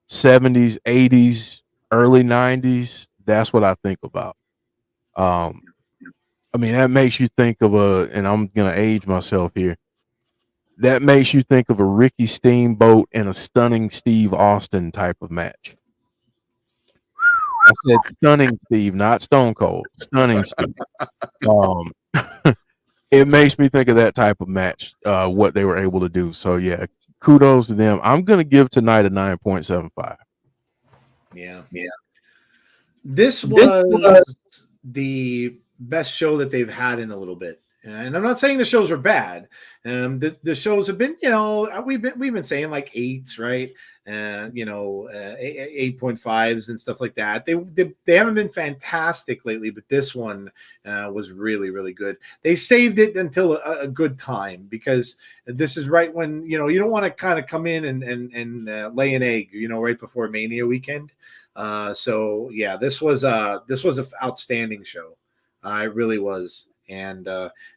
70s, 80s, early 90s, that's what I think about. I mean, that makes you think of and I'm going to age myself here. That makes you think of a Ricky Steamboat and a stunning Steve Austin type of match. I said stunning Steve, not Stone Cold. Stunning Steve. It makes me think of that type of match, what they were able to do. So, yeah, kudos to them. I'm going to give tonight a 9.75. Yeah. This was the best show that they've had in a little bit. And I'm not saying the shows are bad. The shows have been, we've been saying like 8s, right? 8.5s and stuff like that. They haven't been fantastic lately, but this one was really, really good. They saved it until a good time because this is right when, you don't want to kind of come in and lay an egg, right before Mania weekend. So yeah, this was an outstanding show. It really was. And,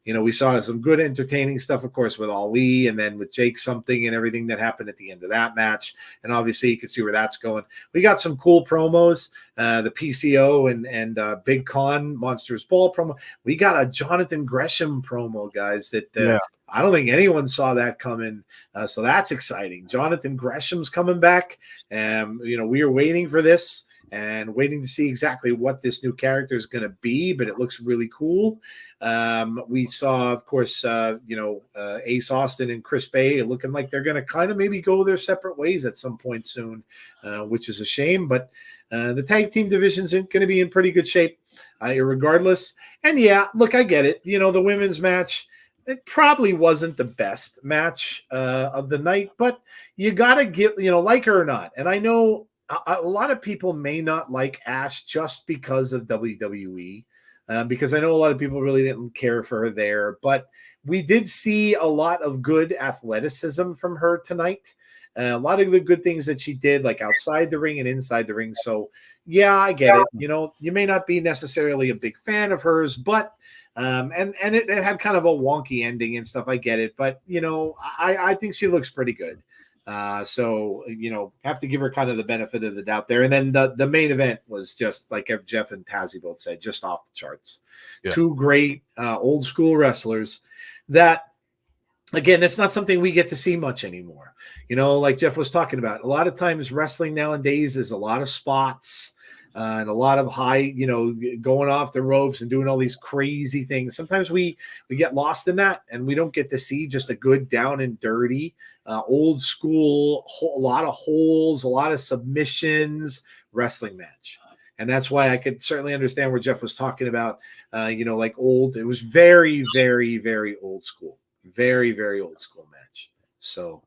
we saw some good entertaining stuff, of course, with Ali and then with Jake something and everything that happened at the end of that match. And obviously you can see where that's going. We got some cool promos, the PCO and Big Con Monsters Ball promo. We got a Jonathan Gresham promo, guys, that I don't think anyone saw that coming. So that's exciting. Jonathan Gresham's coming back. We are waiting for this and waiting to see exactly what this new character is going to be, but it looks really cool. We saw, of course, Ace Austin and Chris Bay looking like they're going to kind of maybe go their separate ways at some point soon, which is a shame. But the tag team division's going to be in pretty good shape, regardless. And yeah, look, I get it. The women's match, it probably wasn't the best match of the night, but you got to give, like her or not. And I know a lot of people may not like Ash just because of WWE. Because I know a lot of people really didn't care for her there, but we did see a lot of good athleticism from her tonight. A lot of the good things that she did, like outside the ring and inside the ring. So yeah, I get it. You may not be necessarily a big fan of hers, but and it had kind of a wonky ending and stuff. I get it, but I think she looks pretty good. So have to give her kind of the benefit of the doubt there. And then the main event was just like Jeff and Tazzy both said, just off the charts. Yeah. Two great old school wrestlers that, again, that's not something we get to see much anymore. Like Jeff was talking about, a lot of times wrestling nowadays is a lot of spots and a lot of high, going off the ropes and doing all these crazy things. Sometimes we get lost in that and we don't get to see just a good down and dirty, old school, a lot of holes, a lot of submissions wrestling match. And that's why I could certainly understand where Jeff was talking about, like old. It was very, very, very old school, very, very old school match. So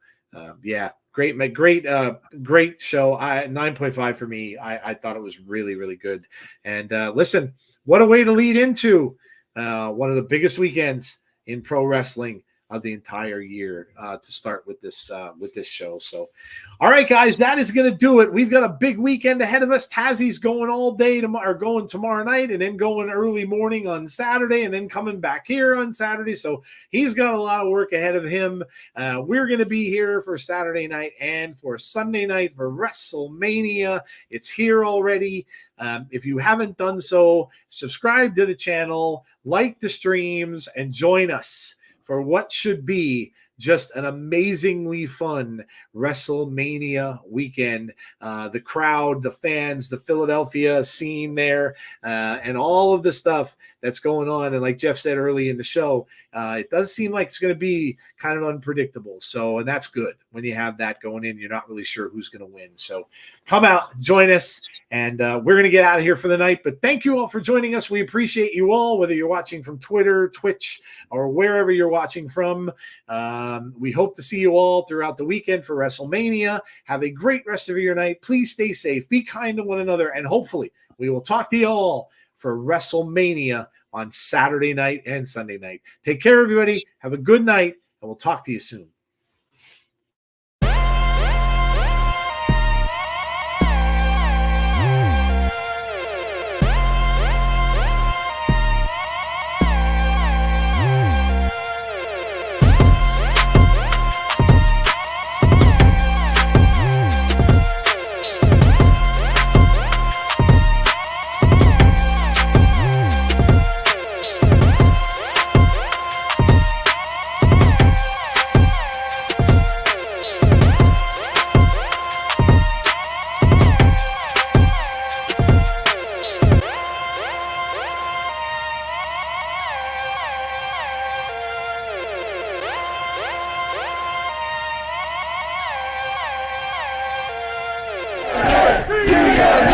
Yeah, great show. 9.5 for me. I thought it was really, really good. And listen, what a way to lead into one of the biggest weekends in pro wrestling of the entire year to start with this show. So, all right, guys, that is going to do it. We've got a big weekend ahead of us. Tazzy's going all day going tomorrow night, and then going early morning on Saturday, and then coming back here on Saturday. So he's got a lot of work ahead of him. We're going to be here for Saturday night and for Sunday night for WrestleMania. It's here already. If you haven't done so, subscribe to the channel, like the streams, and join us for what should be just an amazingly fun WrestleMania weekend. The crowd, the fans, the Philadelphia scene there, and all of the stuff that's going on. And like Jeff said early in the show, it does seem like it's going to be kind of unpredictable. So, and that's good. When you have that going in, you're not really sure who's going to win. So come out, join us, and we're going to get out of here for the night. But thank you all for joining us. We appreciate you all, whether you're watching from Twitter, Twitch, or wherever you're watching from. We hope to see you all throughout the weekend for WrestleMania. Have a great rest of your night. Please stay safe, be kind to one another, and hopefully we will talk to you all for WrestleMania on Saturday night and Sunday night. Take care, everybody. Have a good night, and we'll talk to you soon. TNA!